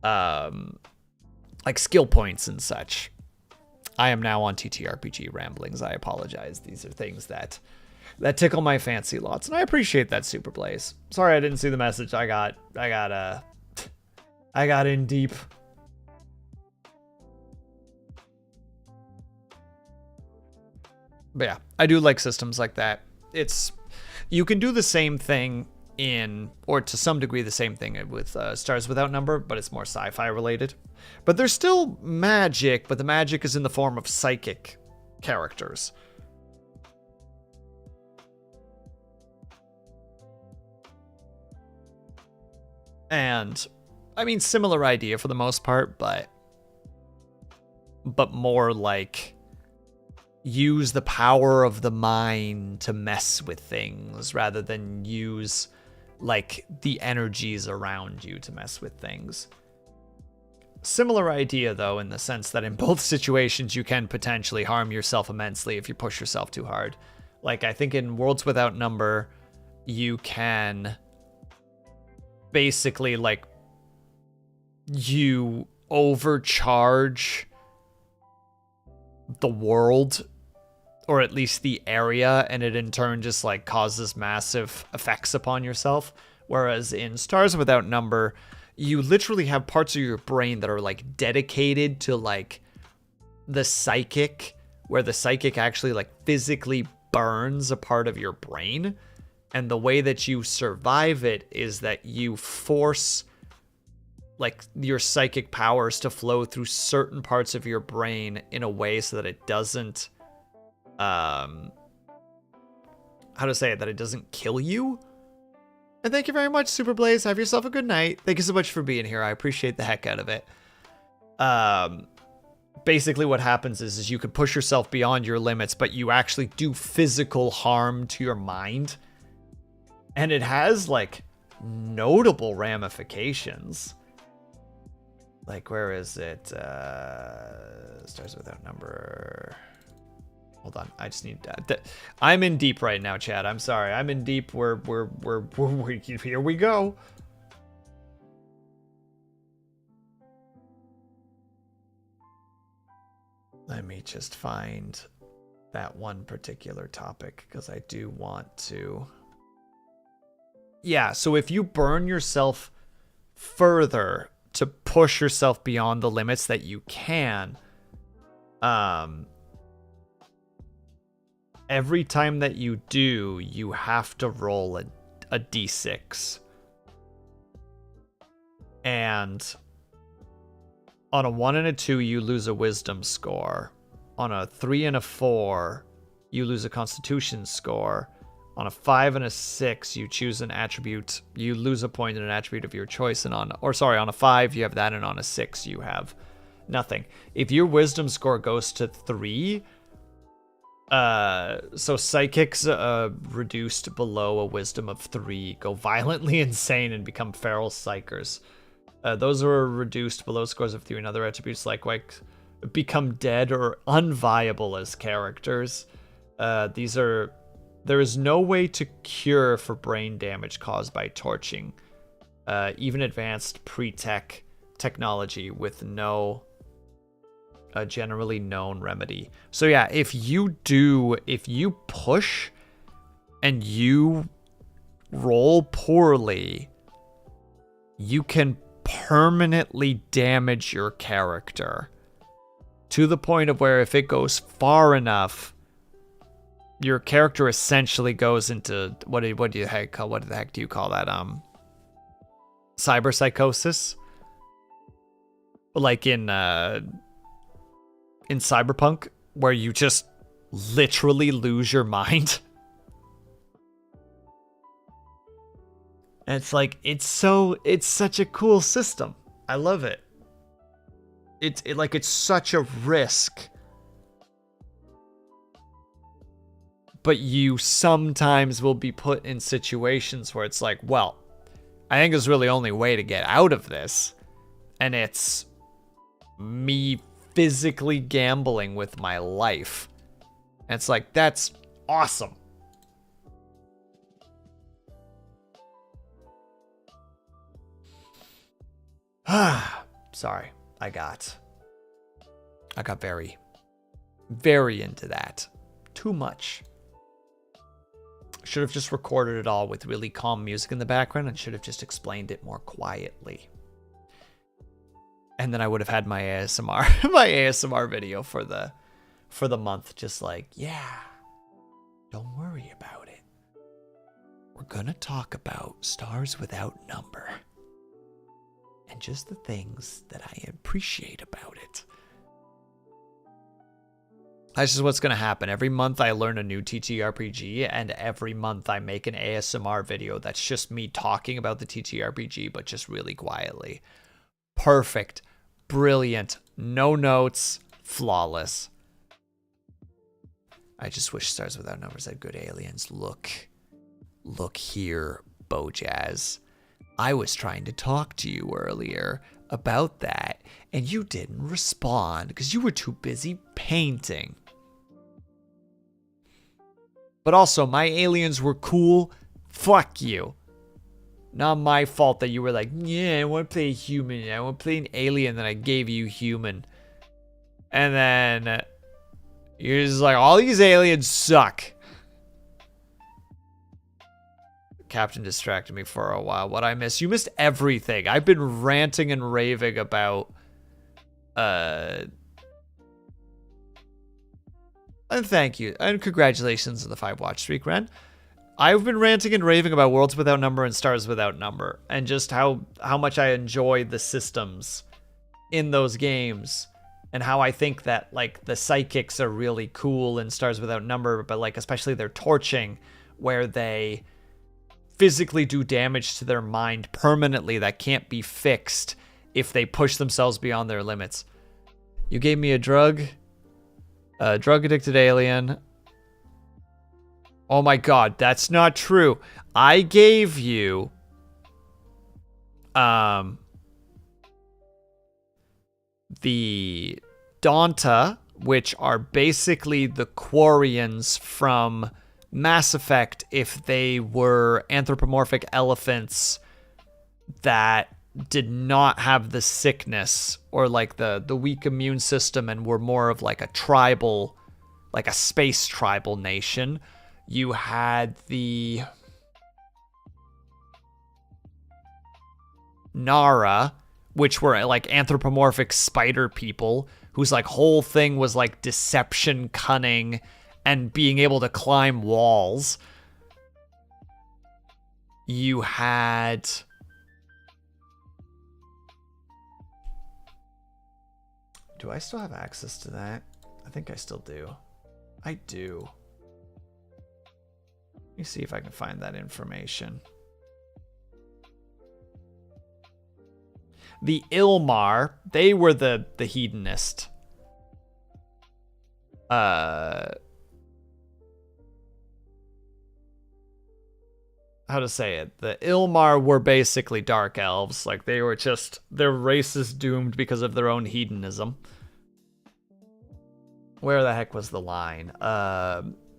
like skill points and such. I am now on TTRPG ramblings. I apologize. These are things that tickle my fancy lots, and I appreciate that, Super Blaze. Sorry I didn't see the message. I got in deep. But yeah, I do like systems like that. You can do the same thing or to some degree the same thing with Stars Without Number, but it's more sci-fi related. But there's still magic, but the magic is in the form of psychic characters. And I mean, similar idea for the most part, but more like use the power of the mind to mess with things rather than use like the energies around you to mess with things. Similar idea though, in the sense that in both situations you can potentially harm yourself immensely if you push yourself too hard. Like I think in Worlds Without Number, you can basically like you overcharge the world, or at least the area, and it in turn just like causes massive effects upon yourself. Whereas in Stars Without Number, you literally have parts of your brain that are like dedicated to like the psychic, where the psychic actually like physically burns a part of your brain. And the way that you survive it is that you force like your psychic powers to flow through certain parts of your brain in a way so that it doesn't that it doesn't kill you. And thank you very much, Super Blaze. Have yourself a good night. Thank you so much for being here. I appreciate the heck out of it. Basically what happens is you could push yourself beyond your limits, but you actually do physical harm to your mind. And it has like notable ramifications. Like, where is it? Stars Without Number. Hold on, I just need I'm in deep right now, Chad. I'm sorry, I'm in deep. We're here we go. Let me just find that one particular topic because I do want to. Yeah, so if you burn yourself further to push yourself beyond the limits that you can, every time that you do, you have to roll a d6. And on a 1 and a 2, you lose a wisdom score. On a 3 and a 4, you lose a constitution score. On a 5 and a 6, you choose an attribute. You lose a point in an attribute of your choice. And on a 5, you have that. And on a 6, you have nothing. If your wisdom score goes to 3, so psychics reduced below a wisdom of 3 go violently insane and become feral psychers. Those are reduced below scores of 3 and other attributes like become dead or unviable as characters. There is no way to cure for brain damage caused by torching. Even advanced pre-tech technology with no generally known remedy. So yeah, if you push and you roll poorly, you can permanently damage your character to the point of where if it goes far enough, your character essentially goes into what the heck do you call that? Cyberpsychosis, like in Cyberpunk, where you just literally lose your mind. And it's like it's such a cool system. I love it. It's such a risk. But you sometimes will be put in situations where it's like, well, I think there's really only way to get out of this. And it's me physically gambling with my life. And it's like, that's awesome. Sorry, I got very, very into that. Too much. Should have just recorded it all with really calm music in the background and should have just explained it more quietly. And then I would have had my ASMR, my ASMR video for the month. Just like, yeah, don't worry about it. We're gonna talk about stars without number. And just the things that I appreciate about it. That's just what's going to happen. Every month I learn a new TTRPG, and every month I make an ASMR video that's just me talking about the TTRPG, but just really quietly. Perfect. Brilliant. No notes. Flawless. I just wish Stars Without Numbers had good aliens. Look here, Bojazz. I was trying to talk to you earlier about that, and you didn't respond because you were too busy painting. But also, my aliens were cool. Fuck you. Not my fault that you were like, yeah, I want to play a human. I want to play an alien, then I gave you human. And then you're just like, all these aliens suck. Captain distracted me for a while. What I missed? You missed everything. I've been ranting and raving about and thank you. And congratulations on the 5 watch streak, Ren. I've been ranting and raving about Worlds Without Number and Stars Without Number, and just how much I enjoy the systems in those games, and how I think that like the psychics are really cool in Stars Without Number, but like especially their torching, where they physically do damage to their mind permanently that can't be fixed if they push themselves beyond their limits. You gave me a drug addicted alien. Oh my god, that's not true. I gave you the Donta, which are basically the Quarians from Mass Effect if they were anthropomorphic elephants that did not have the sickness or like the weak immune system and were more of like a tribal, like a space tribal nation. You had the Nara, which were like anthropomorphic spider people whose like whole thing was like deception, cunning, and being able to climb walls. You had do I still have access to that? I think I still do. I do. Let me see if I can find that information. The Ilmar, they were the hedonist. How to say it? The Ilmar were basically dark elves. Like they were just, their race is doomed because of their own hedonism. Where the heck was the line?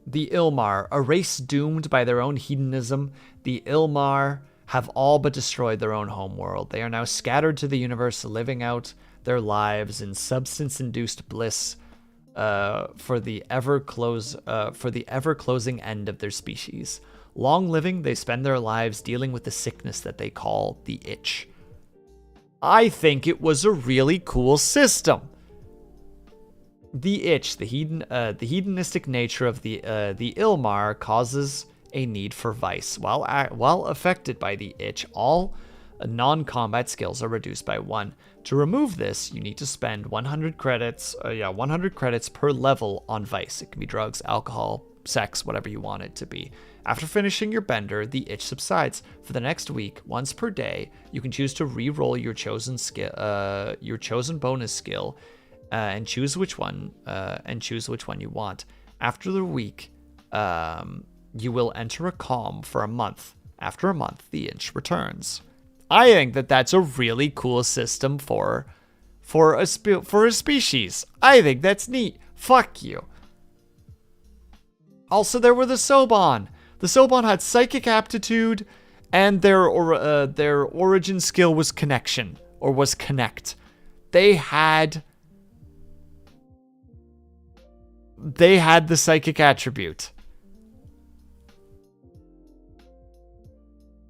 The Ilmar, a race doomed by their own hedonism. The Ilmar have all but destroyed their own homeworld. They are now scattered to the universe, living out their lives in substance-induced bliss for the ever-closing end of their species. Long living, they spend their lives dealing with the sickness that they call the itch. I think it was a really cool system. The itch, the hedonistic nature of the Ilmar causes a need for vice. While affected by the itch, all non-combat skills are reduced by 1. To remove this, you need to spend 100 credits. 100 credits per level on vice. It can be drugs, alcohol, sex, whatever you want it to be. After finishing your bender, the itch subsides. For the next week, once per day, you can choose to re-roll your chosen skill, your chosen bonus skill, and choose which one you want. After the week, you will enter a calm for a month. After a month, the itch returns. I think that that's a really cool system for a species. I think that's neat. Fuck you. Also, there were the Soban. The Soban had psychic aptitude, and their origin skill was connection, or was Connect. They had the psychic attribute.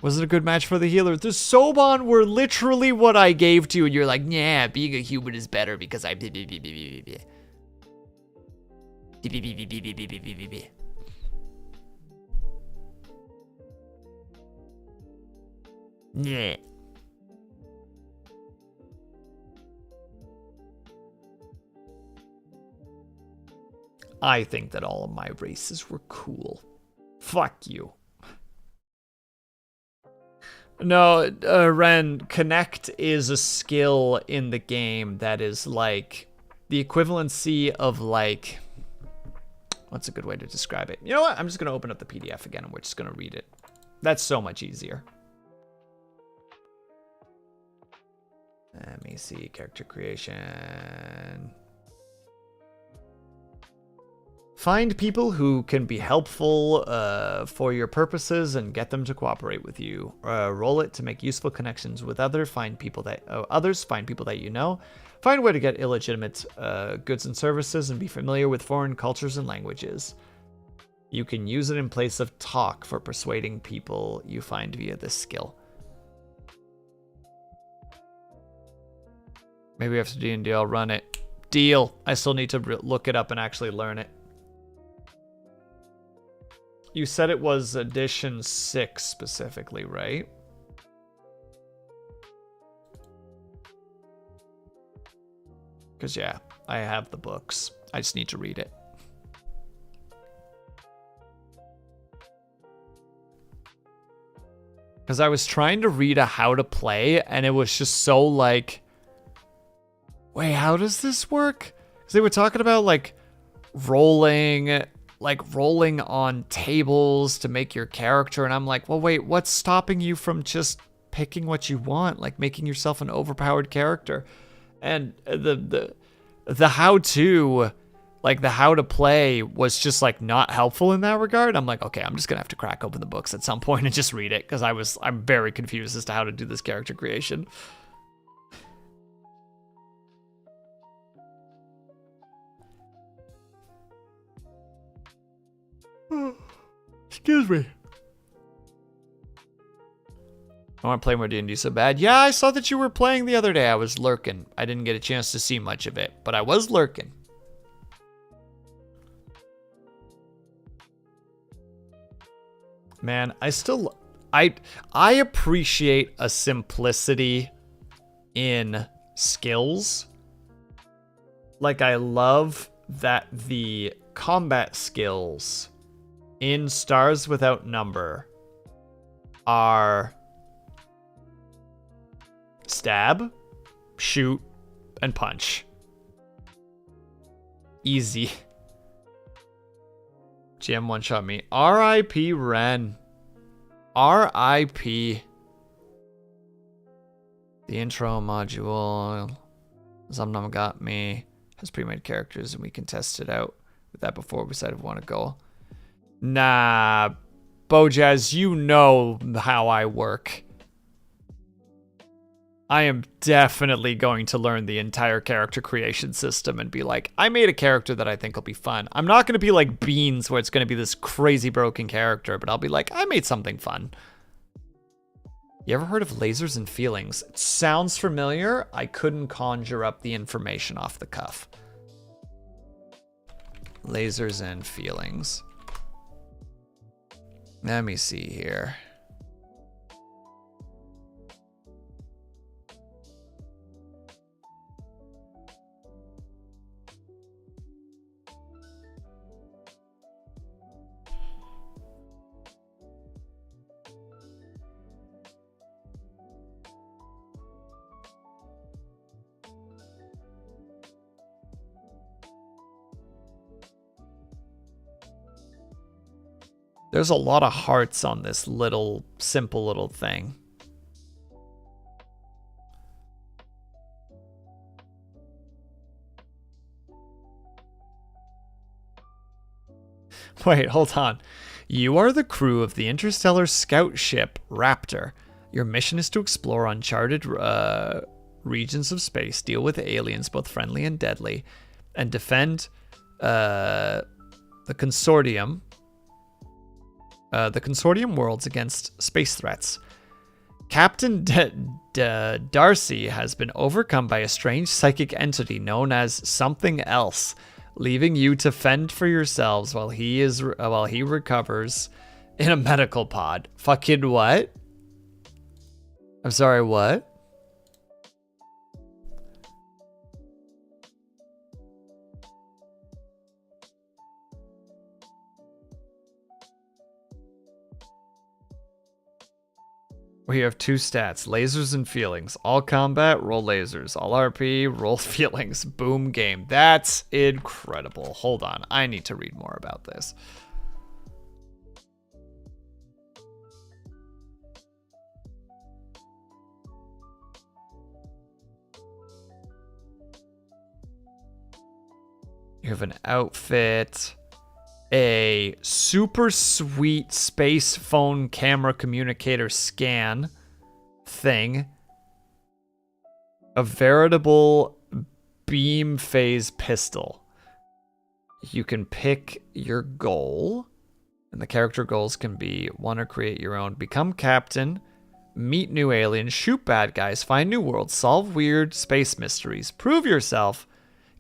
Was it a good match for the healer? The Soban were literally what I gave to you, and you're like, yeah, being a human is better because I... Yeah. I think that all of my races were cool. Fuck you. No, Ren, Connect is a skill in the game that is like the equivalency of like... What's a good way to describe it? You know what? I'm just going to open up the PDF again and we're just going to read it. That's so much easier. Let me see. Character creation. Find people who can be helpful for your purposes and get them to cooperate with you. Roll it to make useful connections with others. Find people that you know. Find a way to get illegitimate goods and services and be familiar with foreign cultures and languages. You can use it in place of talk for persuading people you find via this skill. Maybe after D&D I'll run it. Deal. I still need to look it up and actually learn it. You said it was edition 6 specifically, right? Because, yeah, I have the books. I just need to read it. Because I was trying to read a how to play, and it was just so like... Wait, how does this work? Because they were talking about, like, rolling on tables to make your character, and I'm like, well, wait, what's stopping you from just picking what you want, like making yourself an overpowered character? And the how-to, like the how to play was just like not helpful in that regard. I'm like, okay, I'm just gonna have to crack open the books at some point and just read it, because I'm very confused as to how to do this character creation. Excuse me. I want to play more D&D so bad. Yeah, I saw that you were playing the other day. I was lurking. I didn't get a chance to see much of it, but I was lurking. Man, I appreciate a simplicity in skills. Like, I love that the combat skills in Stars Without Number are stab, shoot, and punch. Easy. GM one-shot me. R.I.P. Ren. R.I.P. The intro module. Zumnum got me. Has pre-made characters and we can test it out. With that before we decide if we want to go. Nah, Bojaz, you know how I work. I am definitely going to learn the entire character creation system and be like, I made a character that I think will be fun. I'm not going to be like Beans, where it's going to be this crazy broken character, but I'll be like, I made something fun. You ever heard of Lasers and Feelings? It sounds familiar. I couldn't conjure up the information off the cuff. Lasers and Feelings. Let me see here. There's a lot of hearts on this little, simple little thing. Wait, hold on. You are the crew of the interstellar scout ship Raptor. Your mission is to explore uncharted regions of space, deal with aliens, both friendly and deadly, and defend the consortium worlds against space threats. Captain Darcy has been overcome by a strange psychic entity known as something else, leaving you to fend for yourselves while he recovers in a medical pod. Fucking what? I'm sorry, what? We have 2 stats, lasers and feelings. All combat, roll lasers. All RP, roll feelings. Boom game. That's incredible. Hold on, I need to read more about this. You have an outfit, a super sweet space phone camera communicator scan thing, a veritable beam phase pistol. You can pick your goal, and the character goals can be one or create your own. Become captain, meet new aliens, shoot bad guys, find new worlds, solve weird space mysteries, prove yourself,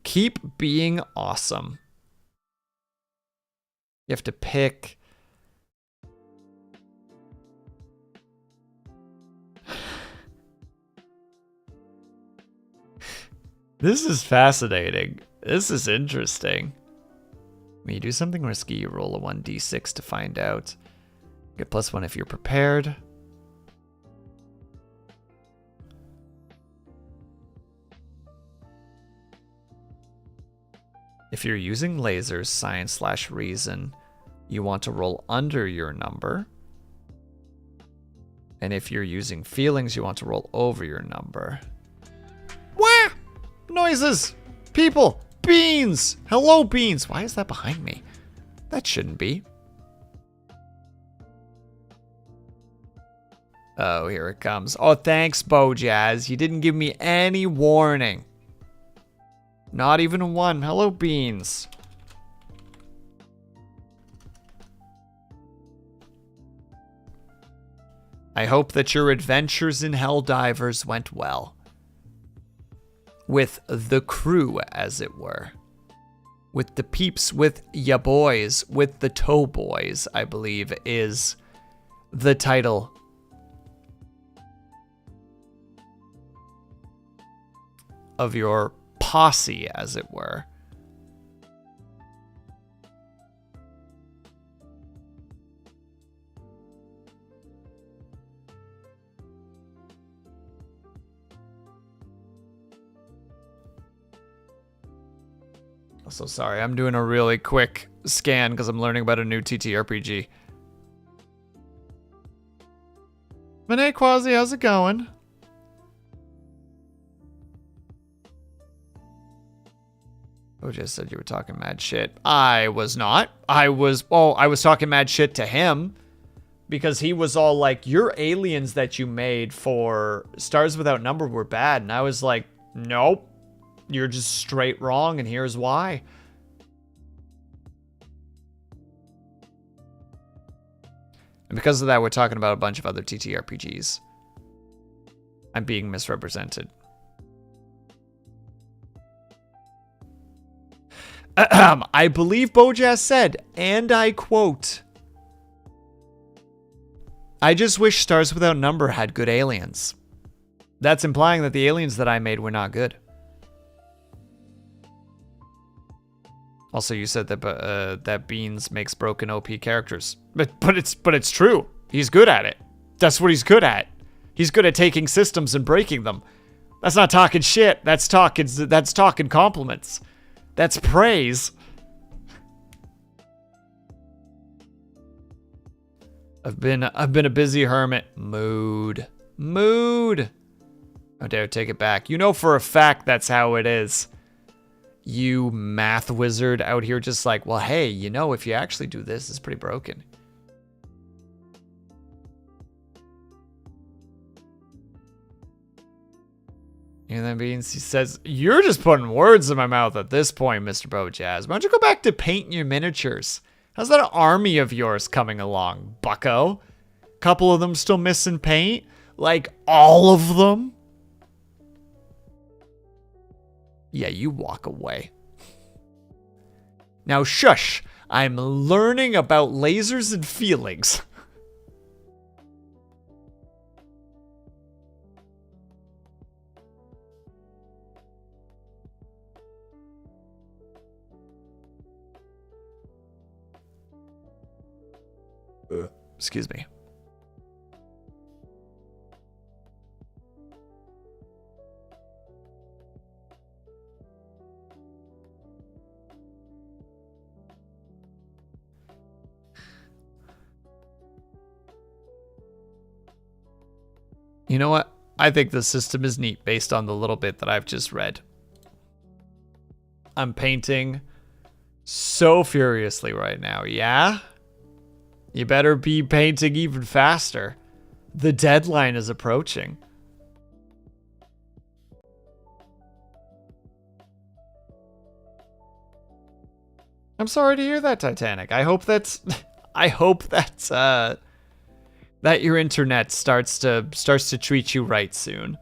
keep being awesome. You have to pick. This is fascinating. This is interesting. When you do something risky, you roll a 1d6 to find out. Get +1 if you're prepared. If you're using lasers, science/reason, you want to roll under your number. And if you're using feelings, you want to roll over your number. Wah! Noises! People! Beans! Hello, beans! Why is that behind me? That shouldn't be. Oh, here it comes. Oh, thanks, Bojazz. You didn't give me any warning. Not even a 1. Hello, beans. I hope that your adventures in Helldivers went well. With the crew, as it were. With the peeps, with ya boys, with the toe boys, I believe is the title. Of your posse, as it were. Also, sorry, I'm doing a really quick scan because I'm learning about a new TTRPG. But hey, Quasi, how's it going? Just said you were talking mad shit. I was not. I was talking mad shit to him because he was all like, your aliens that you made for Stars Without Number were bad. And I was like, nope, you're just straight wrong. And here's why. And because of that, we're talking about a bunch of other TTRPGs. I'm being misrepresented. I believe Bojazz said, and I quote, I just wish Stars Without Number had good aliens. That's implying that the aliens that I made were not good. Also, you said that that Beans makes broken OP characters, but it's true. He's good at it. That's what he's good at. He's good at taking systems and breaking them. That's not talking shit. That's talking compliments. That's praise. I've been a busy hermit. Mood. I dare take it back. You know for a fact that's how it is. You math wizard out here just like, well, hey, you know, if you actually do this, it's pretty broken. And then Beans, he says, you're just putting words in my mouth at this point, Mr. Bojazz. Why don't you go back to painting your miniatures? How's that army of yours coming along, bucko? Couple of them still missing paint? Like, all of them? Yeah, you walk away. Now, shush. I'm learning about lasers and feelings. Excuse me. You know what? I think the system is neat based on the little bit that I've just read. I'm painting so furiously right now, yeah? You better be painting even faster. The deadline is approaching. I'm sorry to hear that, Titanic. I hope that's that your internet starts to treat you right soon.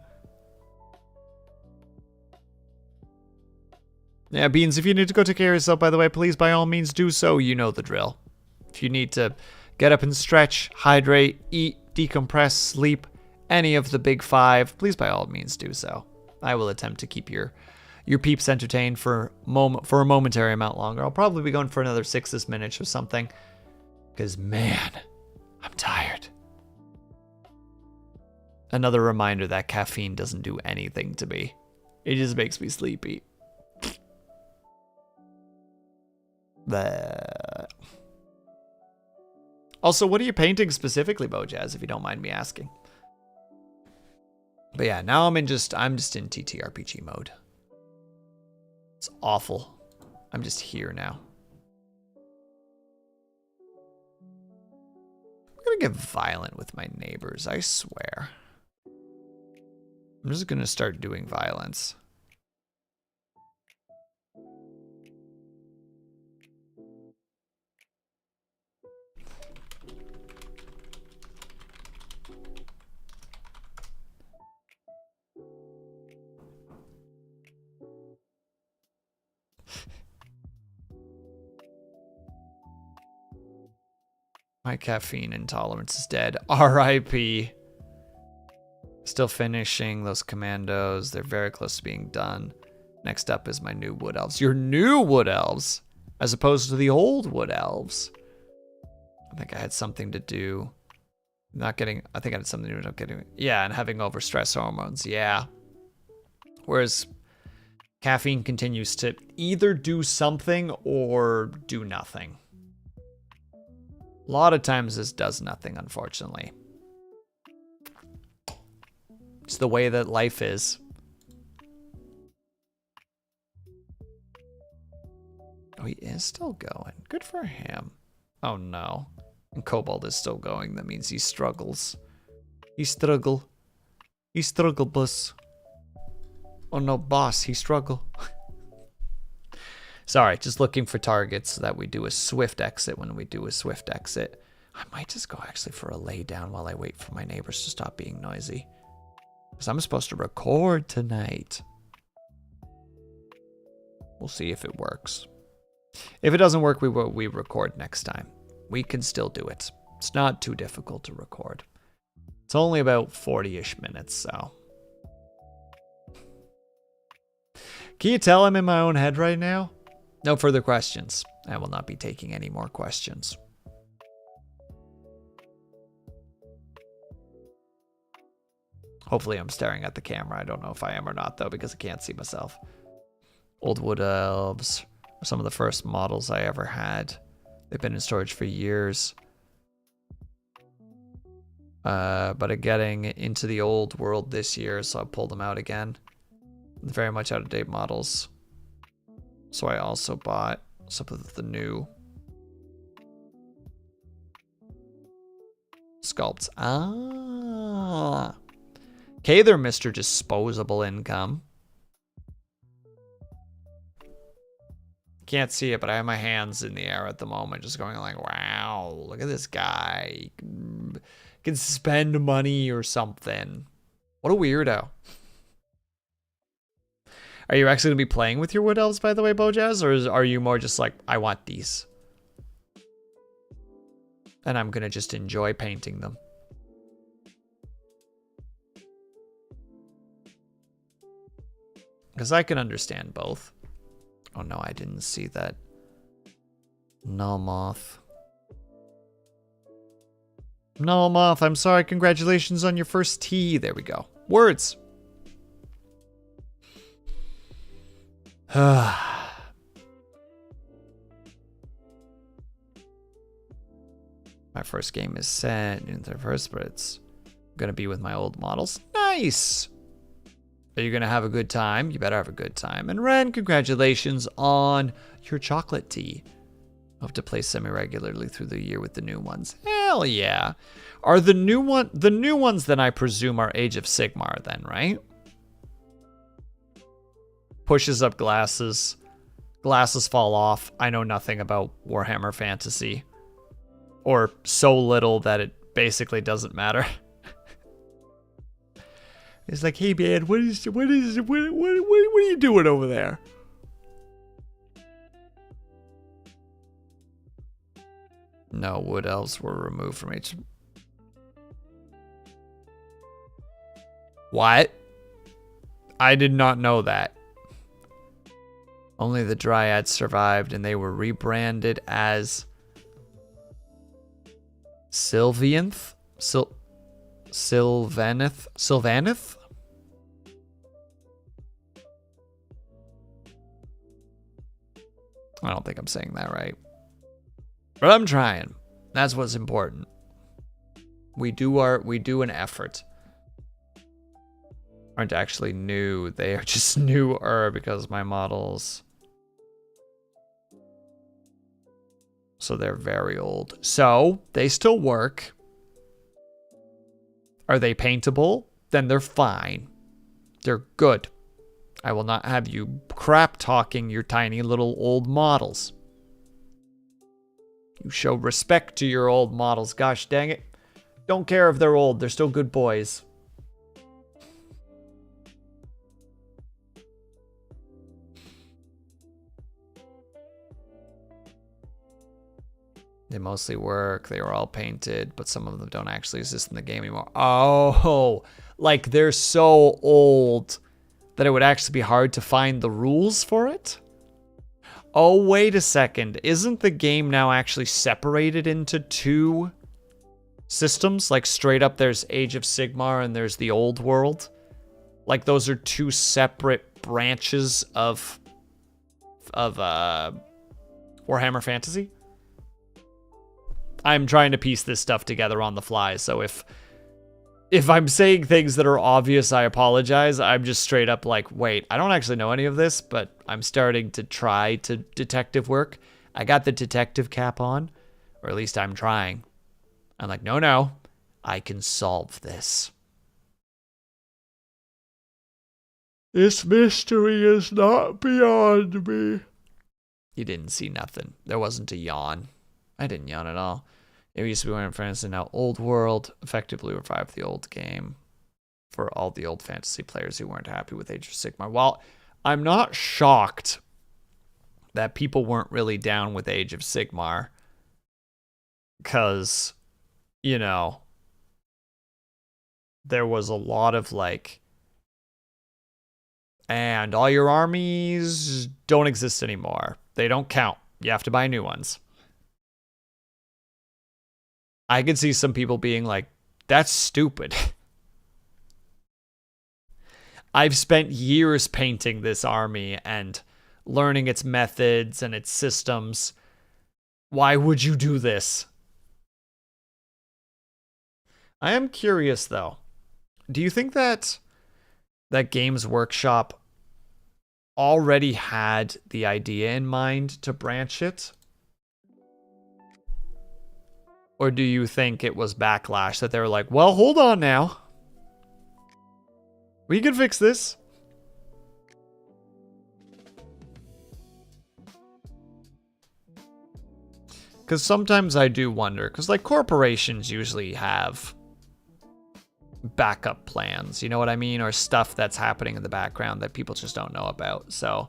Yeah, Beans, if you need to go take care of yourself, by the way, please by all means do so. You know the drill. If you need to get up and stretch, hydrate, eat, decompress, sleep, any of the big five, please by all means do so. I will attempt to keep your peeps entertained for a momentary amount longer. I'll probably be going for another 6 minutes or something. Because, man, I'm tired. Another reminder that caffeine doesn't do anything to me. It just makes me sleepy. Bleh. Also, what are you painting specifically, Bojazz, if you don't mind me asking? But yeah, now I'm just in TTRPG mode. It's awful. I'm just here now. I'm gonna get violent with my neighbors, I swear. I'm just gonna start doing violence. My caffeine intolerance is dead. R.I.P. Still finishing those commandos. They're very close to being done. Next up is my new wood elves. Your new wood elves, as opposed to the old wood elves. I think I had something to do. I think I had something to do with not getting. Yeah, and having overstress hormones. Yeah. Whereas caffeine continues to either do something or do nothing. A lot of times this does nothing, unfortunately. It's the way that life is. Oh, he is still going. Good for him. Oh no. And Cobalt is still going. That means he struggles. He struggle. He struggle, boss. Oh no, boss, he struggle. Sorry, just looking for targets so that we do a swift exit when we do a swift exit. I might just go actually for a lay down while I wait for my neighbors to stop being noisy. Because I'm supposed to record tonight. We'll see if it works. If it doesn't work, we record next time. We can still do it. It's not too difficult to record. It's only about 40-ish minutes, so. Can you tell I'm in my own head right now? No further questions. I will not be taking any more questions. Hopefully I'm staring at the camera. I don't know if I am or not, though, because I can't see myself. Old wood elves are some of the first models I ever had. They've been in storage for years. But I'm getting into the old world this year, so I pulled them out again. Very much out-of-date models. So I also bought some of the new sculpts. Ah. Okay, they're Mr. Disposable Income. Can't see it, but I have my hands in the air at the moment, just going like, wow, look at this guy. He can spend money or something. What a weirdo. Are you actually going to be playing with your wood elves, by the way, Bojaz? Or are you more just like, I want these? And I'm going to just enjoy painting them. Because I can understand both. Oh no, I didn't see that. Null Moth. Null Moth, I'm sorry. Congratulations on your first tea. There we go. Words. My first game is set in the first, but it's gonna be with my old models. Nice. Are you gonna have a good time? You better have a good time. And Ren, congratulations on your chocolate tea. I'll have to play semi-regularly through the year with the new ones. Hell yeah. Are the new ones then I presume are Age of Sigmar then, right? Pushes up glasses. Glasses fall off. I know nothing about Warhammer Fantasy. Or so little that it basically doesn't matter. It's like, hey man, what are you doing over there? No, wood elves were removed from H. What? I did not know that. Only the Dryads survived, and they were rebranded as Sylvaneth? Sylvaneth? I don't think I'm saying that right. But I'm trying. That's what's important. We do an effort. Aren't actually new. They are just newer because my models. So they're very old. So they still work. Are they paintable? Then they're fine. They're good. I will not have you crap talking your tiny little old models. You show respect to your old models. Gosh dang it. Don't care if they're old. They're still good boys. They mostly work. They were all painted, but some of them don't actually exist in the game anymore. Oh, like they're so old that it would actually be hard to find the rules for it? Oh, wait a second. Isn't the game now actually separated into two systems? Like straight up there's Age of Sigmar and there's the old world? Like those are two separate branches of Warhammer Fantasy? I'm trying to piece this stuff together on the fly, so if I'm saying things that are obvious, I apologize. I'm just straight up like, wait, I don't actually know any of this, but I'm starting to try to detective work. I got the detective cap on, or at least I'm trying. I'm like, no, I can solve this. This mystery is not beyond me. You didn't see nothing. There wasn't a yawn. I didn't yawn at all. It used to be Warhammer Fantasy, now Old World. Effectively revived the old game for all the old fantasy players who weren't happy with Age of Sigmar. While I'm not shocked that people weren't really down with Age of Sigmar, because, you know, there was a lot of like, and all your armies don't exist anymore. They don't count. You have to buy new ones. I could see some people being like, that's stupid. I've spent years painting this army and learning its methods and its systems. Why would you do this? I am curious though. Do you think that Games Workshop already had the idea in mind to branch it? Or do you think it was backlash that they were like, well, hold on now. We can fix this. Because sometimes I do wonder, because like corporations usually have backup plans, you know what I mean? Or stuff that's happening in the background that people just don't know about. So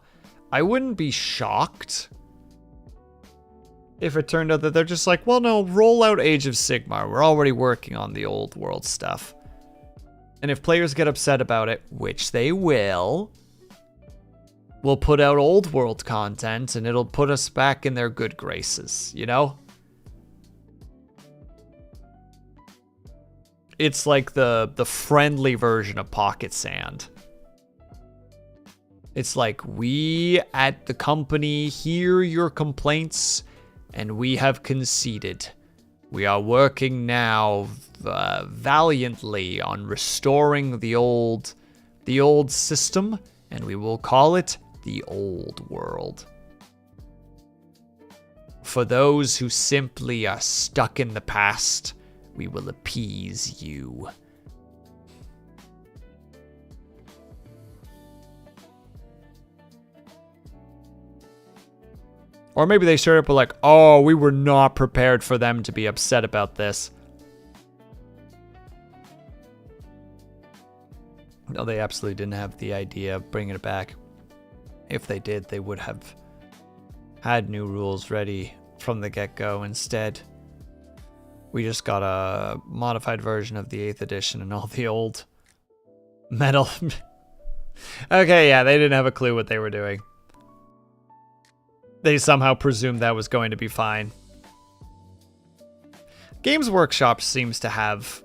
I wouldn't be shocked if it turned out that they're just like, well, no, roll out Age of Sigmar. We're already working on the old world stuff. And if players get upset about it, which they will, we'll put out old world content and it'll put us back in their good graces, you know? It's like the friendly version of Pocket Sand. It's like, we at the company hear your complaints and we have conceded. We are working now valiantly on restoring the old system, and we will call it the old world. For those who simply are stuck in the past, we will appease you. Or maybe they straight up were like, oh, we were not prepared for them to be upset about this. No, they absolutely didn't have the idea of bringing it back. If they did, they would have had new rules ready from the get-go. Instead, we just got a modified version of the 8th edition and all the old metal. Okay, yeah, they didn't have a clue what they were doing. They somehow presumed that was going to be fine. Games Workshop seems to have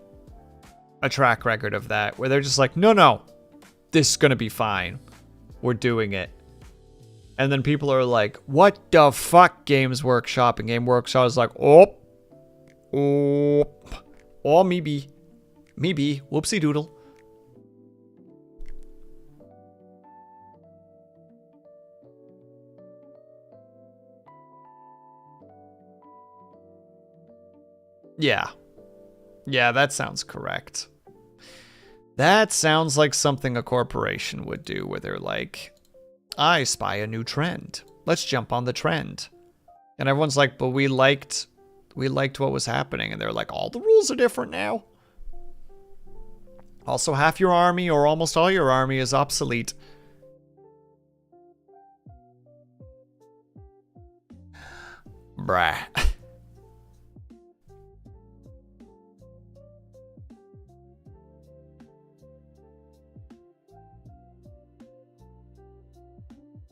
a track record of that, where they're just like, no, this is going to be fine. We're doing it. And then people are like, what the fuck, Games Workshop? And Game Workshop is like, maybe, whoopsie doodle. Yeah, that sounds correct. That sounds like something a corporation would do, where they're like, I spy a new trend. Let's jump on the trend. And everyone's like, but we liked what was happening. And they're like, all the rules are different now. Also, half your army or almost all your army is obsolete. Bruh.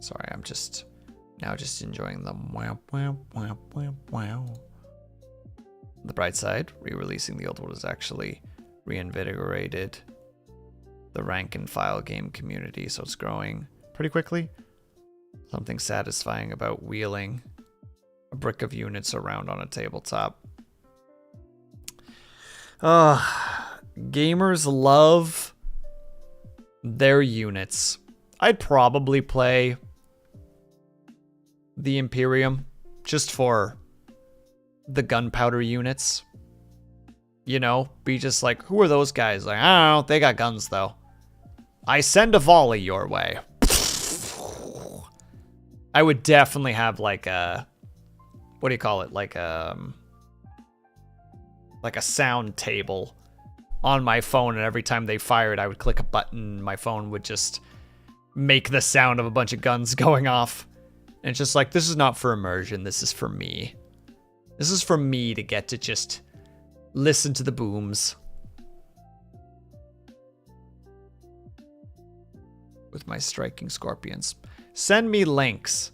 Sorry, I'm just enjoying the wow, wow, wow, wow, wow. The bright side, re-releasing the old world has actually reinvigorated the rank and file game community, so it's growing pretty quickly. Something satisfying about wheeling a brick of units around on a tabletop. Gamers love their units. I'd probably play the Imperium just for the gunpowder units. You know, be just like, who are those guys? Like, I don't know, they got guns though. I send a volley your way. I would definitely have like a, what do you call it? Like a sound table on my phone, and every time they fired, I would click a button, and my phone would just make the sound of a bunch of guns going off. And it's just like, this is not for immersion, this is for me. This is for me to get to just listen to the booms. With my striking scorpions. Send me links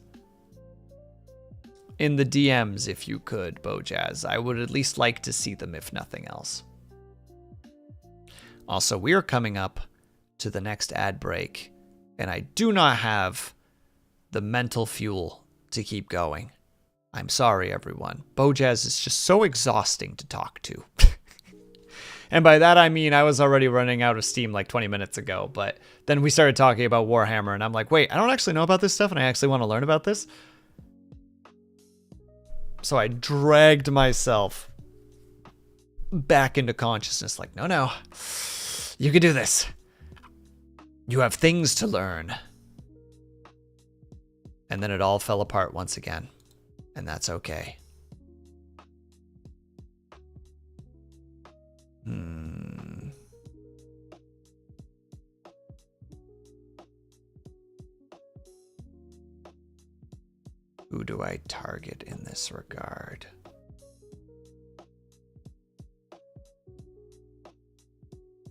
in the DMs if you could, Bojazz. I would at least like to see them, if nothing else. Also, we are coming up to the next ad break, and I do not have the mental fuel to keep going. I'm sorry, everyone. Bojazz is just so exhausting to talk to. And by that I mean I was already running out of steam like 20 minutes ago, but then we started talking about Warhammer, and I'm like, wait, I don't actually know about this stuff, and I actually want to learn about this. So I dragged myself back into consciousness, like, no, you can do this. You have things to learn. And then it all fell apart once again. And that's okay. Who do I target in this regard?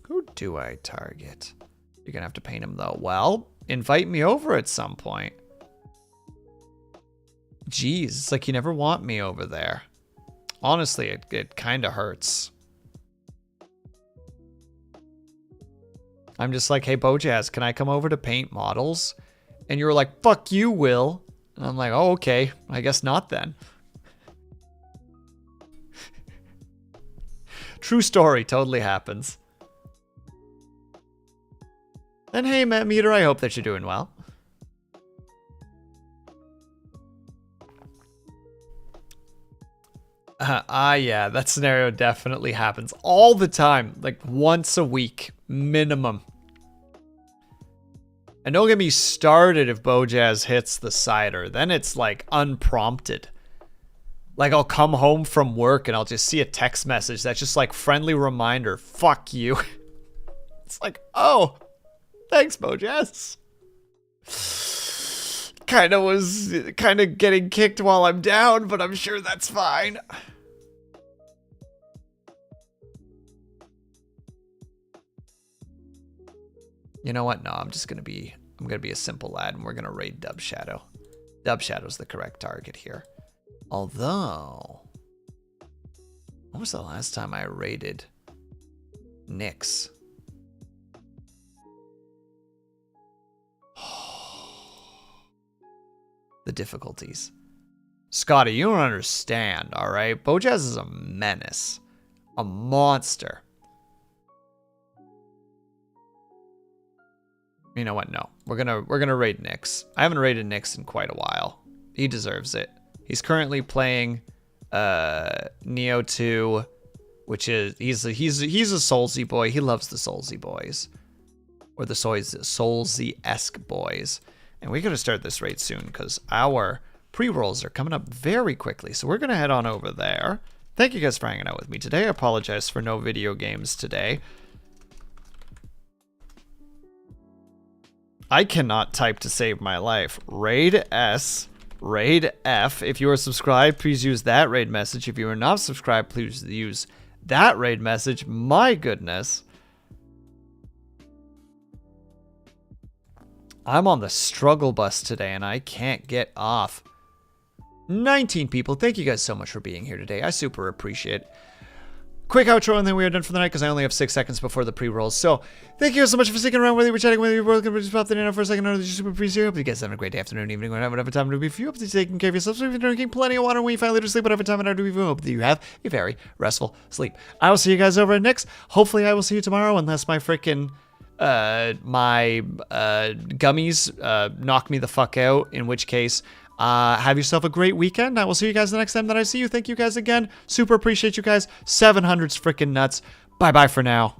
Who do I target? You're gonna have to paint him though. Well, invite me over at some point. Jeez, it's like you never want me over there. Honestly, it kind of hurts. I'm just like, hey, Bojazz, can I come over to paint models? And you're like, fuck you, Will. And I'm like, oh, okay. I guess not then. True story, totally happens. And hey, Matt Meter, I hope that you're doing well. Yeah, that scenario definitely happens all the time, like once a week minimum. And don't get me started if Bojazz hits the cider, then it's like unprompted. Like I'll come home from work and I'll just see a text message that's just like friendly reminder, fuck you. It's like, oh, thanks, Bojazz. Kind of getting kicked while I'm down, but I'm sure that's fine. You know what? No, I'm gonna be a simple lad, and we're gonna raid Dub Shadow. Dub Shadow's the correct target here. Although, when was the last time I raided Nyx? The difficulties. Scotty, you don't understand, all right? Bojazz is a menace, a monster. You know what? No, we're gonna raid Nyx. I haven't raided Nyx in quite a while. He deserves it. He's currently playing Neo 2, which is he's a Soulsy boy. He loves the Soulsy boys, or the Soulsy-esque boys. And we gotta start this raid soon because our pre-rolls are coming up very quickly. So we're gonna head on over there. Thank you guys for hanging out with me today. I apologize for no video games today. I cannot type to save my life. Raid S, raid F. If you are subscribed, please use that raid message. If you are not subscribed, please use that raid message. My goodness. I'm on the struggle bus today and I can't get off. 19 people. Thank you guys so much for being here today. I super appreciate it. Quick outro and then we are done for the night because I only have 6 seconds before the pre-rolls. So thank you guys so much for sticking around, whether you were chatting, whether you were welcome to just pop in and for a second. I just super appreciate it. Hope you guys have a great day, afternoon, evening, whatever time it will be for you. Hope you're taking care of yourself. So if you're drinking plenty of water when you finally go to sleep, whatever time it will be for you, hope that you have a very restful sleep. I will see you guys over at Nyx. Hopefully I will see you tomorrow unless my freaking gummies knock me the fuck out, in which case have yourself a great weekend. I will see you guys the next time that I see you. Thank you guys again. Super appreciate you guys. 700's freaking nuts. Bye bye for now.